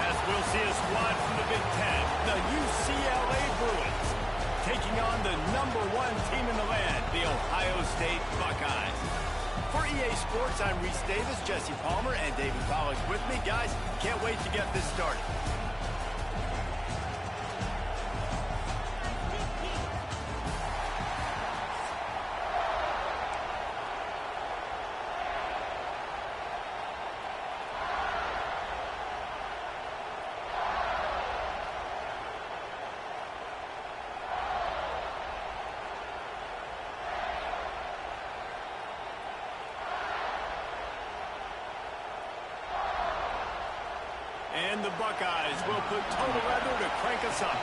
Speaker 1: As we'll see a squad from the Big Ten, the UCLA Bruins, taking on the #1 team in the land, the Ohio State Buckeyes. For EA Sports, I'm Reese Davis, Jesse Palmer, and David Pollack with me. Guys, can't wait to get this started. And the Buckeyes will put total leather to crank us up.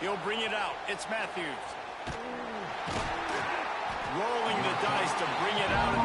Speaker 1: He'll bring it out. It's Matthews. Rolling the dice to bring it out.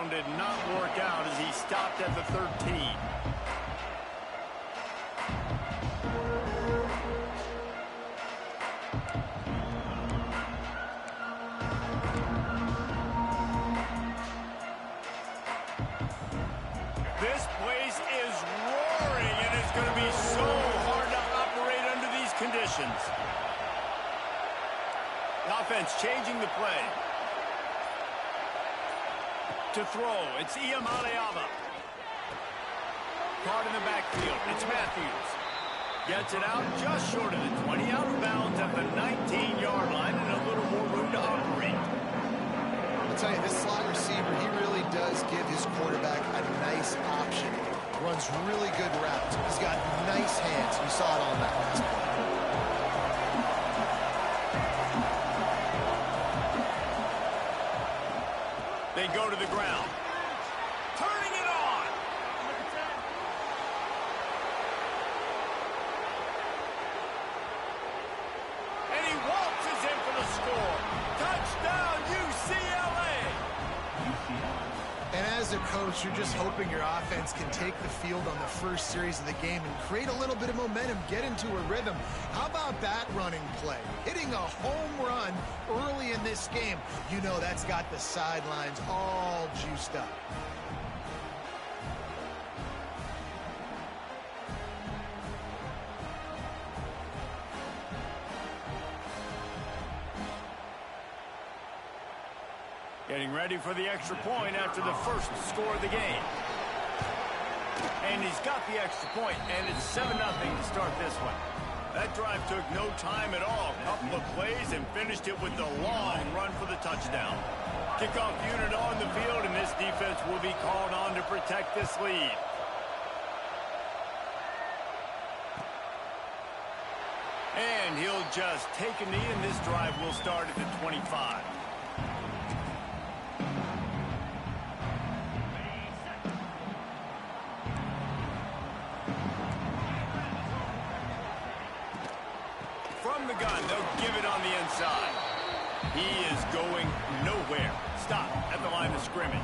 Speaker 1: Did not work out as he stopped at the 13. This place is roaring, and it's going to be so hard to operate under these conditions. The offense changing the play. To throw, it's Iamaleava. Caught in the backfield, it's Matthews. Gets it out just short of the 20, out of bounds at the 19-yard line, and a little more room to operate.
Speaker 3: I'll tell you, this slot receiver, he really does give his quarterback a nice option. Runs really good routes. He's got nice hands. You saw it on that last play.
Speaker 1: They go to the ground. Turning it on. And he waltzes in for the score. Touchdown, UCLA.
Speaker 3: And as a coach, you're just hoping your offense can take the field on the first series of the game and create a little bit of momentum, get into a rhythm. How about that running play? Hitting a home run early in this game. You know that's got the sidelines all juiced up.
Speaker 1: Getting ready for the extra point after the first score of the game. And he's got the extra point, and it's 7-0 to start this one. That drive took no time at all. Couple of plays and finished it with the long run for the touchdown. Kickoff unit on the field, and this defense will be called on to protect this lead. And he'll just take a knee, and this drive will start at the 25. From the gun, they'll give it on the inside. He is going nowhere. Stop at the line of scrimmage.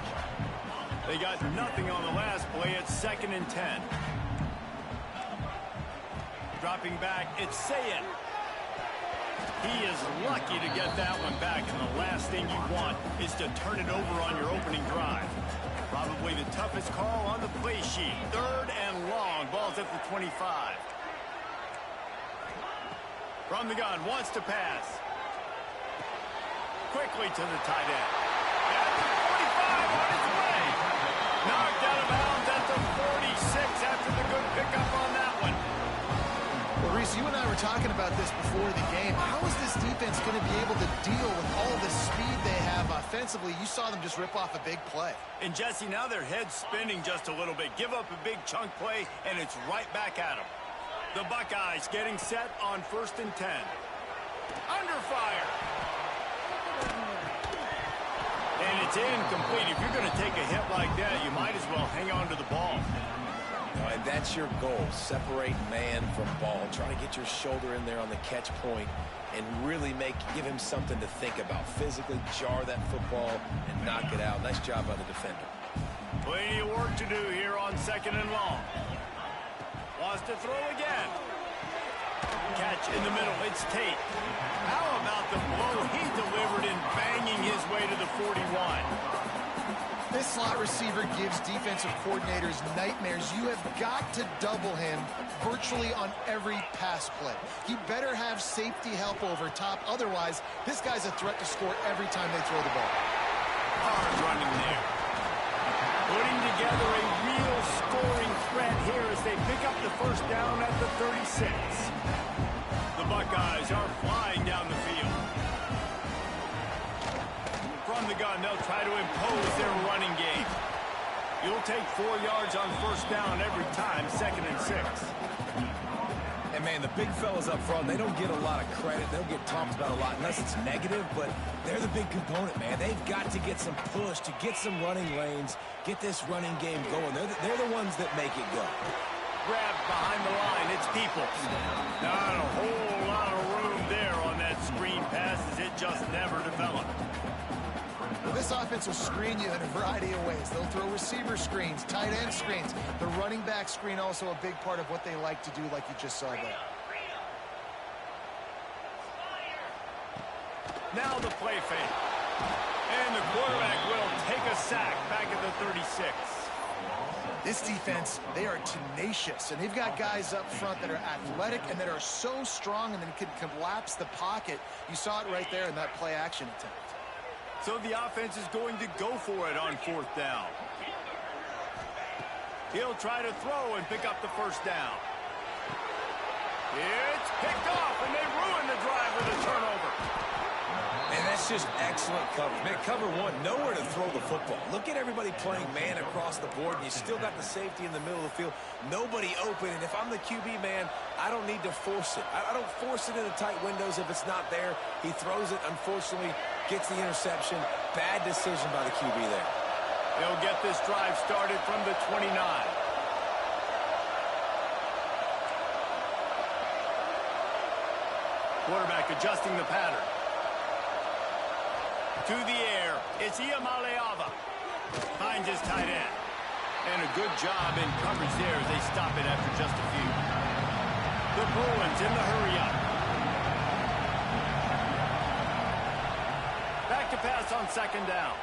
Speaker 1: They got nothing on the last play. It's 2nd and 10. Dropping back, it's Sayin. He is lucky to get that one back, and the last thing you want is to turn it over on your opening drive. Probably the toughest call on the play sheet. 3rd and long. Ball's at the 25. From the gun, wants to pass. Quickly to the tight end. At the 45, on his way. Knocked out of bounds at the 46 after the good pickup on that one.
Speaker 3: Well, Reese, you and I were talking about this before the game. How is this defense going to be able to deal with all the speed they have offensively? You saw them just rip off a big play.
Speaker 1: And Jesse, now their head's spinning just a little bit. Give up a big chunk play, and it's right back at them. The Buckeyes getting set on 1st and 10. Under fire. And it's incomplete. If you're going to take a hit like that, you might as well hang on to the ball.
Speaker 2: And that's your goal. Separate man from ball. Try to get your shoulder in there on the catch point and really give him something to think about. Physically jar that football and knock it out. Nice job by the defender.
Speaker 1: Plenty of work to do here on 2nd and long. Wants to throw again. Catch in the middle. It's Tate. How about the blow he delivered in banging his way to the 41?
Speaker 3: This slot receiver gives defensive coordinators nightmares. You have got to double him virtually on every pass play. He better have safety help over top. Otherwise, this guy's a threat to score every time they throw the ball.
Speaker 1: Hard running there. Putting together a real scoring threat here as they pick up the 1st down at the 36. The Buckeyes are flying down the field. From the gun, they'll try to impose their running game. You'll take 4 yards on 1st down every time, 2nd and 6.
Speaker 2: And, man, the big fellas up front, they don't get a lot of credit. They'll get talked about a lot unless it's negative, but they're the big component, man. They've got to get some push, to get some running lanes, get this running game going. They're the ones that make it go.
Speaker 1: Grabbed behind the line, it's Peoples. Not a whole lot of room there on that screen pass as it just never developed.
Speaker 3: Well, this offense will screen you in a variety of ways. They'll throw receiver screens, tight end screens. The running back screen also a big part of what they like to do, like you just saw there.
Speaker 1: Now the play fake. And the quarterback will take a sack back at the 36.
Speaker 3: This defense, they are tenacious, and they've got guys up front that are athletic and that are so strong and then can collapse the pocket. You saw it right there in that play action attempt.
Speaker 1: So the offense is going to go for it on 4th down. He'll try to throw and pick up the 1st down. It's picked off, and they ruin the drive with a turnover.
Speaker 2: And that's just excellent coverage. Man, cover one, nowhere to throw the football. Look at everybody playing man across the board, and you still got the safety in the middle of the field. Nobody open, and if I'm the QB, man, I don't need to force it. I don't force it into tight windows if it's not there. He throws it, unfortunately, gets the interception. Bad decision by the QB there.
Speaker 1: They'll get this drive started from the 29. Quarterback adjusting the pattern. To the air, it's Iamaleava. Finds his tight end. And a good job in coverage there as they stop it after just a few. The Bruins in the hurry-up. Back to pass on 2nd down.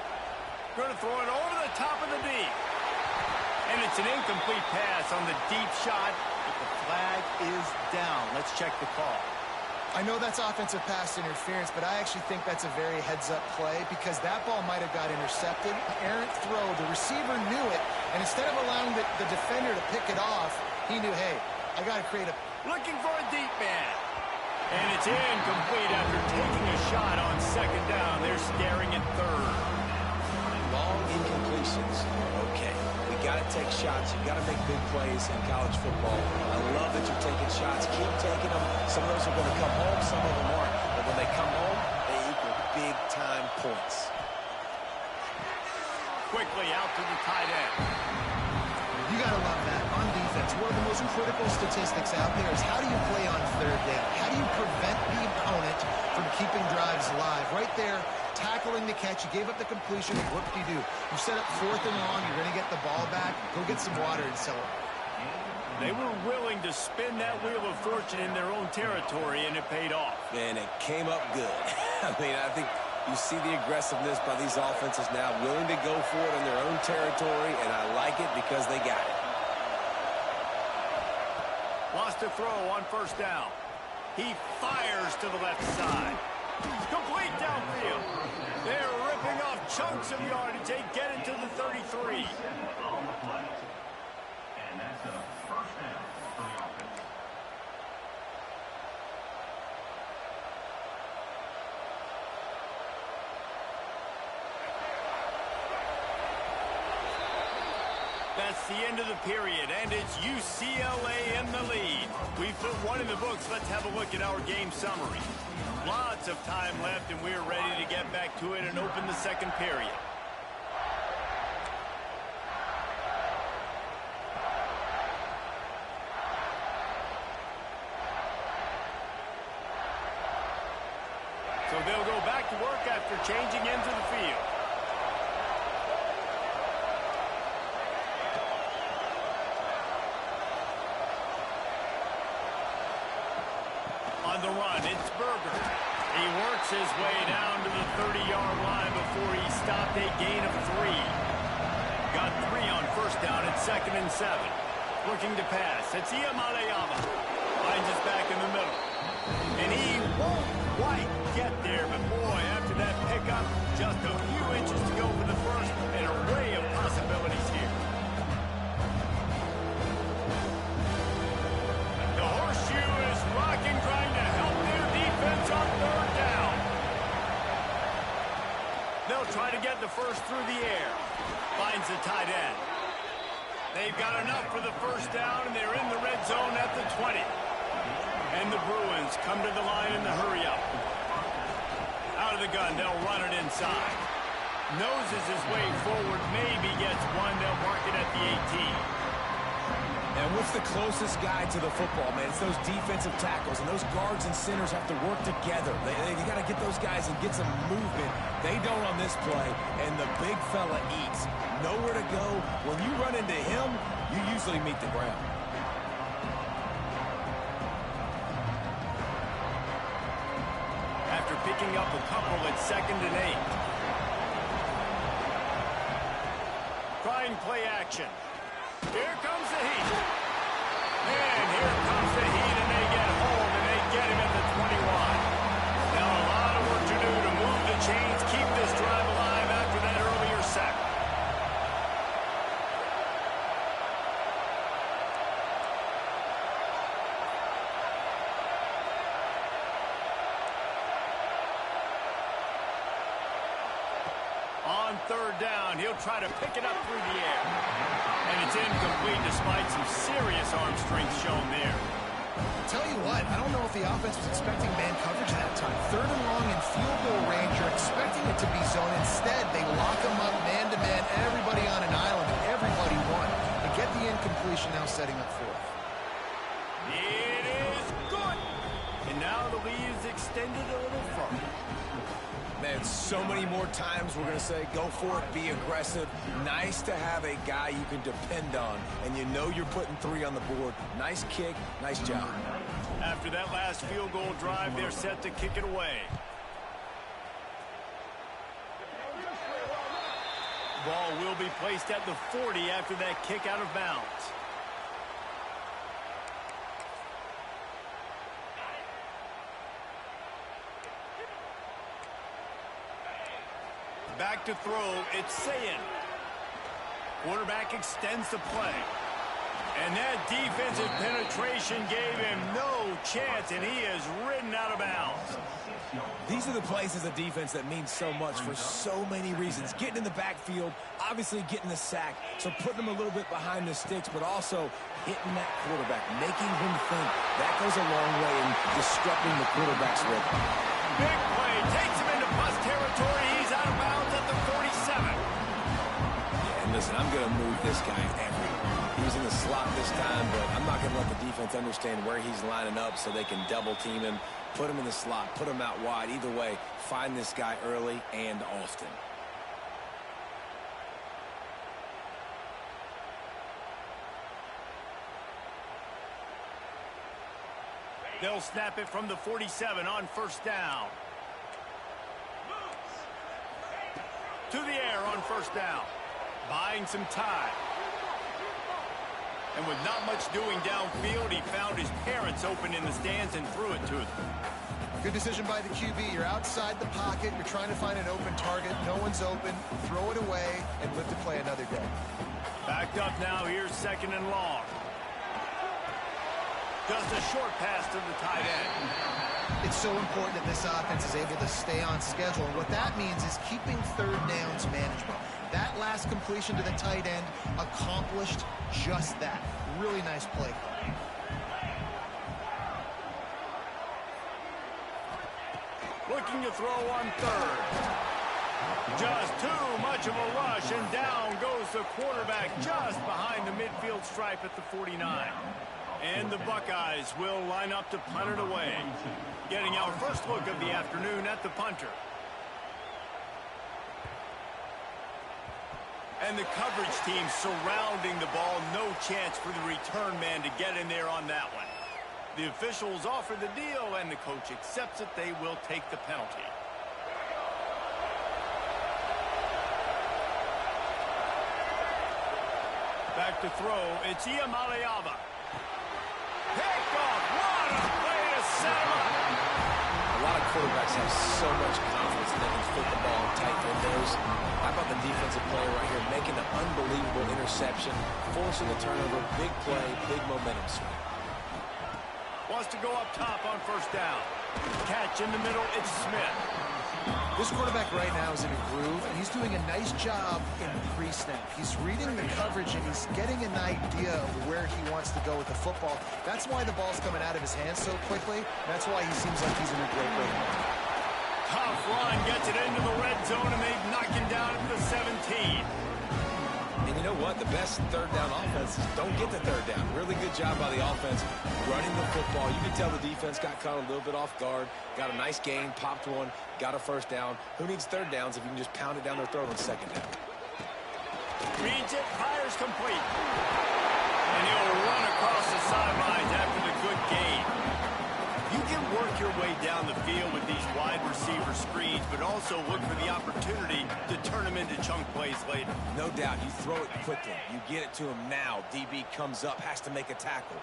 Speaker 1: Going to throw it over the top of the D. And it's an incomplete pass on the deep shot, but the flag is down. Let's check the call.
Speaker 3: I know that's offensive pass interference, but I actually think that's a very heads-up play because that ball might have got intercepted. Errant throw. The receiver knew it, and instead of allowing the defender to pick it off, he knew, hey, I got to create a...
Speaker 1: Looking for a deep man. And it's incomplete after taking a shot on 2nd down. They're staring at 3rd.
Speaker 2: Long incompletions. Okay. We got to take shots. You got to make big plays in college football. I love that you're taking shots. Keep taking them. Some of those are going to come home. Some of them aren't. But when they come home, they equal big-time points.
Speaker 1: Quickly out to the tight end.
Speaker 3: You got to love that. On defense, one of the most critical statistics out there is how do you play on 3rd down? How do you prevent the opponent from keeping drives alive? Right there, tackling the catch. You gave up the completion. What do? You set up 4th and long. You're going to get the ball back. Go get some water and celebrate.
Speaker 1: They were willing to spin that wheel of fortune in their own territory, and it paid off.
Speaker 2: And it came up good. I mean, I think you see the aggressiveness by these offenses now, willing to go for it in their own territory, and I like it because they got it.
Speaker 1: Lost a throw on 1st down. He fires to the left side. Complete downfield. They're ripping off chunks of yardage. They get into the 33.
Speaker 4: On the play. And that's a 1st down for the offense.
Speaker 1: It's the end of the period, and it's UCLA in the lead. We've put one in the books. Let's have a look at our game summary. Lots of time left, and we're ready to get back to it and open the second period. So they'll go back to work after changing into the field. On the run, it's Berger. He works his way down to the 30-yard line before he stopped a gain of 3. Got 3 on first down at 2nd and 7. Looking to pass. It's Iamaleava. Finds us back in the middle. And he won't quite get there, but boy, after that pickup, just a few inches to go for the first. An array of possibilities here. The horseshoe is rocking, trying to help their defense on 3rd down. They'll try to get the first through the air. Finds the tight end. They've got enough for the first down, and they're in the red zone at the 20. And the Bruins come to the line in the hurry-up. Out of the gun, they'll run it inside. Noses his way forward, maybe gets one. They'll mark it at the 18.
Speaker 2: And what's the closest guy to the football, man? It's those defensive tackles, and those guards and centers have to work together. They got to get those guys and get some movement. They don't on this play, and the big fella eats. Nowhere to go. When you run into him, you usually meet the ground.
Speaker 1: After picking up a couple at 2nd and 8. Trying play action. Here comes the heat. And here comes the heat, and they get home, and they get him at the 21. Now a lot of work to do to move the chains, keep this drive alive after that earlier sack. On 3rd down, he'll try to pick it up through the air. And it's incomplete despite some serious arm strength shown there.
Speaker 3: Tell you what, I don't know if the offense was expecting man coverage that time. 3rd and long in field goal range, you're expecting it to be zone. Instead, they lock them up man-to-man, everybody on an island, and everybody won. They get the incompletion, now setting up 4th.
Speaker 1: It is good. And now the lead is extended a little further.
Speaker 2: Man, so many more times we're going to say, go for it, be aggressive. Nice to have a guy you can depend on, and you know you're putting 3 on the board. Nice kick, nice job.
Speaker 1: After that last field goal drive, they're set to kick it away. Ball will be placed at the 40 after that kick out of bounds. Back to throw, it's Sayin. Quarterback extends the play. And that defensive penetration gave him no chance, and he is ridden out of bounds.
Speaker 2: These are the plays as a defense that mean so much for so many reasons. Getting in the backfield, obviously getting the sack, so putting him a little bit behind the sticks, but also hitting that quarterback, making him think. That goes a long way in disrupting the quarterback's rhythm.
Speaker 1: Big play, takes him into bus territory. He's out of bounds at the 47.
Speaker 2: Yeah, and listen, I'm going to move this guy everywhere. He was in the slot this time, but I'm not going to let the defense understand where he's lining up so they can double team him, put him in the slot, put him out wide. Either way, find this guy early and often.
Speaker 1: They'll snap it from the 47 on 1st down. To the air on 1st down. Buying some time. And with not much doing downfield, he found his parents open in the stands and threw it to them.
Speaker 3: Good decision by the QB. You're outside the pocket. You're trying to find an open target. No one's open. Throw it away and live to play another day.
Speaker 1: Backed up now. Here's 2nd and long. Just a short pass to the tight end.
Speaker 3: It's so important that this offense is able to stay on schedule. And what that means is keeping third downs manageable. That last completion to the tight end accomplished just that. Really nice play.
Speaker 1: Looking to throw on third. Just too much of a rush, and down goes the quarterback just behind the midfield stripe at the 49. And the Buckeyes will line up to punt it away. Getting our first look of the afternoon at the punter. And the coverage team surrounding the ball. No chance for the return man to get in there on that one. The officials offer the deal, and the coach accepts it. They will take the penalty. Back to throw. It's Iamaleava. Pick off. What a play to set him up.
Speaker 2: A lot of quarterbacks have so much confidence that they can fit the ball in tight windows. How about the defensive player right here making an unbelievable interception, forcing a turnover, big play, big momentum swing.
Speaker 1: Wants to go up top on first down. Catch in the middle, it's Smith.
Speaker 3: This quarterback right now is in a groove, and he's doing a nice job in pre-snap. He's reading the coverage, and he's getting an idea of where he wants to go with the football. That's why the ball's coming out of his hands so quickly. That's why he seems like he's in a great way.
Speaker 1: Tough run, gets it into the red zone, and they knock him down at the 17.
Speaker 2: And you know what? The best third down offenses don't get the third down. Really good job by the offense running the football. You can tell the defense got caught a little bit off guard. Got a nice gain, popped one, got a first down. Who needs third downs if you can just pound it down their throat on second down?
Speaker 1: Reads it, fires complete. And he'll run across the sidelines after the good gain. You can work your way down the field with these wide receiver screens, but also look for the opportunity to turn them into chunk plays later.
Speaker 2: No doubt, you throw it quickly. You get it to him now. DB comes up, has to make a tackle.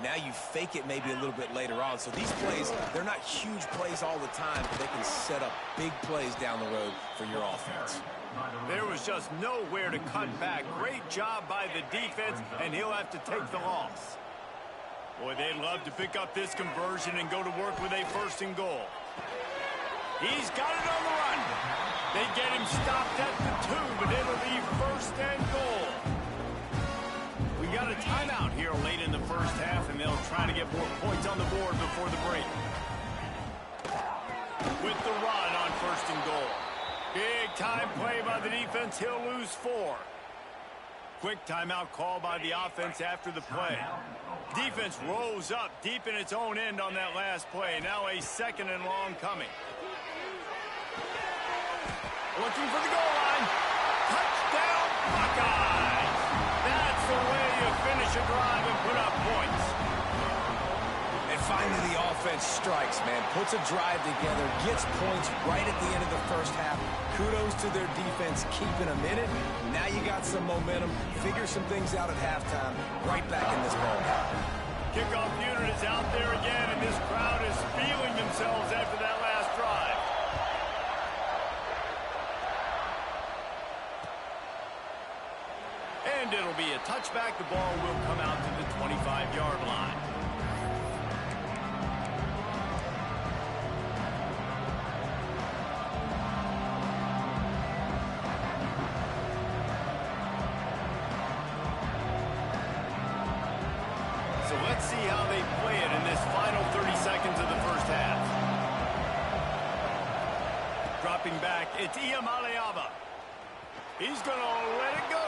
Speaker 2: Now you fake it maybe a little bit later on. So these plays, they're not huge plays all the time, but they can set up big plays down the road for your offense.
Speaker 1: There was just nowhere to cut back. Great job by the defense, and he'll have to take the loss. Boy, they'd love to pick up this conversion and go to work with a first and goal. He's got it on the run. They get him stopped at the 2, but it'll be first and goal. We got a timeout here late in the first half, and they'll try to get more points on the board before the break. With the run on first and goal. Big time play by the defense. He'll lose 4. Quick timeout call by the offense after the play. Defense rose up deep in its own end on that last play. Now a second and long coming. Looking for the goal line. Touchdown, Buckeyes! That's the way you finish a drive and put up points.
Speaker 2: And finally the offense strikes, man. Puts a drive together, gets points right at the end of the first half. Kudos to their defense keeping them in it. Now you got some momentum. Figure some things out at halftime. Right back in this ball.
Speaker 1: Kickoff unit is out there again, and this crowd is feeling themselves after that last drive. And it'll be a touchback. The ball will come out to the 25-yard line. So let's see how they play it in this final 30 seconds of the first half. Dropping back, it's Iamaleava. He's going to let it go.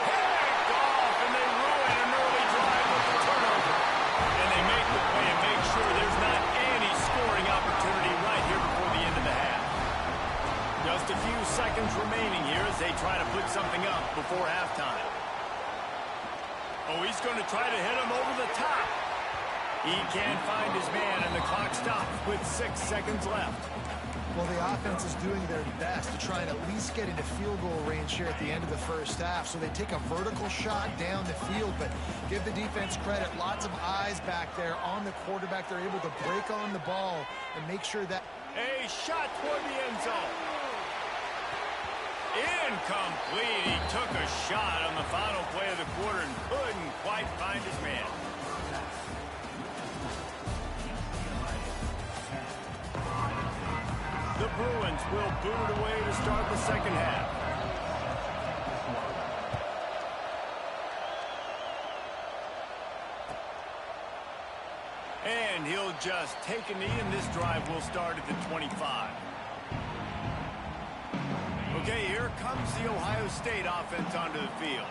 Speaker 1: Picked off, and they ruin an early drive with the turnover. And they make the play and make sure there's not any scoring opportunity right here before the end of the half. Just a few seconds remaining here as they try to put something up before halftime. Oh, he's going to try to hit him over the top. He can't find his man, and the clock stops with 6 seconds left.
Speaker 3: Well, the offense is doing their best to try and at least get into field goal range here at the end of the first half. So they take a vertical shot down the field, but give the defense credit. Lots of eyes back there on the quarterback. They're able to break on the ball and make sure that...
Speaker 1: A shot toward the end zone. Incomplete. He took a shot on the final play of the quarter and couldn't quite find his man. Bruins will boot it away to start the second half. And he'll just take a knee, and this drive will start at the 25. Okay, here comes the Ohio State offense onto the field.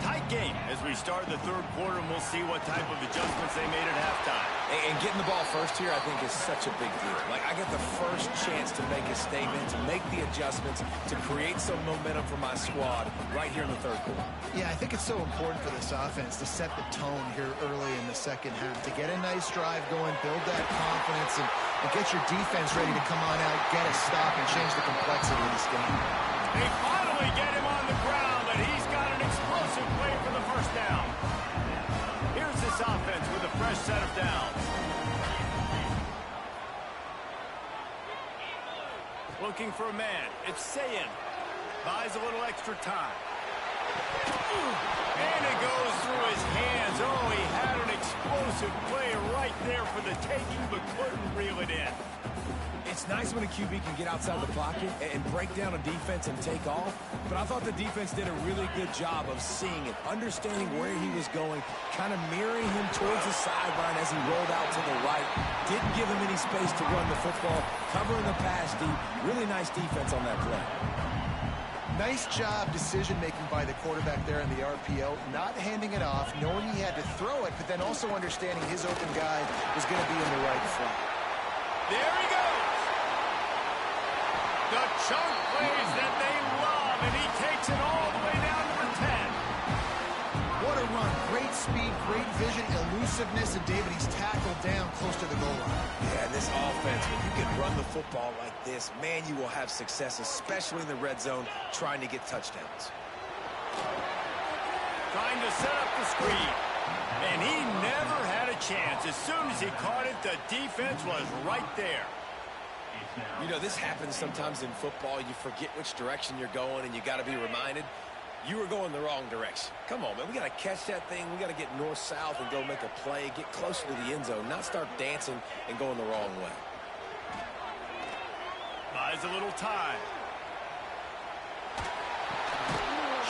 Speaker 1: Tight game as we start the third quarter, and we'll see what type of adjustments they made at halftime.
Speaker 2: And getting the ball first here, I think, is such a big deal. Like, I get the first chance to make a statement, to make the adjustments, to create some momentum for my squad right here in the third quarter.
Speaker 3: Yeah, I think it's so important for this offense to set the tone here early in the second half, to get a nice drive going, build that confidence, and get your defense ready to come on out, get a stop, and change the complexity of this game.
Speaker 1: They finally get him on the ground, but he's got an explosive play for the first down. Here's this offense with a fresh set of downs. Looking for a man. It's Sayin. Buys a little extra time. And it goes through his hands. Oh, he had an explosive play right there for the taking, but couldn't reel it in.
Speaker 2: It's nice when a QB can get outside the pocket and break down a defense and take off, but I thought the defense did a really good job of seeing it, understanding where he was going, kind of mirroring him towards the sideline as he rolled out to the right. Didn't give him any space to run the football, covering the pass deep. Really nice defense on that play.
Speaker 3: Nice job decision-making by the quarterback there in the RPO, not handing it off, knowing he had to throw it, but then also understanding his open guy was going to be in the right front.
Speaker 1: There he goes. The chunk plays that they love, and he takes it all the way down to the 10.
Speaker 3: What a run. Great speed, great vision, elusiveness, and David, he's tackled down close to the goal line.
Speaker 2: Yeah, this offense, when you can run the football like this, man, you will have success, especially in the red zone, trying to get touchdowns.
Speaker 1: Trying to set up the screen. And he never had a chance. As soon as he caught it, the defense was right there.
Speaker 2: You know, this happens sometimes in football. You forget which direction you're going, and you got to be reminded, you were going the wrong direction. Come on, man. We got to catch that thing. We got to get north-south and go make a play, get closer to the end zone, not start dancing and going the wrong way.
Speaker 1: Buys a little time.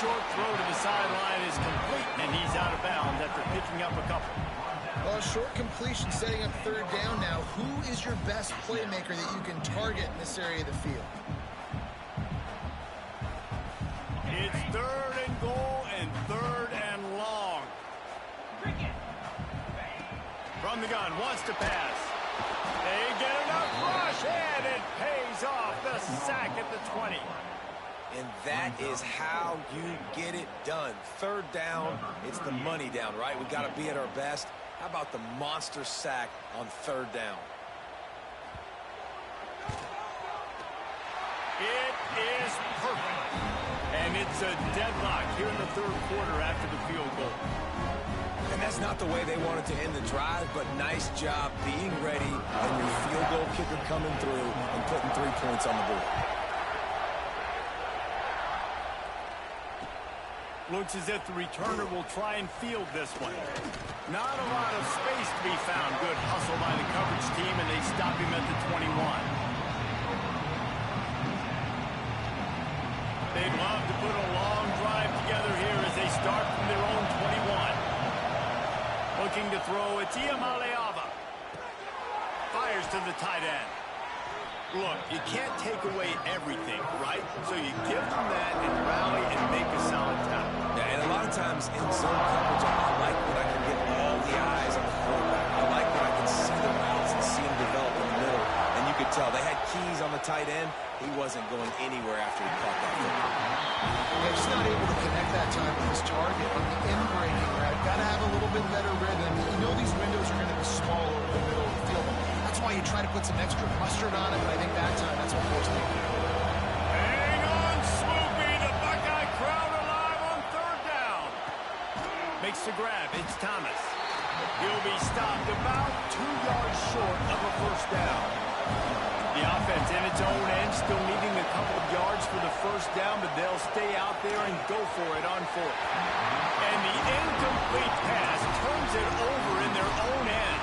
Speaker 1: Short throw to the sideline is complete, and he's out of bounds after picking up a couple.
Speaker 3: Well, short completion setting up third down now. Who is your best playmaker that you can target in this area of the field?
Speaker 1: It's third and goal and third and long. From the gun, wants to pass. They get enough rush, and it pays off. The sack at the 20.
Speaker 2: And that is how you get it done. Third down, it's the money down, right? We got to be at our best. How about the monster sack on third down?
Speaker 1: It is perfect. And it's a deadlock here in the third quarter after the field goal.
Speaker 2: And that's not the way they wanted to end the drive, but nice job being ready and your field goal kicker coming through and putting 3 points on the board.
Speaker 1: Looks as if the returner will try and field this one. Not a lot of space to be found. Good hustle by the coverage team, and they stop him at the 21. They'd love to put a long drive together here as they start from their own 21. Looking to throw, it's Iamaleava. Fires to the tight end. Look, you can't take away everything, right? So you give them that and rally and make a solid tackle.
Speaker 2: Yeah, and a lot of times in zone coverage, I like when I can get all the eyes on the quarterback. I like when I can see the routes and see them develop in the middle. And you could tell they had keys on the tight end. He wasn't going anywhere after he caught that football.
Speaker 3: Yeah, just not able to connect that time with his target on the in-breaking route. Got to have a little bit better rhythm. You know these windows are going to be small over the middle of the field. That's why you try to put some extra mustard on it, but I think that time that's what forced him.
Speaker 1: Hang on, Swoopy. The Buckeye crowd alive on third down. Makes the grab. It's Thomas. He'll be stopped about 2 yards short of a first down. The offense in its own end, still needing a couple of yards for the first down, but they'll stay out there and go for it on fourth. And the incomplete pass turns it over in their own end.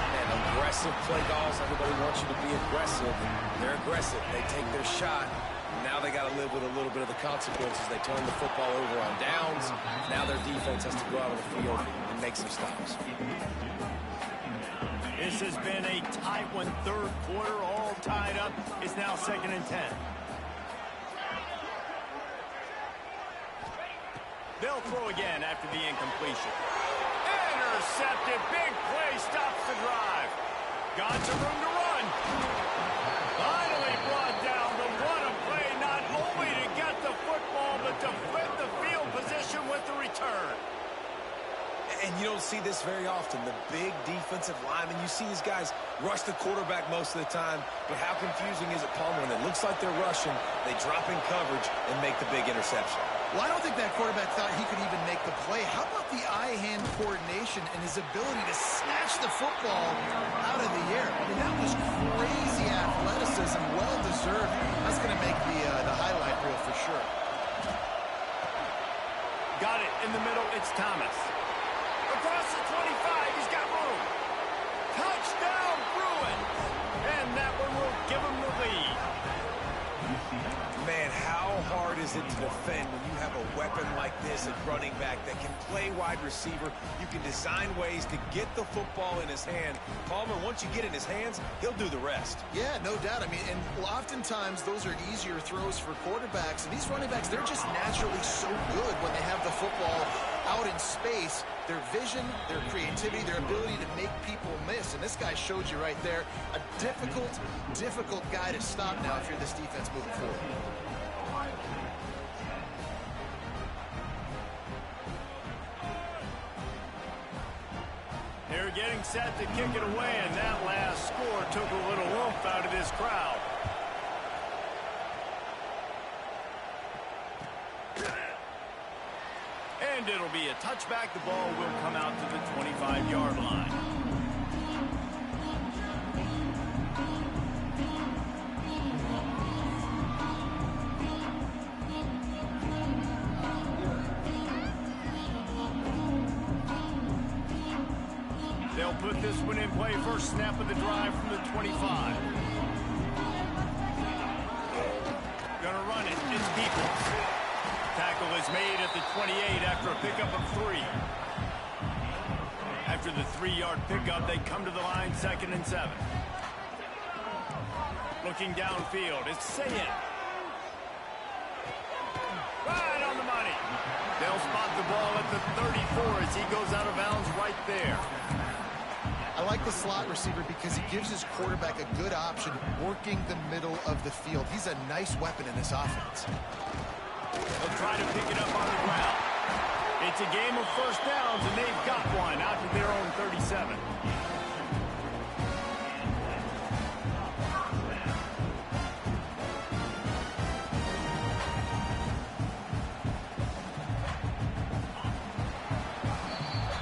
Speaker 2: And aggressive play calls. Everybody wants you to be aggressive. They're aggressive. They take their shot. Now they got to live with a little bit of the consequences. They turn the football over on downs. Now their defense has to go out on the field and make some stops.
Speaker 1: This has been a tight one, third quarter, all tied up. It's now 2nd and 10. They'll throw again after the incompletion. Intercepted. Big play stops the drive. Got some room to run. Finally brought down. The run of play not only to get the football, but to flip the field position with the return.
Speaker 2: And you don't see this very often. The big defensive linemen, you see these guys rush the quarterback most of the time, but how confusing is it, Palmer, when it looks like they're rushing, they drop in coverage and make the big interception?
Speaker 3: Well, I don't think that quarterback thought he could even make the play. How about the eye-hand coordination and his ability to snatch the football out of the air? I mean, that was crazy athleticism, well-deserved. That's going to make the highlight reel for sure.
Speaker 1: Got it in the middle. It's Thomas. Across the 25, he's got room. Touchdown, Bruins. And that one will give him the lead.
Speaker 2: Man, how hard is it to defend when you have a weapon like this at running back that can play wide receiver? You can design ways to get the football in his hand. Palmer, once you get it in his hands, he'll do the rest.
Speaker 3: Yeah, no doubt. I mean, and oftentimes those are easier throws for quarterbacks. And these running backs, they're just naturally so good when they have the football out in space. Their vision, their creativity, their ability to make people miss. And this guy showed you right there, a difficult guy to stop now if you're this defense moving forward.
Speaker 1: They're getting set to kick it away, and that last score took a little oomph out of this crowd. And it'll be a touchback. The ball will come out to the 25-yard line. They'll put this one in play. First snap of the drive from the 25. Gonna run it. It's Peoples. Tackle is made at the 28 after a pickup of 3. After the 3-yard pickup, they come to the line, 2nd and 7. Looking downfield, it's Sayin. Right on the money. They'll spot the ball at the 34 as he goes out of bounds right there.
Speaker 3: I like the slot receiver because he gives his quarterback a good option working the middle of the field. He's a nice weapon in this offense.
Speaker 1: They'll try to pick it up on the ground. It's a game of first downs, and they've got one out to their own 37.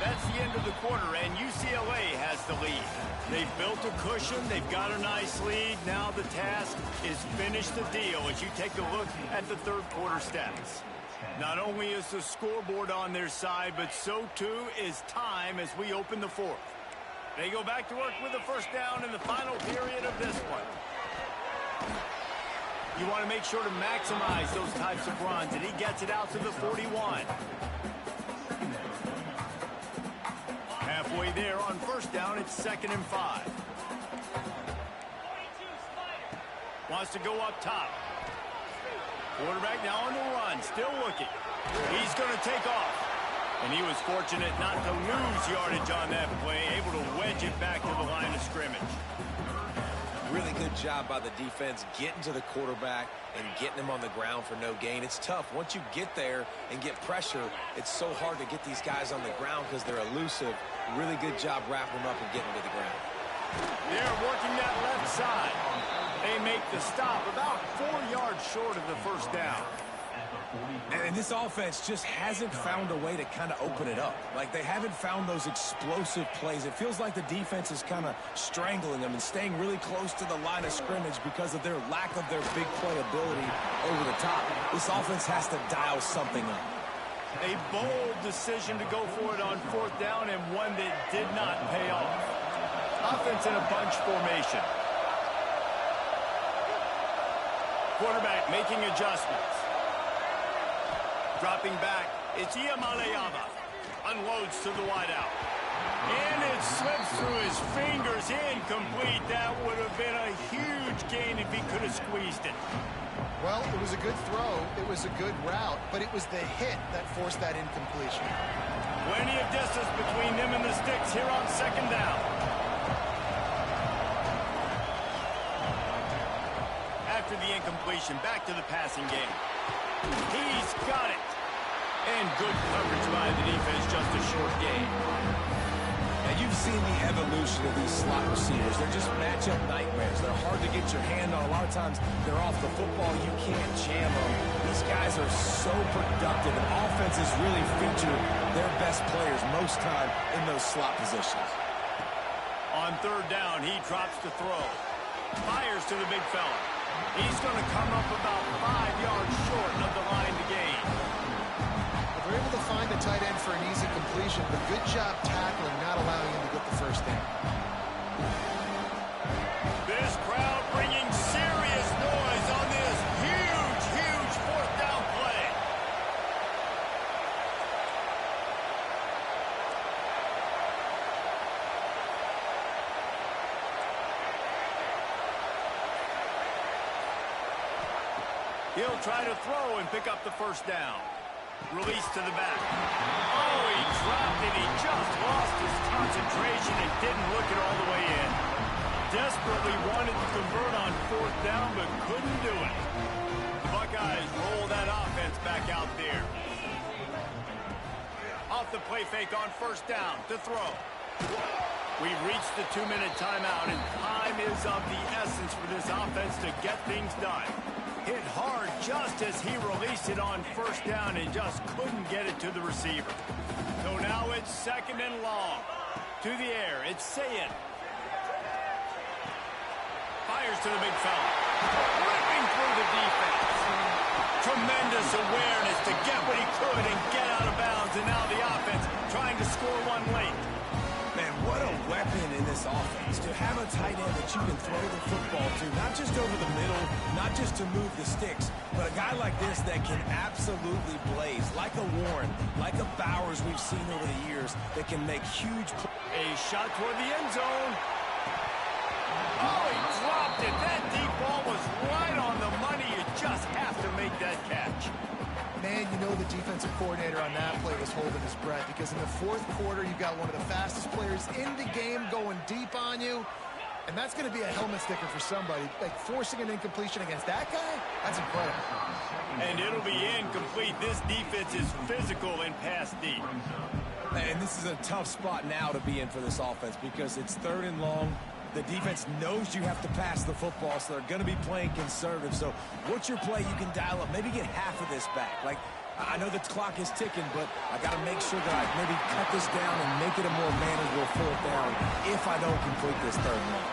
Speaker 1: That's the end of the quarter, and UCLA has the lead. They've built a cushion. They've got a nice lead. Now the task is finish the deal as you take a look at the third quarter stats. Not only is the scoreboard on their side, but so too is time as we open the fourth. They go back to work with the first down in the final period of this one. You want to make sure to maximize those types of runs, and he gets it out to the 41. Halfway there on first down, it's 2nd and 5. Wants to go up top. Quarterback now on the run, still looking. He's going to take off. And he was fortunate not to lose yardage on that play, able to wedge it back to the line of scrimmage.
Speaker 2: Really good job by the defense getting to the quarterback and getting him on the ground for no gain. It's tough. Once you get there and get pressure, it's so hard to get these guys on the ground because they're elusive. Really good job wrapping them up and getting to the ground.
Speaker 1: They're working that left side. They make the stop about 4 yards short of the first down.
Speaker 2: And this offense just hasn't found a way to kind of open it up. Like, they haven't found those explosive plays. It feels like the defense is kind of strangling them and staying really close to the line of scrimmage because of their lack of their big play ability over the top. This offense has to dial something up.
Speaker 1: A bold decision to go for it on fourth down, and one that did not pay off. offense in a bunch formation. Quarterback making adjustments. Dropping back, it's Iamaleava. Unloads to the wideout. And it slips through his fingers. Incomplete. That would have been a huge gain if he could have squeezed it.
Speaker 3: Well, it was a good throw. It was a good route, but it was the hit that forced that incompletion.
Speaker 1: Plenty of distance between them and the sticks here on second down. After the incompletion, back to the passing game. He's got it. And good coverage by the defense, just a short gain.
Speaker 2: And you've seen the evolution of these slot receivers. They're just matchup nightmares. They're hard to get your hand on. A lot of times they're off the football. You can't jam them. These guys are so productive, and offenses really feature their best players most time in those slot positions.
Speaker 1: On third down, he drops to throw. Fires to the big fella. He's going to come up about 5 yards short of the line to gain.
Speaker 3: They're able to find the tight end for an easy completion, but good job tackling, not allowing him to get the first down.
Speaker 1: This crowd bringing serious noise on this huge, huge fourth down play. He'll try to throw and pick up the first down. Release to the back. Oh, he dropped it. He just lost his concentration and didn't look it all the way in. Desperately wanted to convert on fourth down, but couldn't do it. The Buckeyes roll that offense back out there. Off the play fake on first down to throw. We've reached the 2-minute timeout, and time is of the essence for this offense to get things done. Hit hard just as he released it on first down and just couldn't get it to the receiver. So now it's second and long. To the air, it's Sayin. Fires to the big fella. Ripping through the defense. Tremendous awareness to get what he could and get out of bounds. And now the offense trying to score one late.
Speaker 2: Man, what a weapon in this offense to have a tight end that you can throw the football to, not just over the middle, not just to move the sticks, but a guy like this that can absolutely blaze, like a Warren, like a Bowers we've seen over the years, that can make huge plays.
Speaker 1: A shot toward the end zone. Oh, he dropped it. That deep ball was right on the money. You just have to make that catch.
Speaker 3: Man, you know the defensive coordinator on that play was holding his breath, because in the fourth quarter, you've got one of the fastest players in the game going deep on you, and that's going to be a helmet sticker for somebody. Like, forcing an incompletion against that guy, that's incredible.
Speaker 1: And it'll be incomplete. This defense is physical and pass deep.
Speaker 2: And this is a tough spot now to be in for this offense, because it's third and long. The defense knows you have to pass the football, so they're going to be playing conservative. So what's your play you can dial up? Maybe get half of this back. Like, I know the clock is ticking, but I got to make sure that I maybe cut this down and make it a more manageable fourth down if I don't complete this third and long.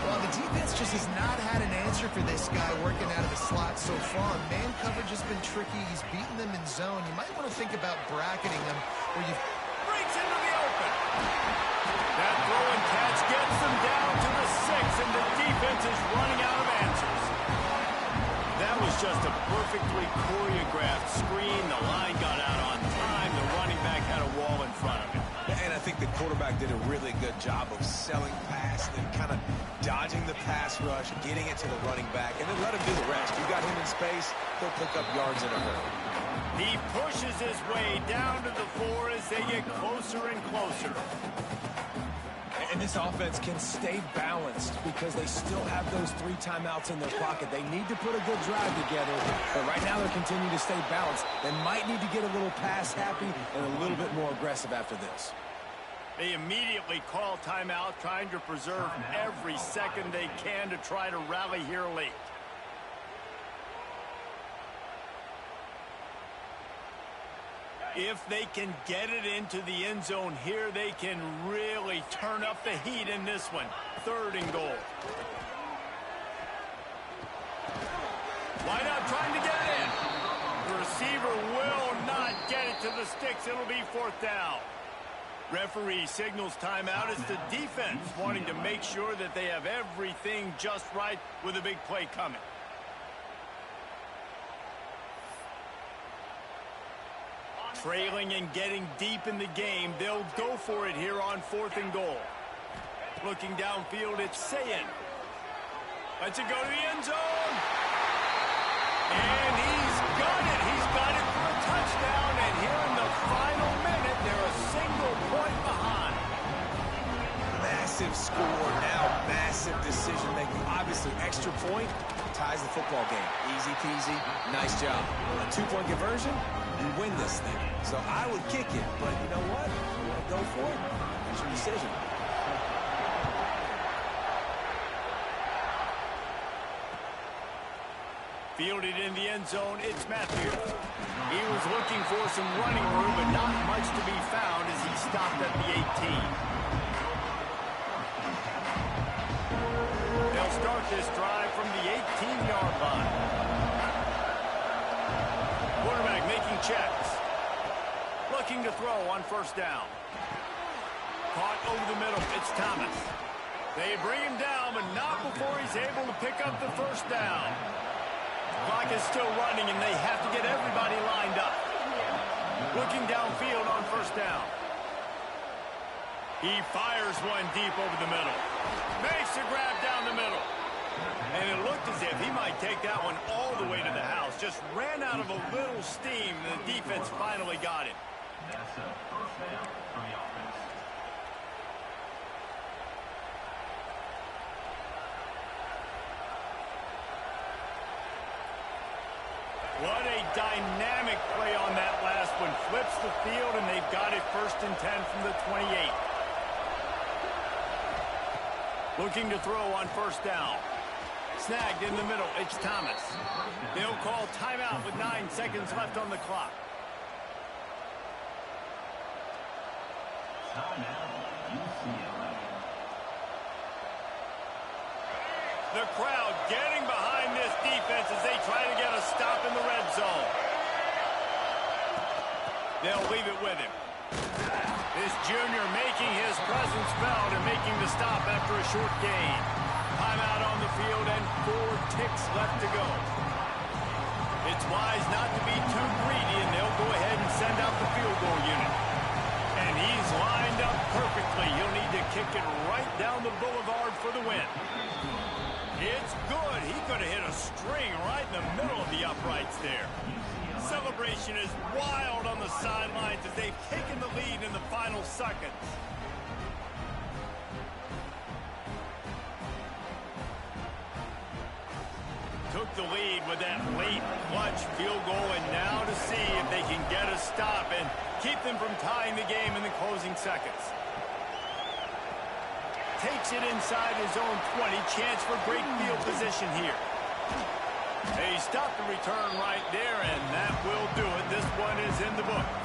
Speaker 3: Well, the defense just has not had an answer for this guy working out of the slot so far. Man coverage has been tricky. He's beaten them in zone. You might want to think about bracketing them where you
Speaker 1: breaks into the open. That throw and catch gets them down to the 6, and the defense is running out of answers. That was just a perfectly choreographed screen. The line got out on time. The running back had a wall in front of him.
Speaker 2: And I think the quarterback did a really good job of selling past and kind of dodging the pass rush, getting it to the running back, and then let him do the rest. You got him in space, he'll pick up yards in a hurry.
Speaker 1: He pushes his way down to the 4 as they get closer and closer.
Speaker 2: And this offense can stay balanced because they still have those 3 timeouts in their pocket. They need to put a good drive together, but right now they're continuing to stay balanced. They might need to get a little pass happy and a little bit more aggressive after this.
Speaker 1: They immediately call timeout, trying to preserve every second they can to try to rally here late. If they can get it into the end zone here, they can really turn up the heat in this one. 3rd and goal. Wide out trying to get it in. The receiver will not get it to the sticks. It'll be 4th down. Referee signals timeout. It's the defense wanting to make sure that they have everything just right with a big play coming. Trailing and getting deep in the game, they'll go for it here on 4th and goal. Looking downfield, it's Sayin. Lets it go to the end zone. And he's got it. He's got it for a touchdown. And here in the final minute, they're a single point behind.
Speaker 2: Massive score, now massive decision-making. Obviously, extra point ties the football game. Easy peasy, nice job. A 2-point conversion, you win this thing. So I would kick it, but you know what? You want to go for it? It's your decision.
Speaker 1: Fielded in the end zone, it's Matthews. He was looking for some running room, but not much to be found as he stopped at the 18. They'll start this drive from the 18-yard line. Quarterback making checks. Looking to throw on 1st down. Caught over the middle, it's Thomas. They bring him down, but not before he's able to pick up the 1st down. Clock is still running, and they have to get everybody lined up. Looking downfield on 1st down. He fires one deep over the middle. Makes a grab down the middle. And it looked as if he might take that one all the way to the house. Just ran out of a little steam, and the defense finally got it.
Speaker 4: That's a 1st down for the offense.
Speaker 1: What a dynamic play on that last one. Flips the field, and they've got it 1st and 10 from the 28. Looking to throw on 1st down. Snagged in the middle. It's Thomas. They'll call timeout with 9 seconds left on the clock.
Speaker 4: Timeout, UCLA.
Speaker 1: The crowd getting behind this defense as they try to get a stop in the red zone. They'll leave it with him. This junior making his presence felt and making the stop after a short gain. Timeout on the field and 4 ticks left to go. It's wise not to be too greedy, and they'll go ahead and send out the field goal unit. And he's lined up perfectly. He'll need to kick it right down the boulevard for the win. It's good. He could have hit a string right in the middle of the uprights there. Celebration is wild on the sidelines as they've taken the lead in the final seconds. Took the lead with that late clutch field goal, and now to see if they can get a stop and keep them from tying the game in the closing seconds. Takes it inside his own 20. Chance for great field position here. They stop the return right there, and that will do it. This one is in the books.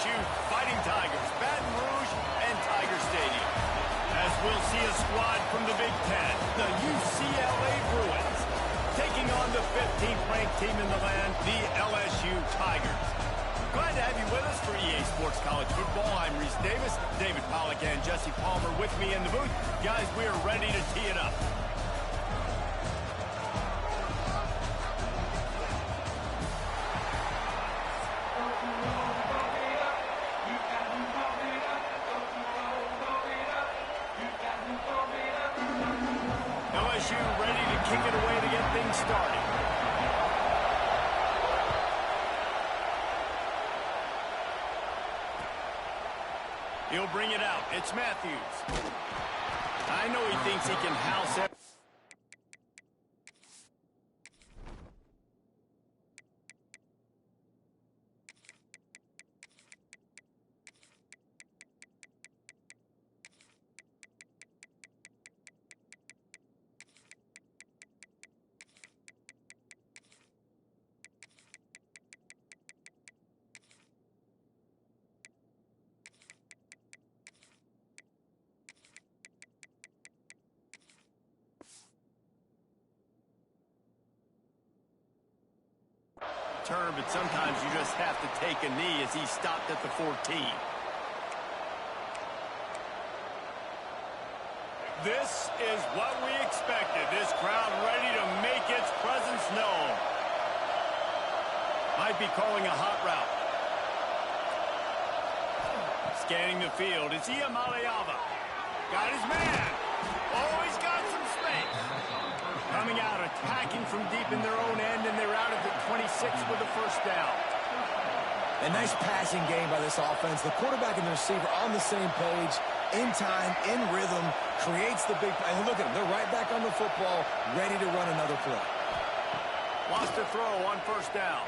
Speaker 1: LSU Fighting Tigers, Baton Rouge, and Tiger Stadium. As we'll see a squad from the Big Ten, the UCLA Bruins, taking on the 15th ranked team in the land, the LSU Tigers. Glad to have you with us for EA Sports College Football. I'm Reese Davis, David Pollack, and Jesse Palmer with me in the booth. Guys, we are ready to tee it up. LSU ready to kick it away to get things started. He'll bring it out. It's Matthews. I know he thinks he can house it. But sometimes you just have to take a knee as he stopped at the 14. This is what we expected. This crowd ready to make its presence known. Might be calling a hot route. Scanning the field. It's Iamaleava. Got his man. Oh, he's got some space. Coming out, attacking from deep in their own end, and they're out at the 26 with the first down.
Speaker 2: A nice passing game by this offense. The quarterback and the receiver on the same page, in time, in rhythm, creates the big play. And look at them. They're right back on the football, ready to run another play.
Speaker 1: Lost a throw on first down.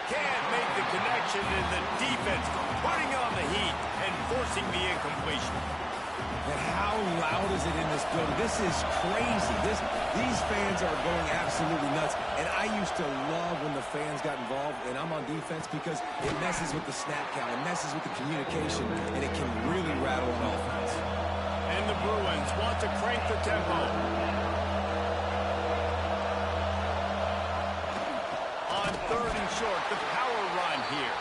Speaker 1: Can't make the connection, and the defense putting on the heat and forcing the incompletion.
Speaker 2: And how loud is it in this building? This is crazy. These fans are going absolutely nuts. And I used to love when the fans got involved, and I'm on defense because it messes with the snap count. It messes with the communication, and it can really rattle an offense.
Speaker 1: And the Bruins want to crank the tempo. On third and short, the power run here.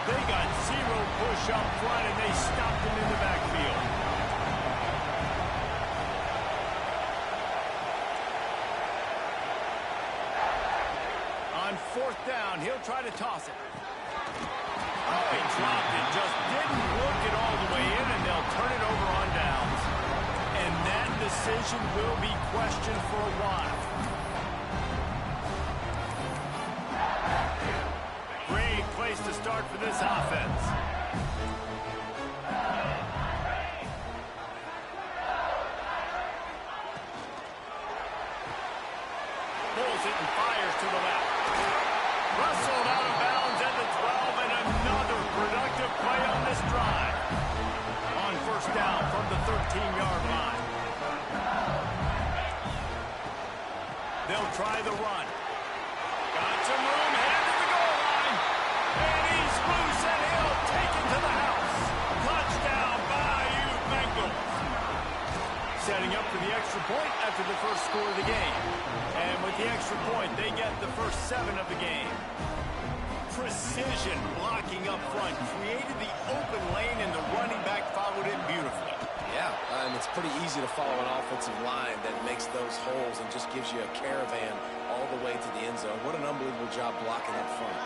Speaker 1: They got zero push up front, and they stopped him in the backfield. Fourth down, he'll try to toss it. Oh, he dropped it, just didn't work it all the way in, and they'll turn it over on downs. And that decision will be questioned for a while. Great place to start for this offense. Pulls it and fires to the left. Rustled out of bounds at the 12, and another productive play on this drive. On first down from the 13-yard line. They'll try the run. Got some room, headed to the goal line. And he's loose, and he'll take it to the house. Touchdown, Bayou Bengals. Setting up for the extra point after the first score of the game. And with the extra point, they get the first 7 of the game. Precision blocking up front created the open lane, and the running back followed it beautifully.
Speaker 2: Yeah, and it's pretty easy to follow an offensive line that makes those holes and just gives you a caravan all the way to the end zone. What an unbelievable job blocking up front.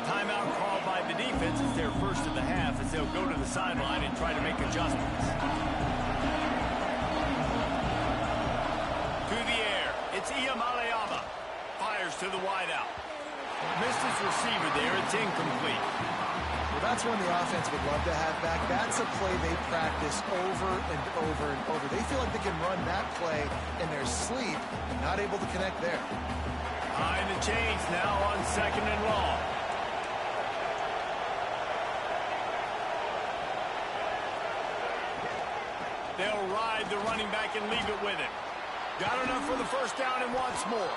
Speaker 1: Timeout called by the defense is their first of the half as they'll go to the sideline and try to make adjustments. To the air, it's Iamaleava. Fires to the wideout. Missed his receiver there, it's incomplete.
Speaker 3: Well, that's one the offense would love to have back. That's a play they practice over and over and over. They feel like they can run that play in their sleep and not able to connect there.
Speaker 1: Behind the chains now on second and long. They'll ride the running back and leave it with him. Got enough for the first down and wants more.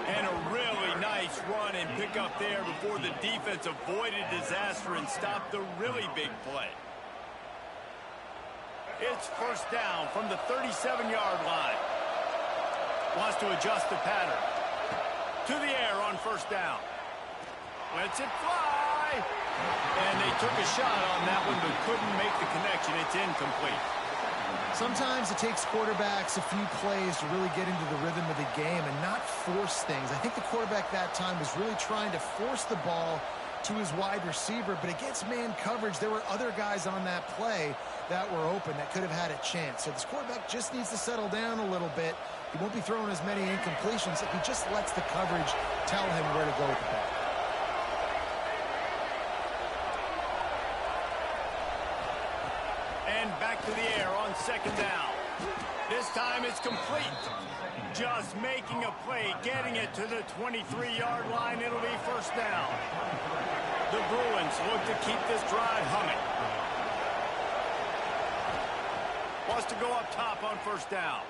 Speaker 1: And a really nice run and pick up there before the defense avoided disaster and stopped the really big play. It's first down from the 37-yard line. Wants to adjust the pattern. To the air on first down. Lets it fly. And they took a shot on that one but couldn't make the connection. It's incomplete.
Speaker 3: Sometimes it takes quarterbacks a few plays to really get into the rhythm of the game and not force things. I think the quarterback that time was really trying to force the ball to his wide receiver, but against man coverage, there were other guys on that play that were open that could have had a chance. So this quarterback just needs to settle down a little bit. He won't be throwing as many incompletions if he just lets the coverage tell him where to go with the ball.
Speaker 1: And back to the air on second down. This time it's complete. Just making a play, getting it to the 23-yard line. It'll be first down. The Bruins look to keep this drive humming. Wants to go up top on first down.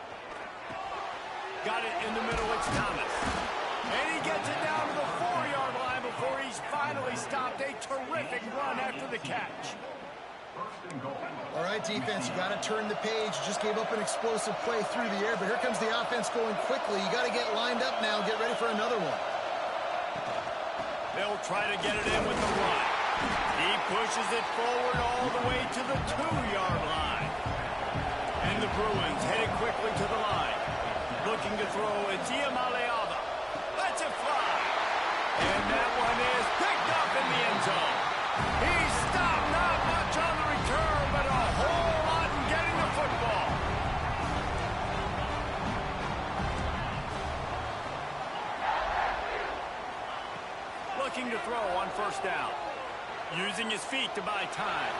Speaker 1: Got it in the middle, it's Thomas. And he gets it down to the 4-yard line before he's finally stopped. A terrific run after the catch.
Speaker 3: All right, defense, you got to turn the page. You just gave up an explosive play through the air, but here comes the offense going quickly. You got to get lined up now. Get ready for another one.
Speaker 1: They'll try to get it in with the run. He pushes it forward all the way to the 2-yard line. And the Bruins headed quickly to the line. Looking to throw, it's Iamaleava. Lets it fly. And that one is picked up in the end zone. He stopped, not much on the return, but a whole lot in getting the football. Looking to throw on first down. Using his feet to buy time.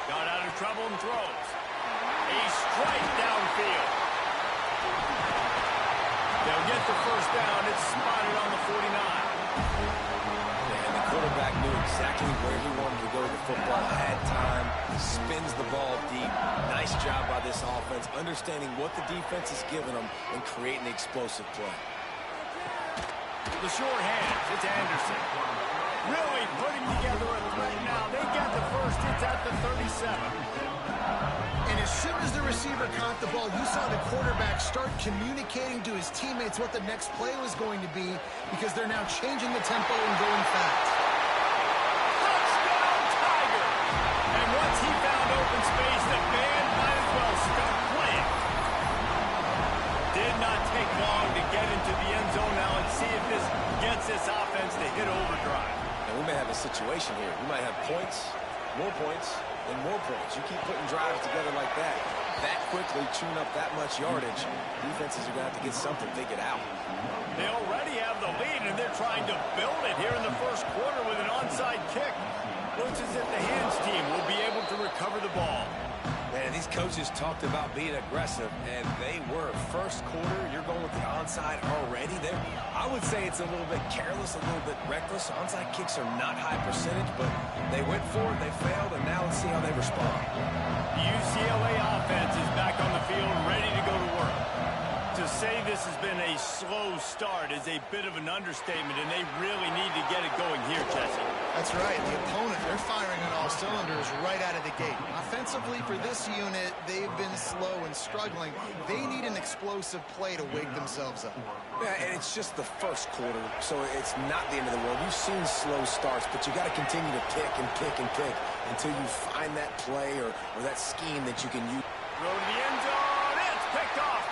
Speaker 1: Got out of trouble and throws. A strike downfield. They'll get the first down. It's spotted on the 49.
Speaker 2: And the quarterback knew exactly where he wanted to go with the football, had time, spins the ball deep. Nice job by this offense, understanding what the defense is giving them and creating the explosive play.
Speaker 1: The short hands, it's Anderson. Really putting together a threat now. They get the first, it's at the 37.
Speaker 3: And as soon as the receiver caught the ball, you saw the quarterback start communicating to his teammates what the next play was going to be because they're now changing the tempo and going fast.
Speaker 1: Touchdown, Tiger! And once he found open space, the band might as well start playing. Did not take long to get into the end zone. Now let's see if this gets this offense to hit overdrive.
Speaker 2: And we may have a situation here. We might have points, and more points. You keep putting drives together like that quickly, chewing up that much yardage, defenses are going to have to get something figured out.
Speaker 1: They already have the lead, and they're trying to build it here in the first quarter with an onside kick. Looks as if the hands team will be able to recover the ball.
Speaker 2: Man, these coaches talked about being aggressive, and they were. First quarter, you're going with the onside already. I would say it's a little bit careless, a little bit reckless. Onside kicks are not high percentage, but they went for it, they failed, and now let's see how they respond.
Speaker 1: The UCLA offense is back on the field, ready to go to work. To say this has been a slow start is a bit of an understatement, and they really need to get it going here, Jesse.
Speaker 3: That's right. The opponent, they're firing on all cylinders right out of the gate. Offensively, for this unit, they've been slow and struggling. They need an explosive play to wake themselves up.
Speaker 2: Yeah, and it's just the first quarter, so it's not the end of the world. You've seen slow starts, but you got to continue to pick and pick and pick until you find that play or that scheme that you can use.
Speaker 1: Throw to the end zone. It's picked off.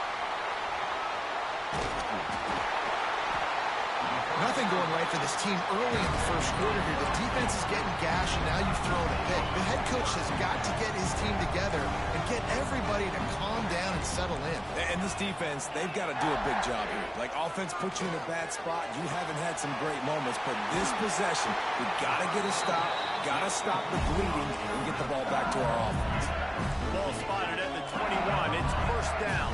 Speaker 3: Nothing going right for this team early in the first quarter here. The defense is getting gashed, and now you've thrown a pick. The head coach has got to get his team together and get everybody to calm down and settle in.
Speaker 2: And this defense, they've got to do a big job here. Like, offense puts you in a bad spot. You haven't had some great moments, but this possession, we got to get a stop, got to stop the bleeding, and get the ball back to our offense.
Speaker 1: Ball spotted at the 21. It's first down.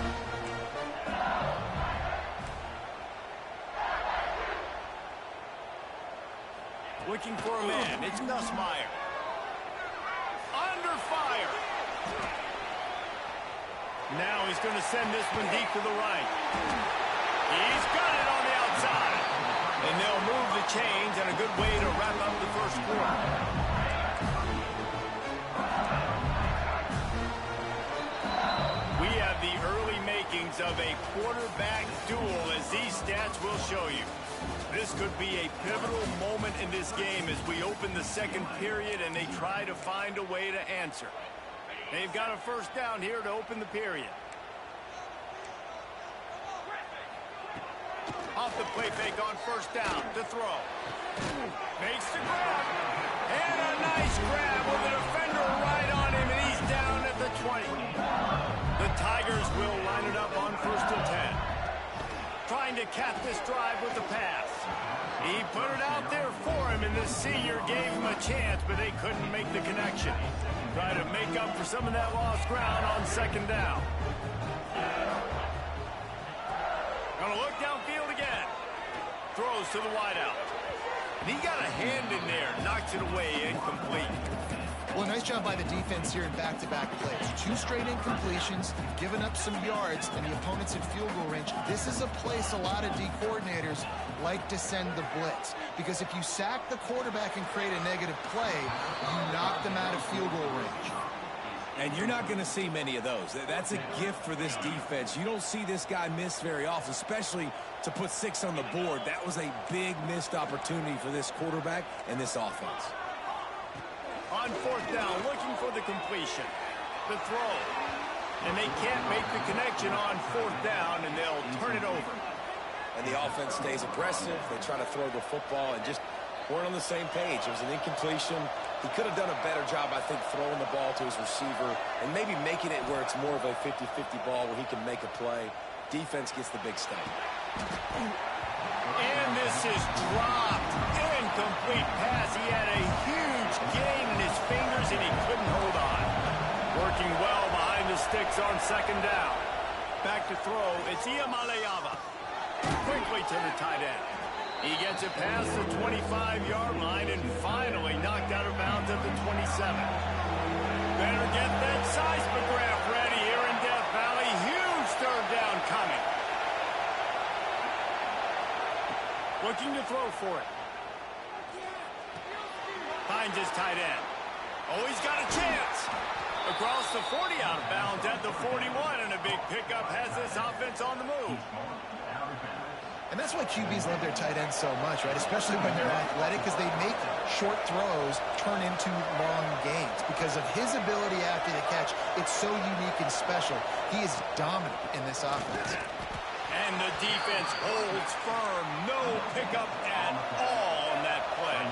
Speaker 1: Looking for a man. It's Nussmeier. Under fire. Now he's going to send this one deep to the right. He's got it on the outside. And they'll move the chains, and a good way to wrap up the first quarter. We have the early makings of a quarterback duel, as these stats will show you. This could be a pivotal moment in this game as we open the second period and they try to find a way to answer. They've got a first down here to open the period. Off the play fake on first down to throw. Makes the grab. And a nice grab with a defender right on him, and he's down at the 20. The Tigers will line it up on 1st and 10. Trying to cap this drive with the pass. He put it out there for him, and the senior gave him a chance, but they couldn't make the connection. Try to make up for some of that lost ground on 2nd down. Gonna look downfield again. Throws to the wideout. He got a hand in there, knocks it away, incomplete.
Speaker 3: Well, nice job by the defense here in back-to-back plays. 2 straight incompletions, giving up some yards, and the opponent's in field goal range. This is a place a lot of D coordinators like to send the blitz, because if you sack the quarterback and create a negative play, you knock them out of field goal range.
Speaker 2: And you're not going to see many of those. That's a gift for this defense. You don't see this guy miss very often, especially to put 6 on the board. That was a big missed opportunity for this quarterback and this offense.
Speaker 1: On 4th down, looking for the completion. The throw. And they can't make the connection on 4th down, and they'll turn it over.
Speaker 2: And the offense stays aggressive. They try to throw the football and just weren't on the same page. It was an incompletion. He could have done a better job, I think, throwing the ball to his receiver and maybe making it where it's more of a 50-50 ball where he can make a play. Defense gets the big stop.
Speaker 1: And this is dropped. Incomplete pass. He had a huge gain in his fingers, and he couldn't hold on. Working well behind the sticks on 2nd down. Back to throw. It's Iamaleava. Quickly to the tight end. He gets it past the 25-yard line and finally knocked out of bounds at the 27. Better get that seismograph ready here in Death Valley. Huge 3rd down coming. Looking to throw for it. Finds his tight end. Oh, he's got a chance. Across the 40, out of bounds at the 41, and a big pickup has this offense on the move.
Speaker 3: And that's why QBs love their tight ends so much, right? Especially when they're athletic, because they make short throws turn into long gains. Because of his ability after the catch, it's so unique and special. He is dominant in this offense.
Speaker 1: And the defense holds firm. No pickup at all on that play.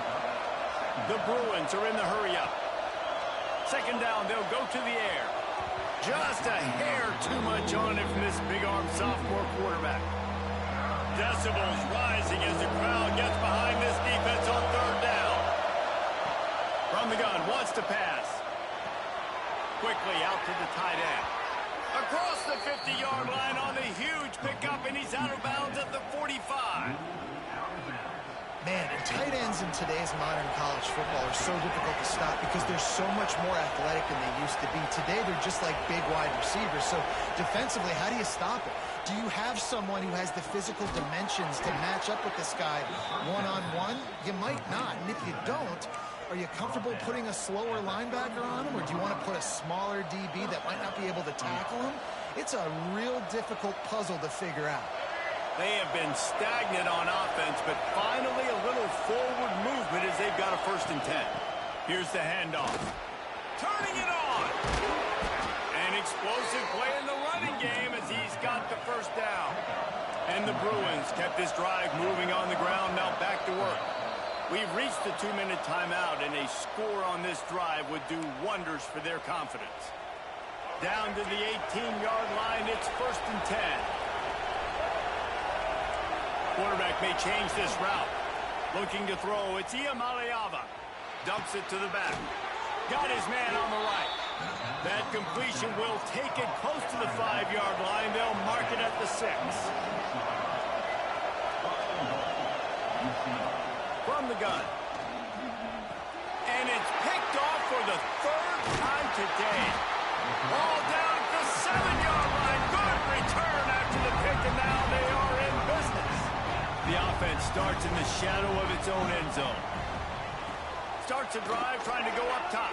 Speaker 1: The Bruins are in the hurry-up. 2nd down, they'll go to the air. Just a hair too much on it from this big-armed sophomore quarterback. Decibels rising as the crowd gets behind this defense on 3rd down. From the gun, wants to pass. Quickly out to the tight end. Across the 50-yard line on the huge pickup, and he's out of bounds at the 45.
Speaker 3: Man, and tight ends in today's modern college football are so difficult to stop because they're so much more athletic than they used to be. Today, they're just like big wide receivers. So defensively, how do you stop it? Do you have someone who has the physical dimensions to match up with this guy one-on-one? You might not. And if you don't, are you comfortable putting a slower linebacker on him, or do you want to put a smaller DB that might not be able to tackle him? It's a real difficult puzzle to figure out.
Speaker 1: They have been stagnant on offense, but finally a little forward movement as they've got a 1st and 10. Here's the handoff. Turning it on. An explosive play in the running game as he's got the 1st down. And the Bruins kept this drive moving on the ground, now back to work. We've reached the 2-minute timeout, and a score on this drive would do wonders for their confidence. Down to the 18-yard line, it's 1st and 10. Quarterback may change this route. Looking to throw, it's Iamaleava. Dumps it to the back. Got his man on the right. That completion will take it close to the 5-yard line. They'll mark it at the 6. From the gun. And it's picked off for the 3rd time today. Ball down at the 7-yard line. Good return after the pick, and now they are in starts in the shadow of its own end zone. Starts a drive trying to go up top.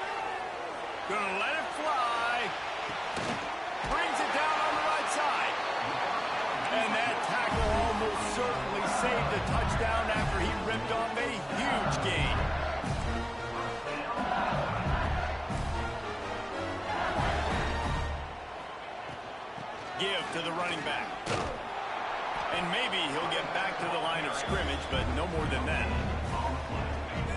Speaker 1: Gonna let it fly. Brings it down on the right side. And that tackle almost certainly saved a touchdown after he ripped off a huge gain. Give to the running back. And maybe he'll get back to the line of scrimmage, but no more than that.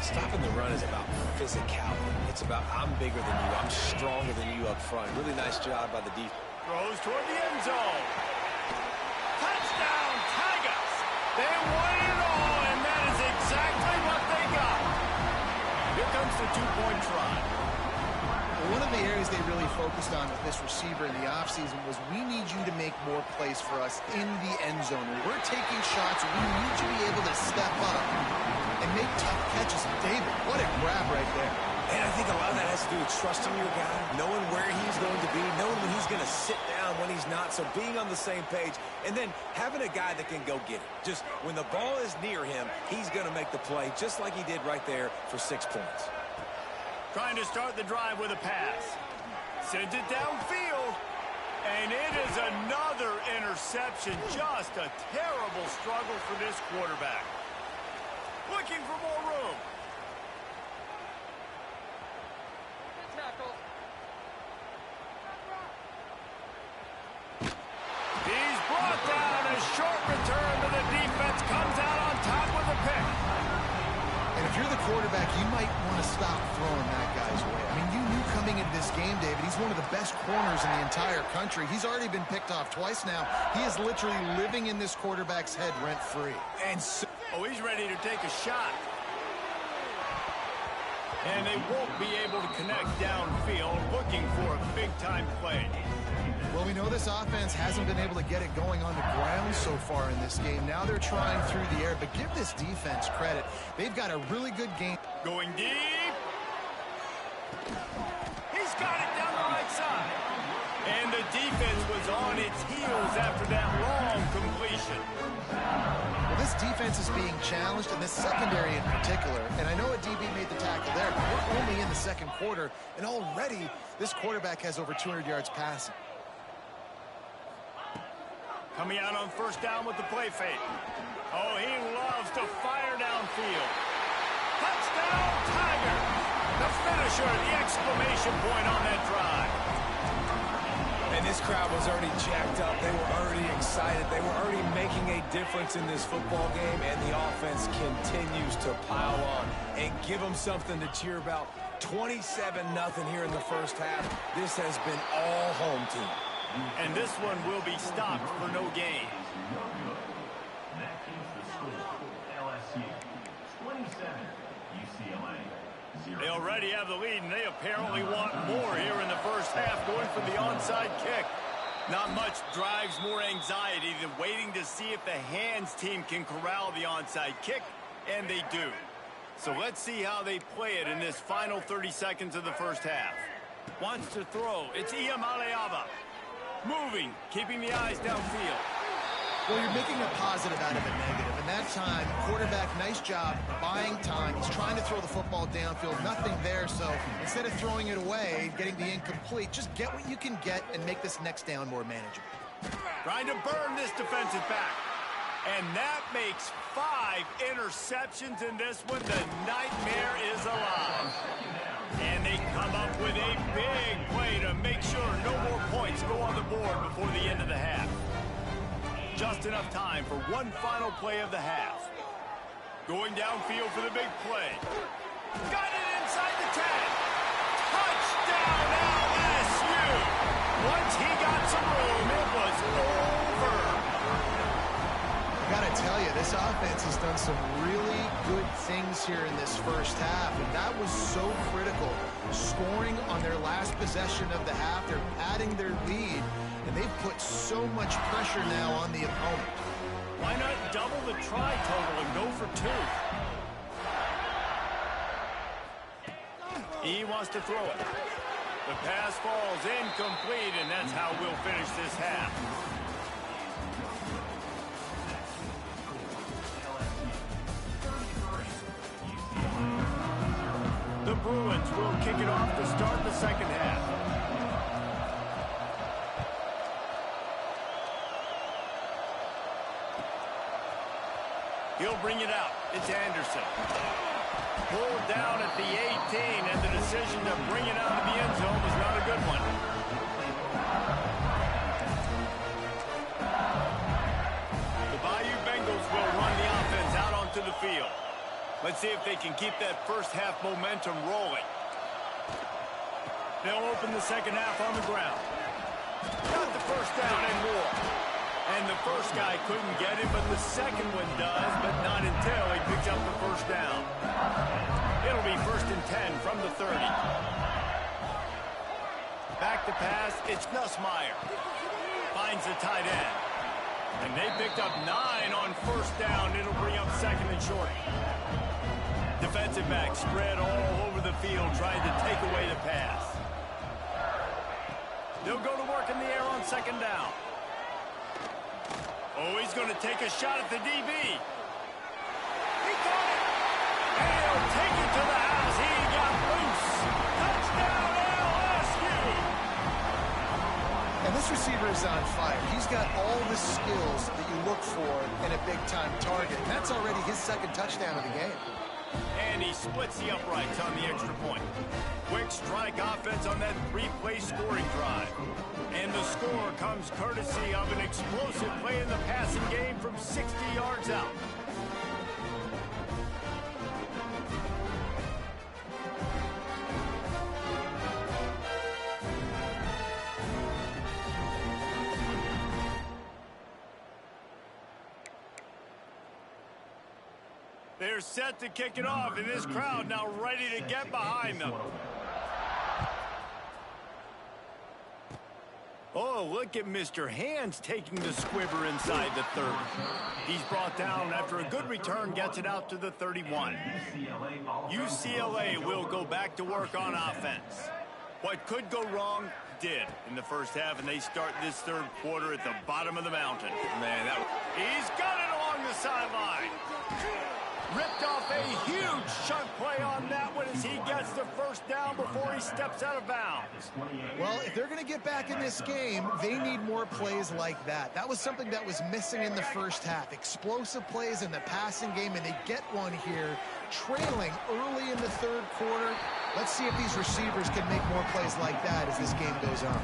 Speaker 2: Stopping the run is about physicality. It's about I'm bigger than you, I'm stronger than you up front. Really nice job by the defense.
Speaker 1: Throws toward the end zone. Touchdown, Tigers! They won it all, and that is exactly what they got. Here comes the two-point try.
Speaker 3: One of the areas they really focused on with this receiver in the offseason was we need you to make more plays for us in the end zone. When we're taking shots, we need you to be able to step up and make tough catches. David, what a grab right there.
Speaker 2: And I think a lot of that has to do with trusting your guy, knowing where he's going to be, knowing when he's going to sit down, when he's not, so being on the same page, and then having a guy that can go get it. Just when the ball is near him, he's going to make the play, just like he did right there for 6 points.
Speaker 1: Trying to start the drive with a pass. Sends it downfield. And it is another interception. Just a terrible struggle for this quarterback. Looking for more room. He's brought down. A short return to the defense. Comes out on top with a pick.
Speaker 3: And if you're the quarterback, you might want to stop throwing that guy's way. I mean, you knew coming into this game, David, he's one of the best corners in the entire country. He's already been picked off twice now. He is literally living in this quarterback's head rent-free.
Speaker 2: And so
Speaker 1: he's ready to take a shot. And they won't be able to connect downfield, looking for a big-time play.
Speaker 3: Well, we know this offense hasn't been able to get it going on the ground so far in this game. Now they're trying through the air, but give this defense credit. They've got a really good game.
Speaker 1: Going deep. He's got it down the right side. And the defense was on its heels after that long completion.
Speaker 3: Well, this defense is being challenged, and this secondary in particular. And I know a DB made the tackle there, but we're only in the second quarter, and already this quarterback has over 200 yards passing.
Speaker 1: Coming out on first down with the play fake. Oh, he loves to fire downfield. Touchdown, Tiger! The finisher, the exclamation point on that drive.
Speaker 2: And this crowd was already jacked up. They were already excited. They were already making a difference in this football game, and the offense continues to pile on and give them something to cheer about. 27-0 here in the first half. This has been all home team.
Speaker 1: And this one will be stopped for no gain.
Speaker 4: That is the score. LSU 27, UCLA 0.
Speaker 1: They already have the lead, and they apparently want more here in the first half, going for the onside kick. Not much drives more anxiety than waiting to see if the hands team can corral the onside kick, and they do. So let's see how they play it in this final 30 seconds of the first half. Wants to throw. It's Iamaleava. Moving, keeping the eyes downfield.
Speaker 3: Well, you're making a positive out of a negative. And that time, quarterback, nice job buying time. He's trying to throw the football downfield. Nothing there, so instead of throwing it away, getting the incomplete, just get what you can get and make this next down more manageable.
Speaker 1: Trying to burn this defensive back. And that makes 5 interceptions in this one. The nightmare is alive. And they come up with a big play to make sure no more points go on the board before the end of the half. Just enough time for one final play of the half. Going downfield for the big play. Got it inside the 10. Touchdown LSU. Once he got some room, it was over.
Speaker 3: I gotta tell you, this offense has done some really good things here in this first half, and that was so critical. Scoring on their last possession of the half, they're adding their lead, and they've put so much pressure now on the opponent.
Speaker 1: Why not double the try total and go for 2? He wants to throw it. The pass falls incomplete, and that's how we'll finish this half. Bruins will kick it off to start the second half. He'll bring it out. It's Anderson. Pulled down at the 18, and the decision to bring it out of the end zone was not a good one. The Bayou Bengals will run the offense out onto the field. Let's see if they can keep that first half momentum rolling. They'll open the second half on the ground. Got the first down and more. And the first guy couldn't get it, but the second one does, but not until he picks up the first down. It'll be 1st and 10 from the 30. Back to pass, it's Nussmeier. Finds the tight end. And they picked up 9 on first down. It'll bring up 2nd and short. Defensive back spread all over the field trying to take away the pass. They'll go to work in the air on 2nd down. Oh, he's going to take a shot at the DB. He caught it. And he'll take it to the house. He got loose. Touchdown, LSU.
Speaker 3: And this receiver is on fire. He's got all the skills that you look for in a big-time target. And that's already his 2nd touchdown of the game.
Speaker 1: And he splits the uprights on the extra point. Quick strike offense on that 3-play scoring drive. And the score comes courtesy of an explosive play in the passing game from 60 yards out. They're set to kick it off, and this crowd now ready to get behind them. Oh, look at Mr. Hands taking the squibber inside the 30. He's brought down after a good return, gets it out to the 31. UCLA will go back to work on offense. What could go wrong did in the first half, and they start this 3rd quarter at the bottom of the mountain. Man, he's got it along the sideline. Ripped off a huge chunk play on that one as he gets the first down before he steps out of bounds.
Speaker 3: Well, if they're going to get back in this game, they need more plays like that. That was something that was missing in the first half. Explosive plays in the passing game, and they get one here, trailing early in the 3rd quarter. Let's see if these receivers can make more plays like that as this game goes on.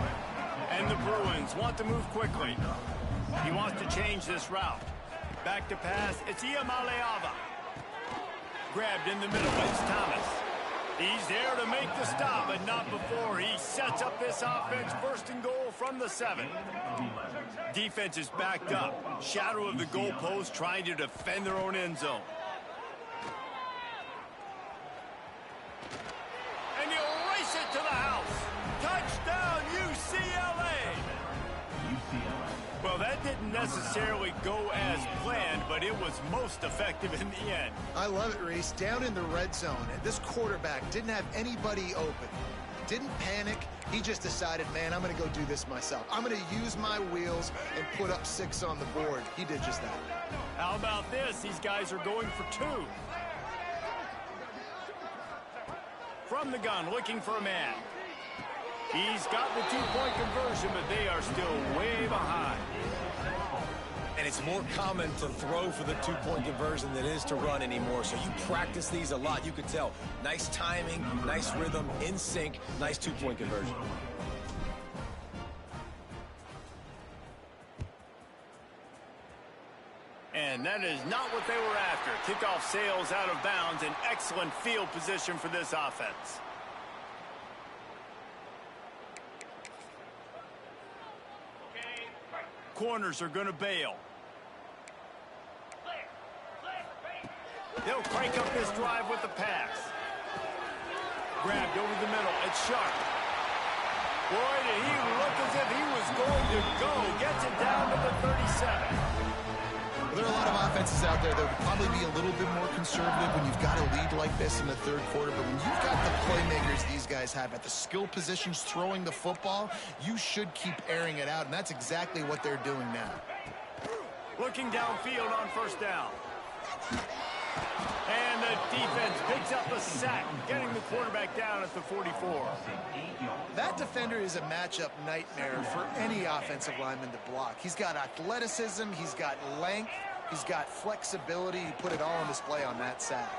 Speaker 1: And the Bruins want to move quickly. He wants to change this route. Back to pass, it's Iamaleava. Grabbed in the middle, it's Thomas. He's there to make the stop, but not before he sets up this offense. 1st and goal from the 7. Defense is backed up. Shadow of the goalpost trying to defend their own end zone. And he'll race it to the house. Touchdown, UCLA. Well, that didn't necessarily go as planned, but it was most effective in the end.
Speaker 3: I love it, Reese. Down in the red zone, and this quarterback didn't have anybody open. Didn't panic. He just decided, man, I'm going to go do this myself. I'm going to use my wheels and put up 6 on the board. He did just that.
Speaker 1: How about this? These guys are going for 2. From the gun, looking for a man. He's got the 2-point conversion, but they are still way behind.
Speaker 2: And it's more common to throw for the 2-point conversion than it is to run anymore. So you practice these a lot. You could tell. Nice timing, nice rhythm, in sync, nice 2-point conversion.
Speaker 1: And that is not what they were after. Kickoff sails out of bounds. An excellent field position for this offense. Corners are going to bail. They'll crank up this drive with the pass. Grabbed over the middle. It's Sharp. Boy, did he look as if he was going to go. Gets it down to the 37.
Speaker 3: Well, there are a lot of offenses out there that would probably be a little bit more conservative when you've got a lead like this in the 3rd quarter. But when you've got the playmakers these guys have at the skill positions throwing the football, you should keep airing it out. And that's exactly what they're doing now.
Speaker 1: Looking downfield on 1st down. And the defense picks up a sack, getting the quarterback down at the 44.
Speaker 3: That defender is a matchup nightmare for any offensive lineman to block. He's got athleticism, he's got length, he's got flexibility. He put it all on display on that sack.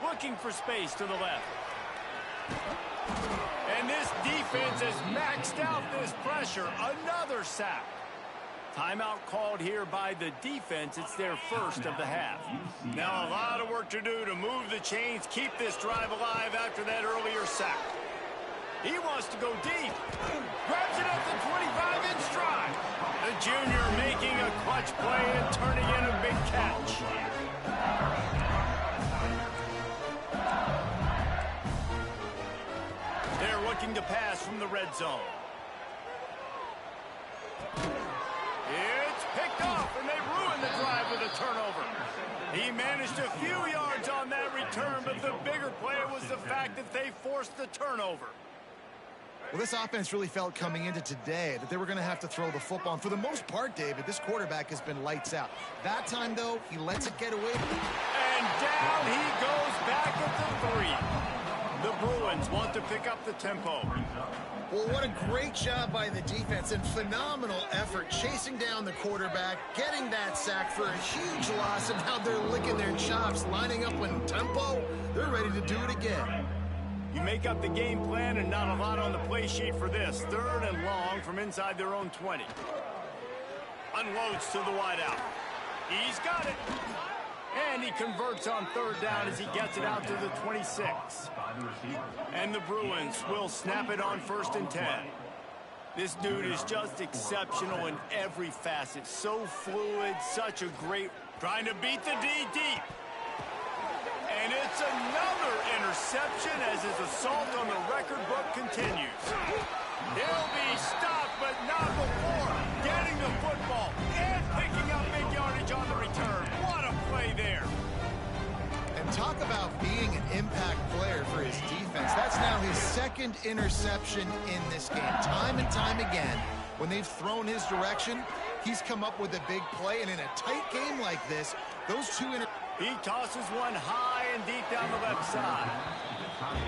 Speaker 1: Looking for space to the left. And this defense has maxed out this pressure. Another sack. Timeout called here by the defense. It's their first of the half. Now a lot of work to do to move the chains, keep this drive alive after that earlier sack. He wants to go deep. Grabs it at the 25 in stride. The junior making a clutch play and turning in a big catch. They're looking to pass from the red zone. It's picked off, and they ruined the drive with a turnover. He managed a few yards on that return, but the bigger play was the fact that they forced the turnover.
Speaker 3: Well, this offense really felt coming into today that they were going to have to throw the football. And for the most part, David, this quarterback has been lights out. That time, though, he lets it get away.
Speaker 1: And down he goes back at the 3. The Bruins want to pick up the tempo.
Speaker 3: Well, what a great job by the defense and phenomenal effort chasing down the quarterback, getting that sack for a huge loss, and now they're licking their chops, lining up in tempo. They're ready to do it again.
Speaker 1: You make up the game plan and not a lot on the play sheet for this. 3rd and long from inside their own 20. Unloads to the wideout. He's got it. And he converts on 3rd down as he gets it out to the 26. And the Bruins will snap it on 1st and 10. This dude is just exceptional in every facet. So fluid, such a great... Trying to beat the D deep. And it's another interception as his assault on the record book continues. He'll be stopped, but not before getting the football and picking up big yardage on the return. What a play there.
Speaker 3: And talk about being an impact player for his defense. That's now his 2nd interception in this game. Time and time again, when they've thrown his direction, he's come up with a big play. And in a tight game like this, those two
Speaker 1: He tosses one high and deep down the left side.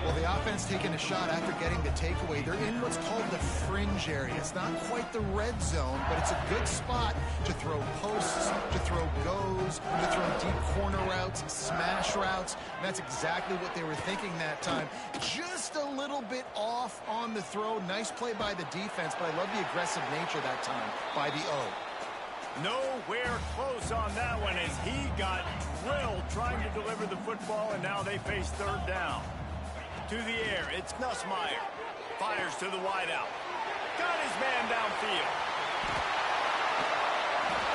Speaker 3: Well, the offense taking a shot after getting the takeaway. They're in what's called the fringe area. It's not quite the red zone, but it's a good spot to throw posts, to throw goes, to throw deep corner routes, smash routes. And that's exactly what they were thinking that time. Just a little bit off on the throw. Nice play by the defense, but I love the aggressive nature that time by the O.
Speaker 1: Nowhere close on that one as he got drilled trying to deliver the football, and now they face 3rd down. To the air, it's Nussmeier. Fires to the wideout. Got his man downfield.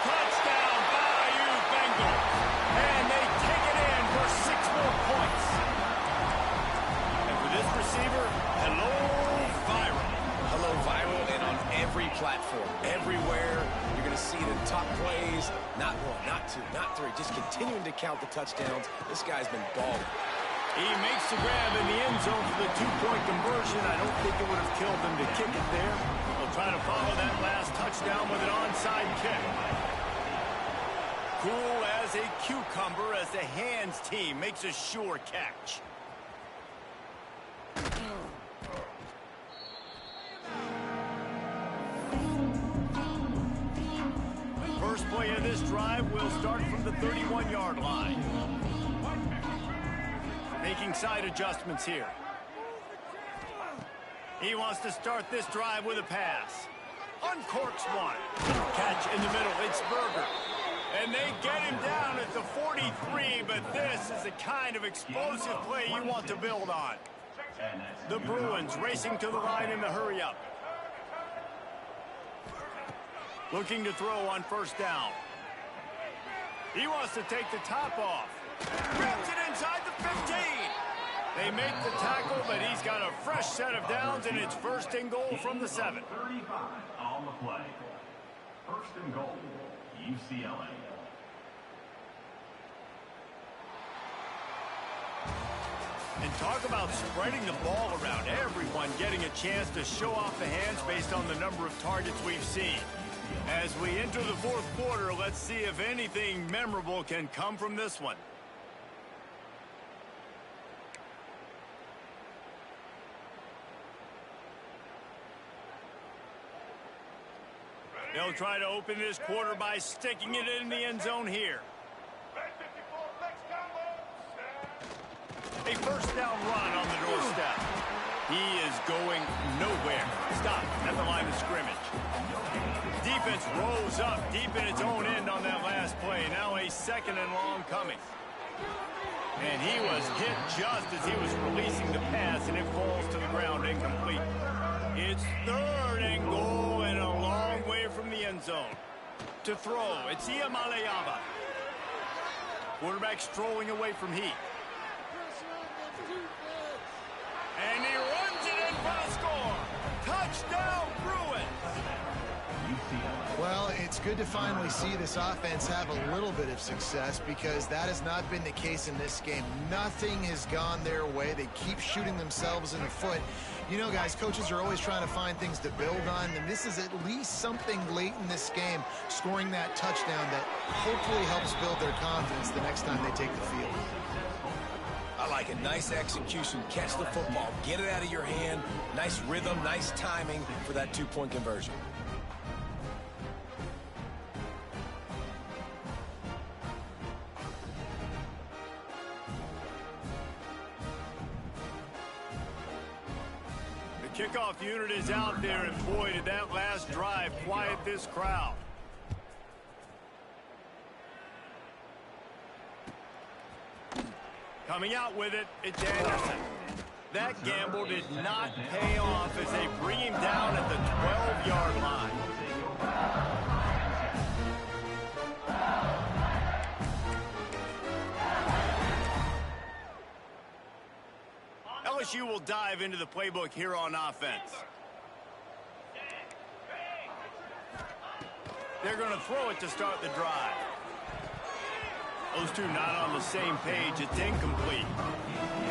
Speaker 1: Touchdown, Bayou Bengals. And they take it in for 6 more points. And for this receiver, hello, viral.
Speaker 2: Hello, viral, and on every platform, everywhere, you're going to see the top plays. Not 1, not 2, not 3. Just continuing to count the touchdowns. This guy's been balling.
Speaker 1: He makes the grab in the end zone for the 2-point conversion. I don't think it would have killed them to kick it there. They'll try to follow that last touchdown with an onside kick. Cool as a cucumber as the hands team makes a sure catch. First play of this drive will start from the 31-yard line. Making side adjustments here. He wants to start this drive with a pass. Uncorks one. Catch in the middle. It's Berger. And they get him down at the 43, but this is the kind of explosive play you want to build on. The Bruins racing to the line in the hurry-up. Looking to throw on 1st down. He wants to take the top off. Grabs it inside the 15. They make the tackle, but he's got a fresh set of downs, and it's 1st and goal from the 7.
Speaker 4: 35 on the play. 1st and goal, UCLA.
Speaker 1: And talk about spreading the ball around. Everyone getting a chance to show off the hands based on the number of targets we've seen. As we enter the 4th quarter, let's see if anything memorable can come from this one. They'll try to open this quarter by sticking it in the end zone here. A first down run on the doorstep. He is going nowhere. Stop at the line of scrimmage. Defense rolls up deep in its own end on that last play. Now a second and long coming. And he was hit just as he was releasing the pass, and it falls to the ground incomplete. It's third and goal and a long way from the end zone. To throw, it's Iamaleava. Quarterback strolling away from Heat. And he runs it in for the score. Touchdown, Bruins.
Speaker 3: Well, it's good to finally see this offense have a little bit of success because that has not been the case in this game. Nothing has gone their way. They keep shooting themselves in the foot. You know, guys, coaches are always trying to find things to build on, and this is at least something late in this game, scoring that touchdown that hopefully helps build their confidence the next time they take the field.
Speaker 2: I like it. Nice execution. Catch the football. Get it out of your hand. Nice rhythm, nice timing for that two-point conversion.
Speaker 1: The kickoff unit is out there, and boy, did that last drive quiet this crowd. Coming out with it, it's Anderson. That gamble did not pay off as they bring him down at the 12-yard line. LSU will dive into the playbook here on offense. They're going to throw it to start the drive. Those two not on the same page. It's incomplete.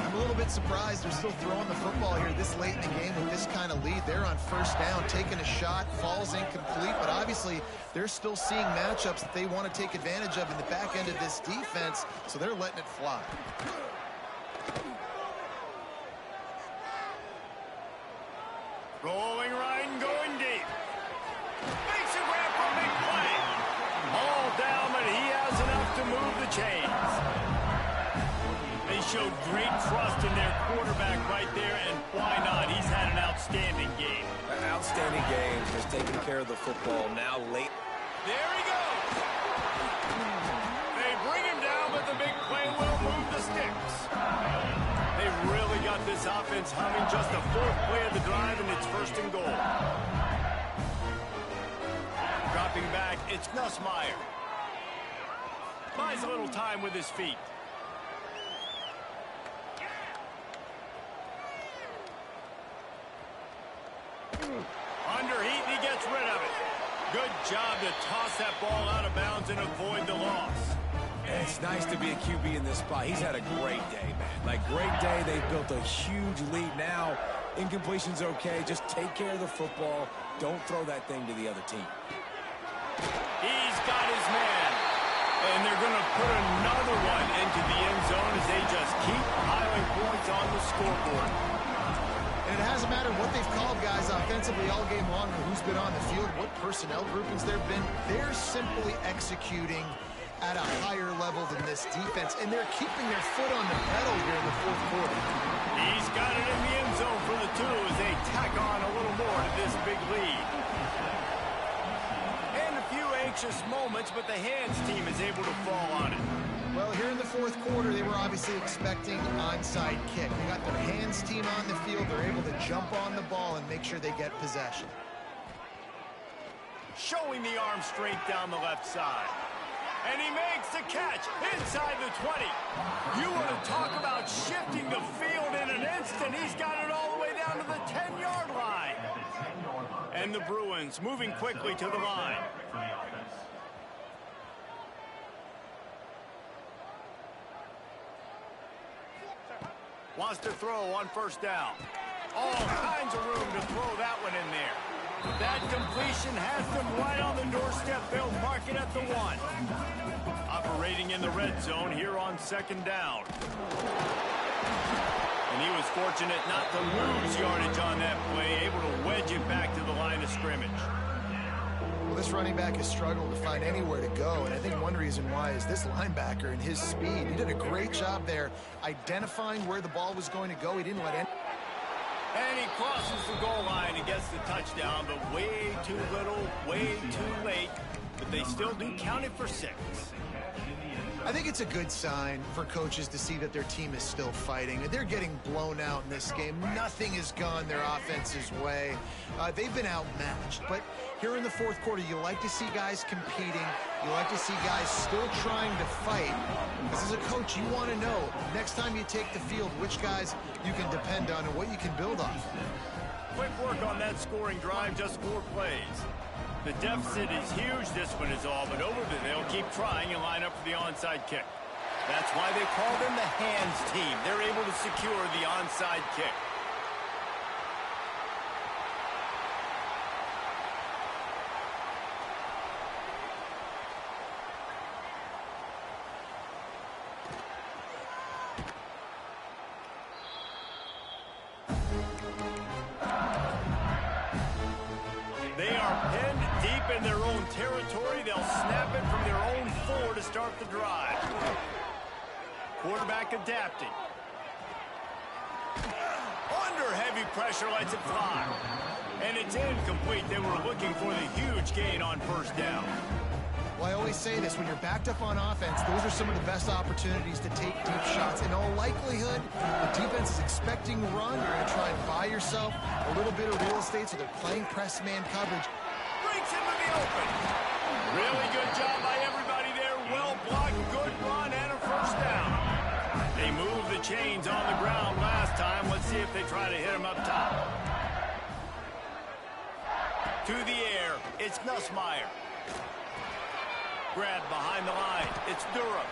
Speaker 3: I'm a little bit surprised they're still throwing the football here this late in the game with this kind of lead. They're on first down, taking a shot, falls incomplete, but obviously they're still seeing matchups that they want to take advantage of in the back end of this defense, so they're letting it fly.
Speaker 1: Rolling right and going deep. Makes a grab for a big play. All down, but he has enough to move the chains. They showed great trust in their quarterback right there, and why not? He's had an outstanding game.
Speaker 2: An outstanding game, just taking care of the football now late.
Speaker 1: There he goes. They bring him down, but the big play will move the sticks. They really got this offense humming. Just the fourth play of the drive, and it's first and goal. Dropping back, it's Nussmeier. Buys a little time with his feet. Under heat, and he gets rid of it. Good job to toss that ball out of bounds and avoid the loss.
Speaker 2: And it's nice to be a QB in this spot. He's had a great day, man. Like, great day. They've built a huge lead now. Incompletion's okay. Just take care of the football. Don't throw that thing to the other team.
Speaker 1: He's got his man. And they're going to put another one into the end zone as they just keep piling points on the scoreboard.
Speaker 3: And it hasn't mattered what they've called, guys, offensively all game long, or who's been on the field, what personnel groupings there have been. They're simply executing at a higher level than this defense, and they're keeping their foot on the pedal here in the fourth quarter.
Speaker 1: He's got it in the end zone for the two as they tack on a little more to this big lead. And a few anxious moments, but the hands team is able to fall on it.
Speaker 3: Well, here in the fourth quarter, they were obviously expecting onside kick. They got their hands team on the field. They're able to jump on the ball and make sure they get possession.
Speaker 1: Showing the arm strength down the left side. And he makes the catch inside the 20. You want to talk about shifting the field in an instant. He's got it all the way down to the 10-yard line. And the Bruins moving quickly to the line. Wants to throw on first down. All kinds of room to throw that one in there. That completion has them right on the doorstep. They'll mark it at the 1. Operating in the red zone here on second down. And he was fortunate not to lose yardage on that play, able to wedge it back to the line of scrimmage.
Speaker 3: Well, this this running back has struggled to find anywhere to go, and I think one reason why is this linebacker and his speed. He did a great job there identifying where the ball was going to go. He didn't let any...
Speaker 1: And he crosses the goal line and gets the touchdown, but way too little, way too late. But they still do count it for 6.
Speaker 3: I think it's a good sign for coaches to see that their team is still fighting. They're getting blown out in this game. Nothing has gone their offense's way. They've been outmatched. But here in the fourth quarter, you like to see guys competing. You like to see guys still trying to fight. Because as a coach, you want to know next time you take the field which guys you can depend on and what you can build off.
Speaker 1: Quick work on that scoring drive, just 4 plays. The deficit is huge. This one is all but over. They'll keep trying and line up for the onside kick. That's why they call them the hands team. They're able to secure the onside kick. They are pinned deep in their own territory. They'll snap it from their own 4 to start the drive. Quarterback adapting. Under heavy pressure, lets it fly. And it's incomplete. They were looking for the huge gain on first down.
Speaker 3: Well, I always say this, when you're backed up on offense, those are some of the best opportunities to take deep shots. In all likelihood, the defense is expecting a run. You're going to try and buy yourself a little bit of real estate, so they're playing press man coverage.
Speaker 1: Breaks into the open. Really good job by everybody there. Well blocked, good run, and a first down. They moved the chains on the ground last time. Let's see if they try to hit him up top. To the air, it's Nussmeier. Grab behind the line. It's Durham.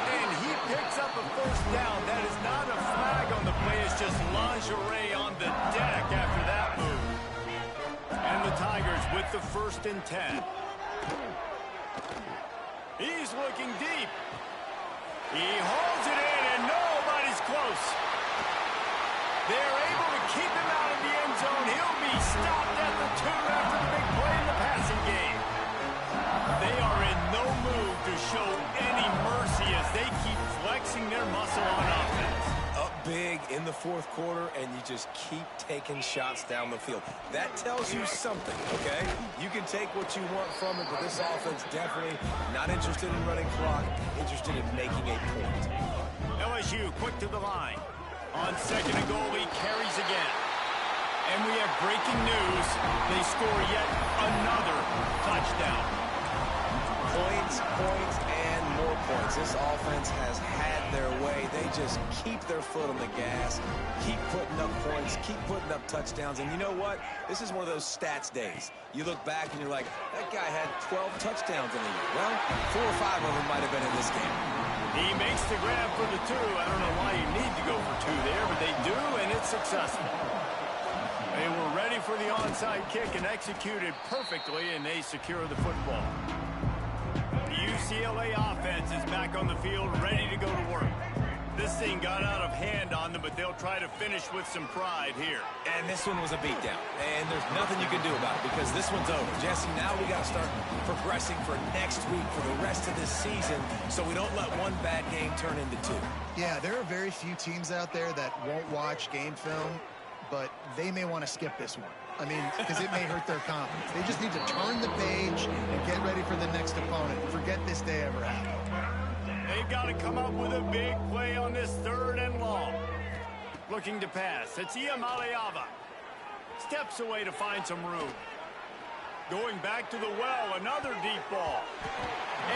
Speaker 1: And he picks up a first down. That is not a flag on the play. It's just lingerie on the deck after that move. And the Tigers with the 1st and 10. He's looking deep. He holds it in, and nobody's close. They're able to keep him out of the end zone. He'll be stopped at the 2 after the big play in the passing game. They are in no mood to show any mercy as they keep flexing their muscle on offense.
Speaker 2: Up big in the fourth quarter, and you just keep taking shots down the field. That tells you something, okay? You can take what you want from it, but this offense definitely not interested in running clock, interested in making a point.
Speaker 1: LSU quick to the line. On 2nd and goal, he carries again. And we have breaking news. They score yet another touchdown.
Speaker 2: Points, and more points. This offense has had their way. They just keep their foot on the gas, keep putting up points, keep putting up touchdowns. And you know what? This is one of those stats days. You look back and you're like, that guy had 12 touchdowns in a year. Well, 4 or 5 of them might have been in this game.
Speaker 1: He makes the grab for the 2. I don't know why you need to go for 2 there, but they do, and it's successful. They were ready for the onside kick and executed perfectly, and they secure the football. The UCLA offense is back on the field, ready to go to work. This thing got out of hand on them, but they'll try to finish with some pride here.
Speaker 2: And this one was a beatdown, and there's nothing you can do about it because this one's over. Jesse, now we got to start progressing for next week for the rest of this season so we don't let one bad game turn into 2.
Speaker 3: Yeah, there are very few teams out there that won't watch game film, but they may want to skip this one. I mean, because it may hurt their confidence. They just need to turn the page and get ready for the next opponent. Forget this day ever happened.
Speaker 1: They've got to come up with a big play on this 3rd and long. Looking to pass. It's Iamaleava. Steps away to find some room. Going back to the well, another deep ball.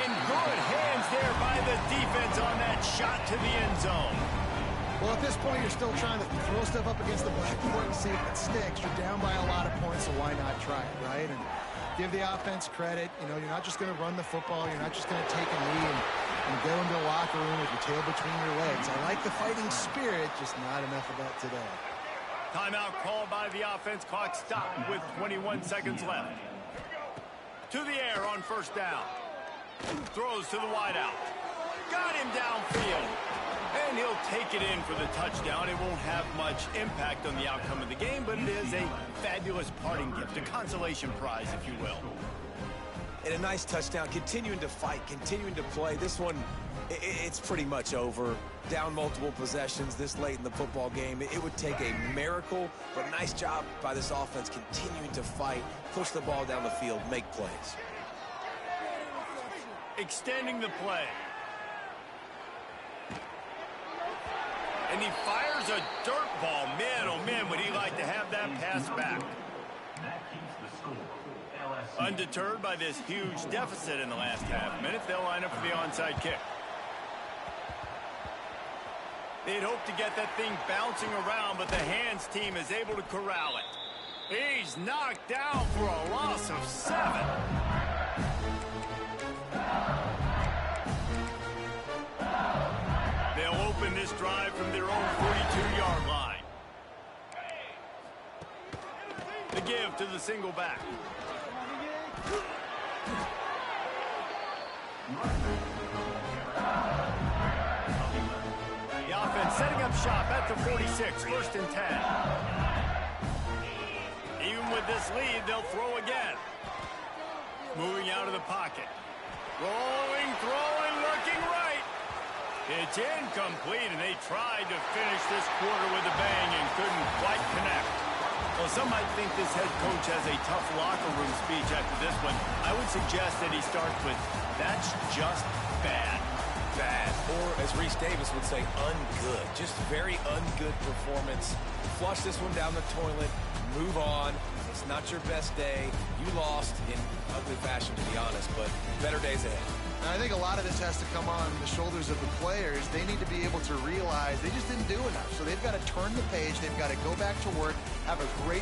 Speaker 1: And good hands there by the defense on that shot to the end zone.
Speaker 3: Well, at this point, you're still trying to throw stuff up against the blackboard and see if it sticks. You're down by a lot of points, so why not try it, right? And give the offense credit. You know, you're not just going to run the football. You're not just going to take a knee and go into the locker room with your tail between your legs. I like the fighting spirit, just not enough of that today.
Speaker 1: Timeout called by the offense. Clock stopped with 21 seconds left. To the air on first down. Throws to the wideout. Got him downfield. And he'll take it in for the touchdown. It won't have much impact on the outcome of the game, but it is a fabulous parting gift, a consolation prize, if you will.
Speaker 2: And a nice touchdown, continuing to fight, continuing to play. This one, it's pretty much over. Down multiple possessions this late in the football game. It would take a miracle, but nice job by this offense continuing to fight, push the ball down the field, make plays.
Speaker 1: Extending the play. And he fires a dirt ball. Man, oh man, would he like to have that pass back.
Speaker 4: That keeps the score. LSU.
Speaker 1: Undeterred by this huge deficit in the last half minute, they'll line up for the onside kick. They'd hope to get that thing bouncing around, but the hands team is able to corral it. He's knocked down for a loss of 7. They'll open this drive from their own 42-yard line. The give to the single back. The offense setting up shop at the 46, 1st and 10. Even with this lead, they'll throw again. Moving out of the pocket. Rolling, throwing, looking right. It's incomplete, and they tried to finish this quarter with a bang and couldn't quite connect. Well, some might think this head coach has a tough locker room speech after this one. I would suggest that he starts with, "That's just bad."
Speaker 2: Bad, or as Reese Davis would say, ungood. Just very ungood performance. Flush this one down the toilet, move on. It's not your best day. You lost in ugly fashion, to be honest, but better days ahead.
Speaker 3: And I think a lot of this has to come on the shoulders of the players. They need to be able to realize they just didn't do enough. So they've got to turn the page. They've got to go back to work, have a great